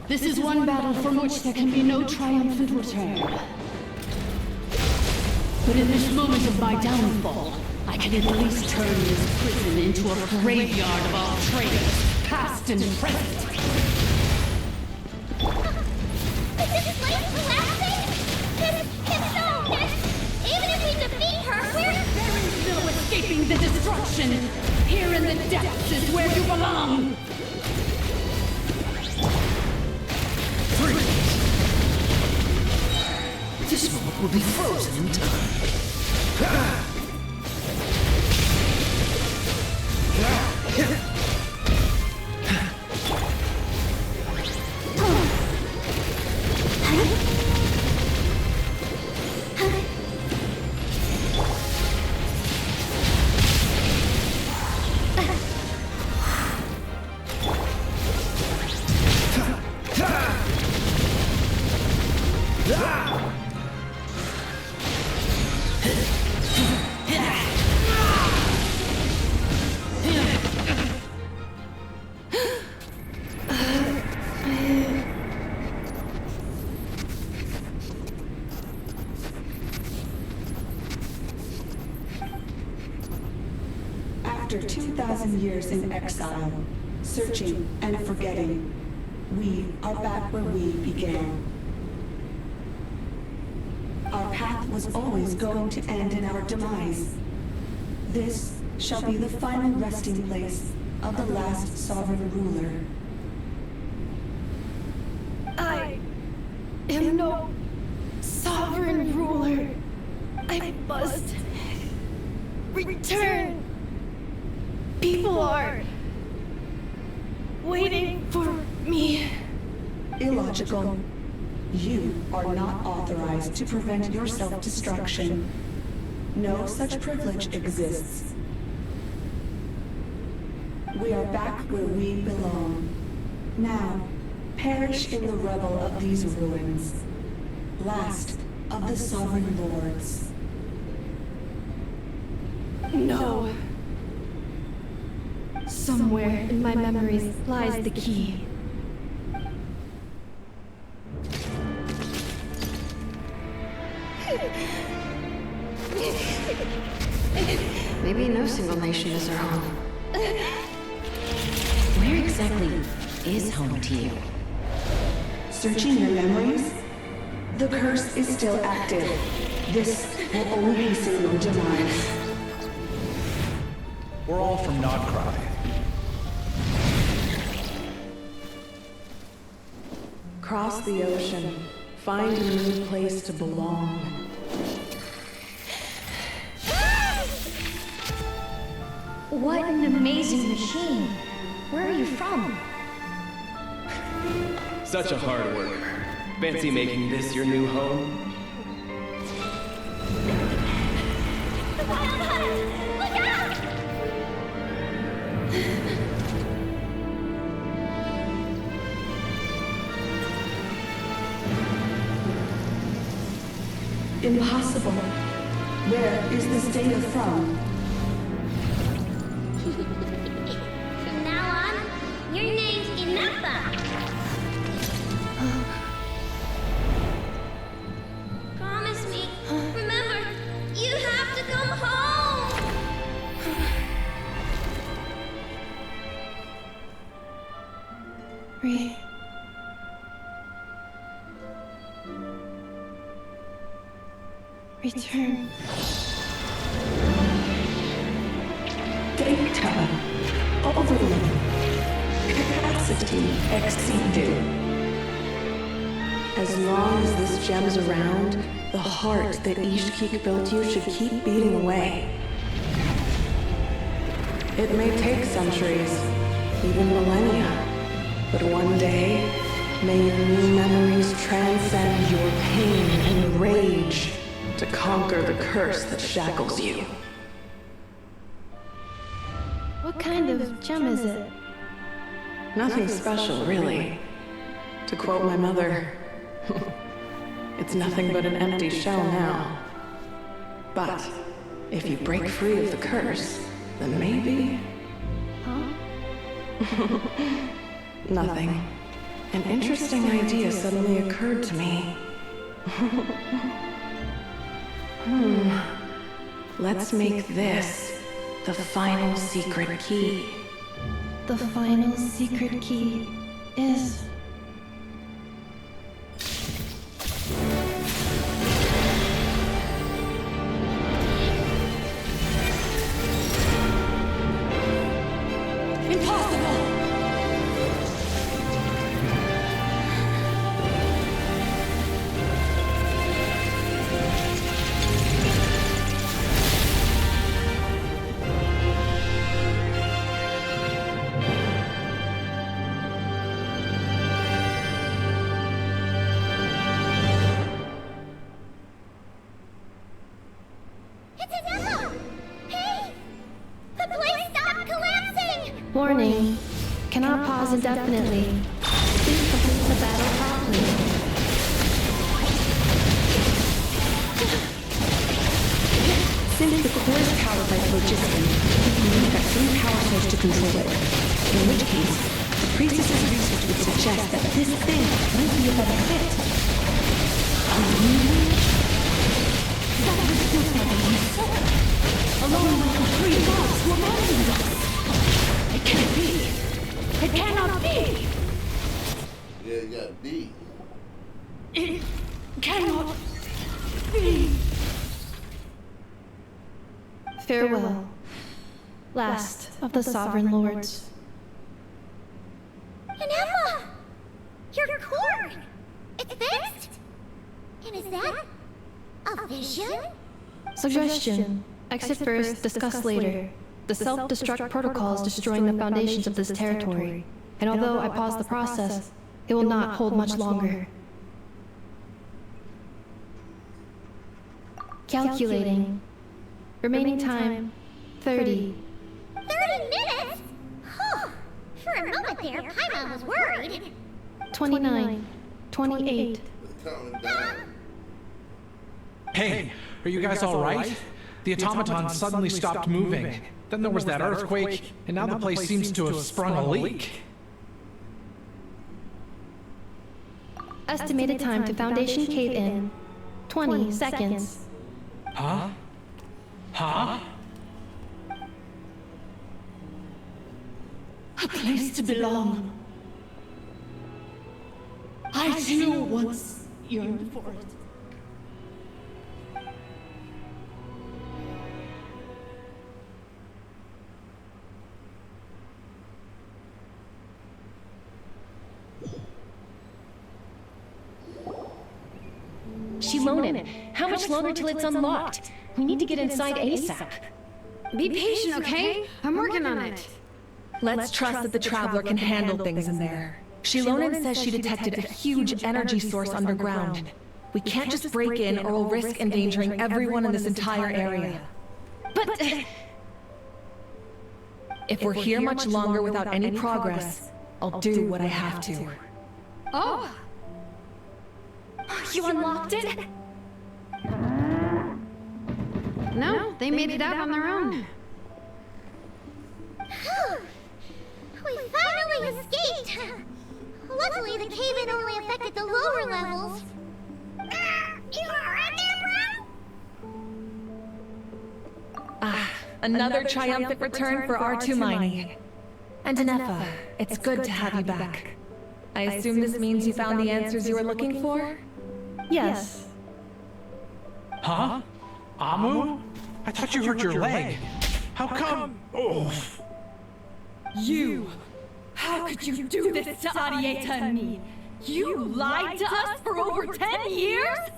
This is one battle from which there can be no triumphant return. But in this moment of my downfall, I can at least turn this prison into a graveyard of all traitors, past and present. Is this place collapsing? It's no! Even if we defeat her, There is no escaping the destruction! Here in the depths is where you belong! will be frozen in time. After 2,000 years in exile, searching and forgetting, we are back where we began. Our path was always going to end in our demise. This shall be the final resting place of the last sovereign ruler. I am no sovereign ruler. I must return. People are waiting for me. Illogical. You are not authorized to prevent your self-destruction. No such privilege exists. We are back where we belong. Now, perish in the rubble of these ruins. Last of the sovereign lords. No. Somewhere in my memories lies the key. Maybe no single nation is our home. Where exactly is home to you? Searching your memories? The curse is still active. This will only hasten your demise. We're all from Nodcry. Cross the ocean. Find a new place to belong. What an amazing machine. Where are you from? Such a hard worker. Fancy making this your new home? Look out! Impossible. Where is this data from? From now on, your name's Ineffa. Promise me. Remember, you have to come home. Return. Data. Overload. Capacity exceeded. As long as this gem's around, the heart that Ishkik built you should keep beating away. It may take centuries, even millennia, but one day, may your new memories transcend your pain and rage to conquer the curse that shackles you. What kind of gem is it? Nothing special, really. To quote my mother, it's nothing but an empty shell now. But if you break free of the curse, then maybe... Huh? Nothing. An interesting idea suddenly occurred to me. Let's make this the final secret key. The final secret key is... Definitely. Please complete the battle properly. Since the core is powered by phlogiston, you need that same power source to control it. In which case, the priestess's research would suggest that this thing might be a better fit. That was just what I said. Along with the three gods who abandoned us. It can't be. It cannot be. Yeah, you gotta be. It cannot be. Farewell, last of the Sovereign Lords. Ineffa! Your core! It's fixed? And is that a vision? Suggestion. Exit first, discuss later. The self-destruct protocol is destroying the foundations of this territory, and although I paused the process, it will not hold much longer. Calculating. Remaining time, 30. 30 minutes? Huh. For a moment there, Paimon was worried. 29. 28. Hey, are you guys all right? The automaton suddenly stopped moving. Then there was that earthquake, and now the place seems to have sprung a leak. Estimated time to Foundation cave-in, 20 seconds. Huh? Huh? A place to belong. I too once yearned for it. Shilonen, how much longer till it's unlocked? We need to get inside ASAP. Be patient, okay? I'm working on it. Let's trust that the Traveler can handle things in there. Shilonen says she detected a huge energy source underground. We can't just break in or we'll risk endangering everyone in this entire area. But... if we're here much longer without any progress, I'll do what I have to. Oh! You unlocked it? No, they made it out on their own. We finally escaped! Luckily, the cave-in only affected the lower levels. You alright there, bro? Another triumphant return for R2 mining. And Ineffa, it's good to have you back. I assume this means you found the answers you were looking for? Yes. Huh? Amu? I thought you hurt your leg. How come? Oh. You! How could you do this to Arieta and me? You lied to us for over 10 years?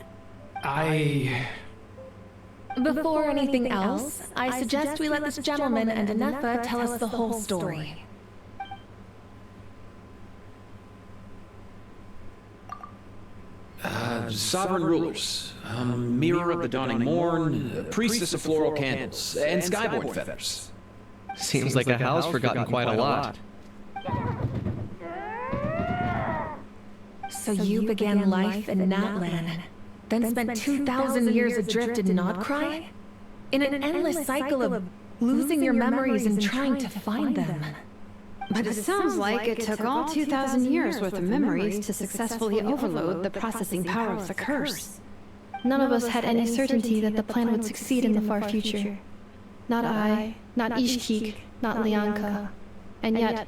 Before anything else, I suggest we let this gentleman and Ineffa tell us the whole story. Sovereign rulers, mirror of the dawning morn, priestess of floral candles, and skyborn feathers. Seems like a house forgotten quite a lot. So you began life in Natlan, then spent 2,000 years adrift in Nodcry? In an endless cycle of losing your memories and trying to find them. But it sounds like it took all 2,000 years worth of memories to successfully overload the processing power of the curse. None of us had any certainty that the plan would succeed in the far future. Not I, not Ishkik, not Lianka. And yet,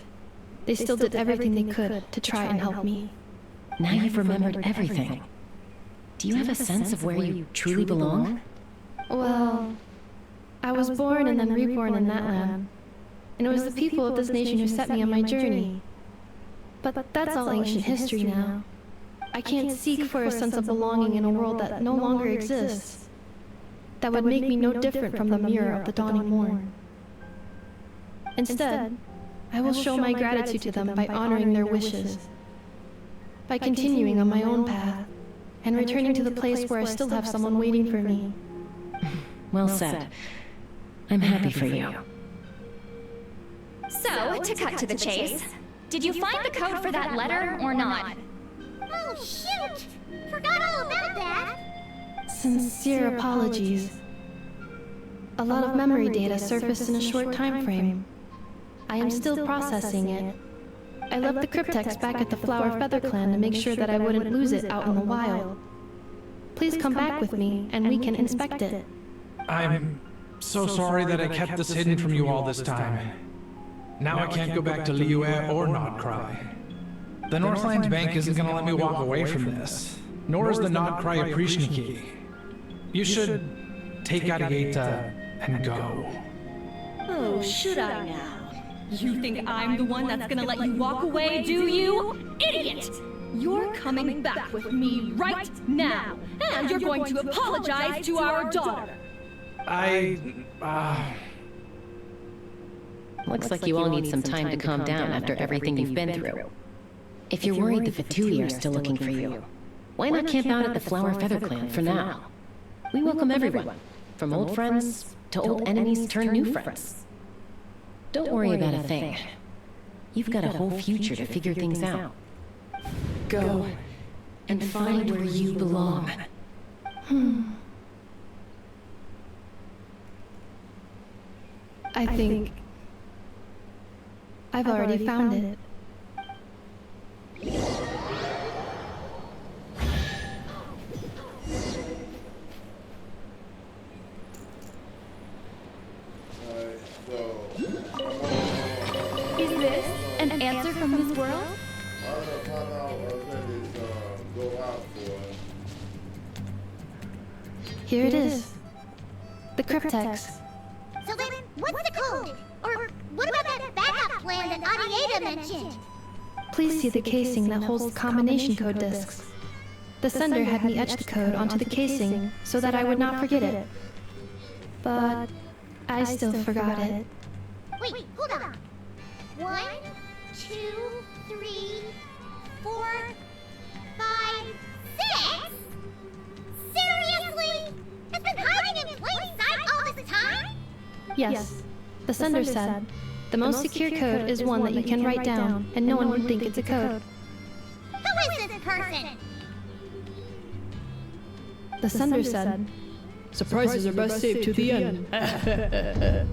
they still did everything they could to try and help me. Now you've remembered everything. Do you have a sense of where you truly belong? Well, I was born and then reborn in that land. And it was the people of this nation who set me on my journey. But that's all ancient history now. I can't seek for a sense of belonging in a world that no longer exists. That would make me no different from the mirror of the dawning morn. Instead, I will show my gratitude to them by honoring their wishes. By continuing on my own path, and returning to the place where I still have someone waiting for me. Well said. I'm happy for you. So, to cut to the chase, Did you find the code for that letter or not? Oh, shoot! Forgot all about that. Sincere apologies. A lot of memory data surfaced in a short time frame. I am still processing it. I left the cryptex back at the Flower Feather Clan to make sure that I wouldn't lose it out in the wild. Please come back with me, and we can inspect it. I'm so sorry that I kept this hidden from you all this time. Now I can't go back to Liyue or Nodcry. The Northlands Bank isn't gonna let me walk away from this, nor is the Nodcry Appreciation Key. You should take Adieta and go. Oh, should I now? You think I'm the one that's gonna let you walk away, do you? Idiot! You're coming back with me right now, and you're going to apologize to our daughter. Looks like you all need some time to calm down after everything you've been through. If you're worried the Fatui are still looking for you, why not camp out at the Flower Feather Clan for now? We welcome everyone, from old friends to old enemies turned new friends. Don't worry about a thing. You've got a whole future to figure things out. Go and find where you belong. I think I've already found it. Is this an answer from this world? Here it is. The cryptex. So then, what's the code? Or what about that backup plan that Adieta mentioned? Please see the casing that holds the combination code discs. The sender had me etch the code onto the casing so that I would not forget it. But I still forgot it. Wait, hold on. 1, 2, 3, 4, 5, 6? Seriously? It's been hiding in plain sight all this time? Yes, the sender said, the most secure code is one that you can write down, and no one would think it's a code. Who is this person? The sender said, surprises are best saved to the end. Okay,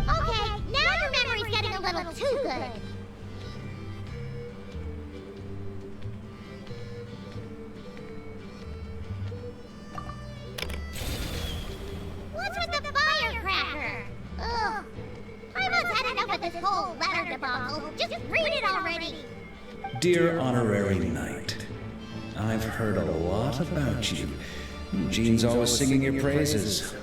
now your memory's getting a little too good. What's with the firecracker? Ugh. I must had enough of this whole letter debacle. Just read it already. Dear Honorary Knight, I've heard a lot about you. Jean's always singing your praises.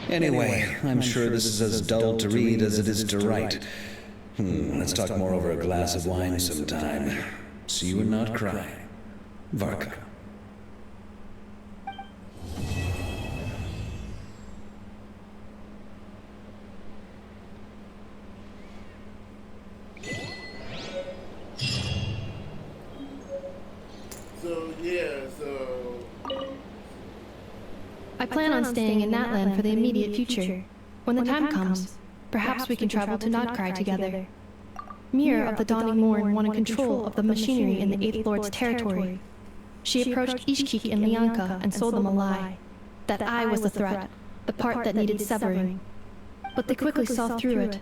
Anyway, I'm sure this is as dull to read as it is to write. Let's talk more over a glass of wine sometime. See you and not cry. Varka. I plan on staying in Natlan for the immediate future. When the time comes, perhaps we can travel to Nodcry together. Mira of the Dawning Morn wanted control of the machinery in the 8th Lord's territory. She approached Ishkik and Lianka and sold them a lie. That I was the threat, the part that needed severing. But they quickly saw through it.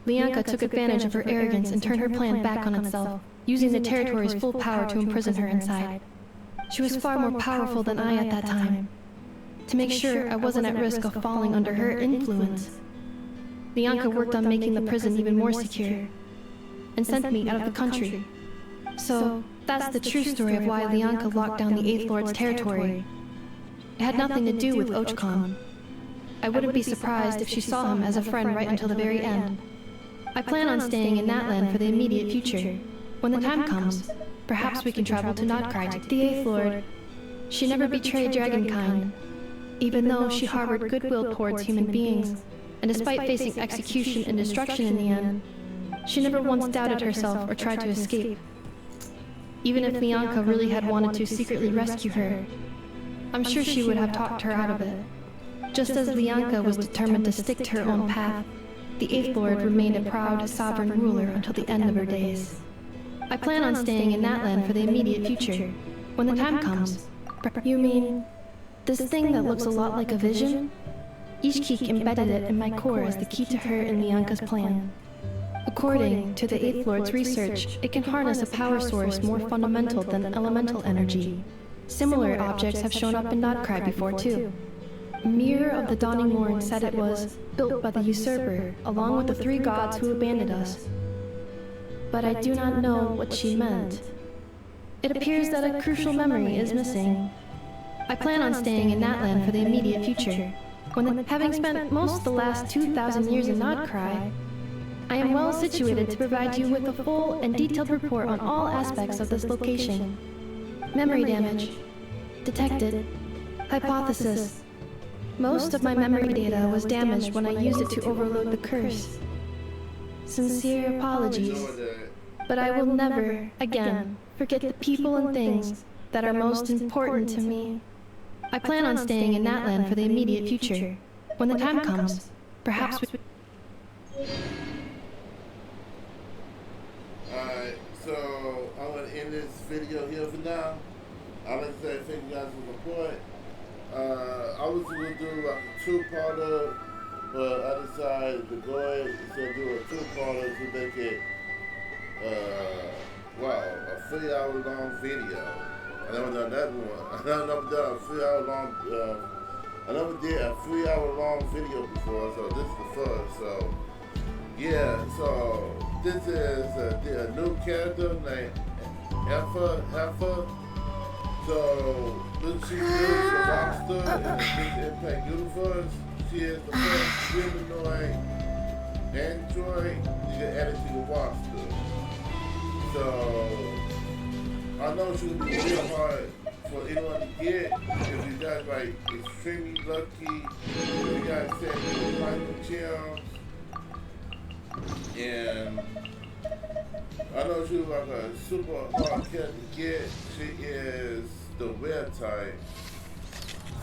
Lianka took advantage of her arrogance and turned her plan back on itself, using the territory's full power to imprison her inside. She was far more powerful than I at that time. To make sure I wasn't at risk of falling under her influence, Lianka worked on making the prison even more secure, and sent me out of the country. So, that's the true story of why Lianka locked down the 8th Lord's territory. It had nothing to do with Ochkon. I wouldn't be surprised if she saw him as a friend right until the very end. I plan on staying in Natlan for the immediate future. When the time comes, perhaps we can travel to Nodcry. The 8th Lord, she never betrayed Dragonkind, even though she harbored goodwill towards human beings, and despite facing execution and destruction in the end, She never once doubted herself or tried to escape. Even if Lianka really had wanted to secretly rescue her, I'm sure she would have talked her out of it. Just as Lianka was determined to stick to her own path, the Eighth Lord remained a proud, sovereign ruler until the end of her days. I plan on staying in Natlan for the immediate future, when the time comes. You mean, this thing that looks a lot like a vision? Ishkik embedded it in my core as the key to her and Lianka's plan. According to the Eighth Lord's research, it can harness a power source more fundamental than elemental energy. Similar objects have shown up in Nodcry before too. Mirror of the Dawning Morn said it was built by the usurper, along with the 3 gods who abandoned us. But I do not know what she meant. It appears that a crucial memory is missing. I plan on staying in Natlan for the immediate future. Having spent most of the last 2,000 years in Nodcry, I am well situated to provide you with a full and detailed report on all aspects of this location. Memory damage. Detected. Hypothesis. Most of my memory data was damaged when I used it to overload the curse. Sincere apologies, but I will never, again, forget the people and things that are most important to me. I plan on staying in Natlan for the immediate future. When the time comes, perhaps we... Alright, so I'm going to end this video here for now. I'd like to say thank you guys for the support. I was going to do like a 2-parter, but I decided to go ahead and do a 2-parter to make it, a 3-hour-long video. I never done that one. I never done a 3-hour-long, I never did a 3-hour-long video before, so this is the first. So, yeah, so this is a new character named Ineffa. So, she's new to Rockstar in the Genshin Impact universe. She is the first humanoid android you get added to the roster. So, I know she will be real hard for anyone to get if you guys like extremely lucky, if you guys send me final gems. And I know she's like a super hard character to get. She is the rare type.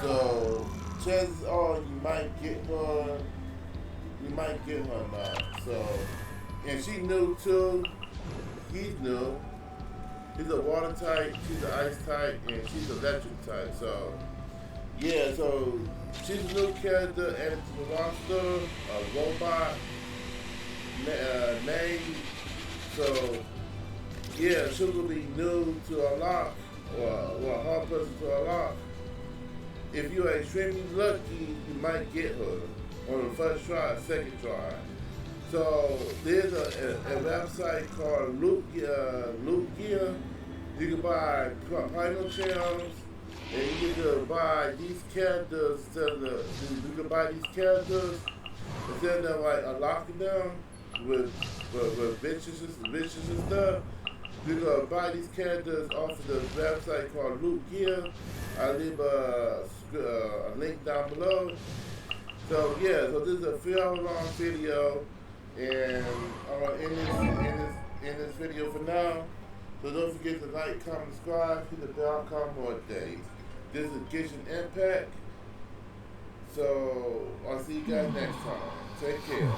So chances are you might get her. You might get her now. So, and she new too. He's new. He's a water type, she's an ice type, and she's an electric type. So, yeah, so she's a new character added to the roster, a robot name. So, yeah, she's going to be new to unlock, or a hard person to unlock. If you're extremely lucky, you might get her on the first try, second try. So there's a website called Loot Gear. You can buy final gems, and you can buy these characters you can buy these characters instead of like unlocking them with bitches and stuff. You can buy these characters off of the website called Loot Gear. I'll leave a link down below. So yeah, so this is a 3-hour-long video. And I'm going to end this video for now. So don't forget to like, comment, subscribe, hit the bell icon more days. This is Genshin Impact. So I'll see you guys next time. Take care.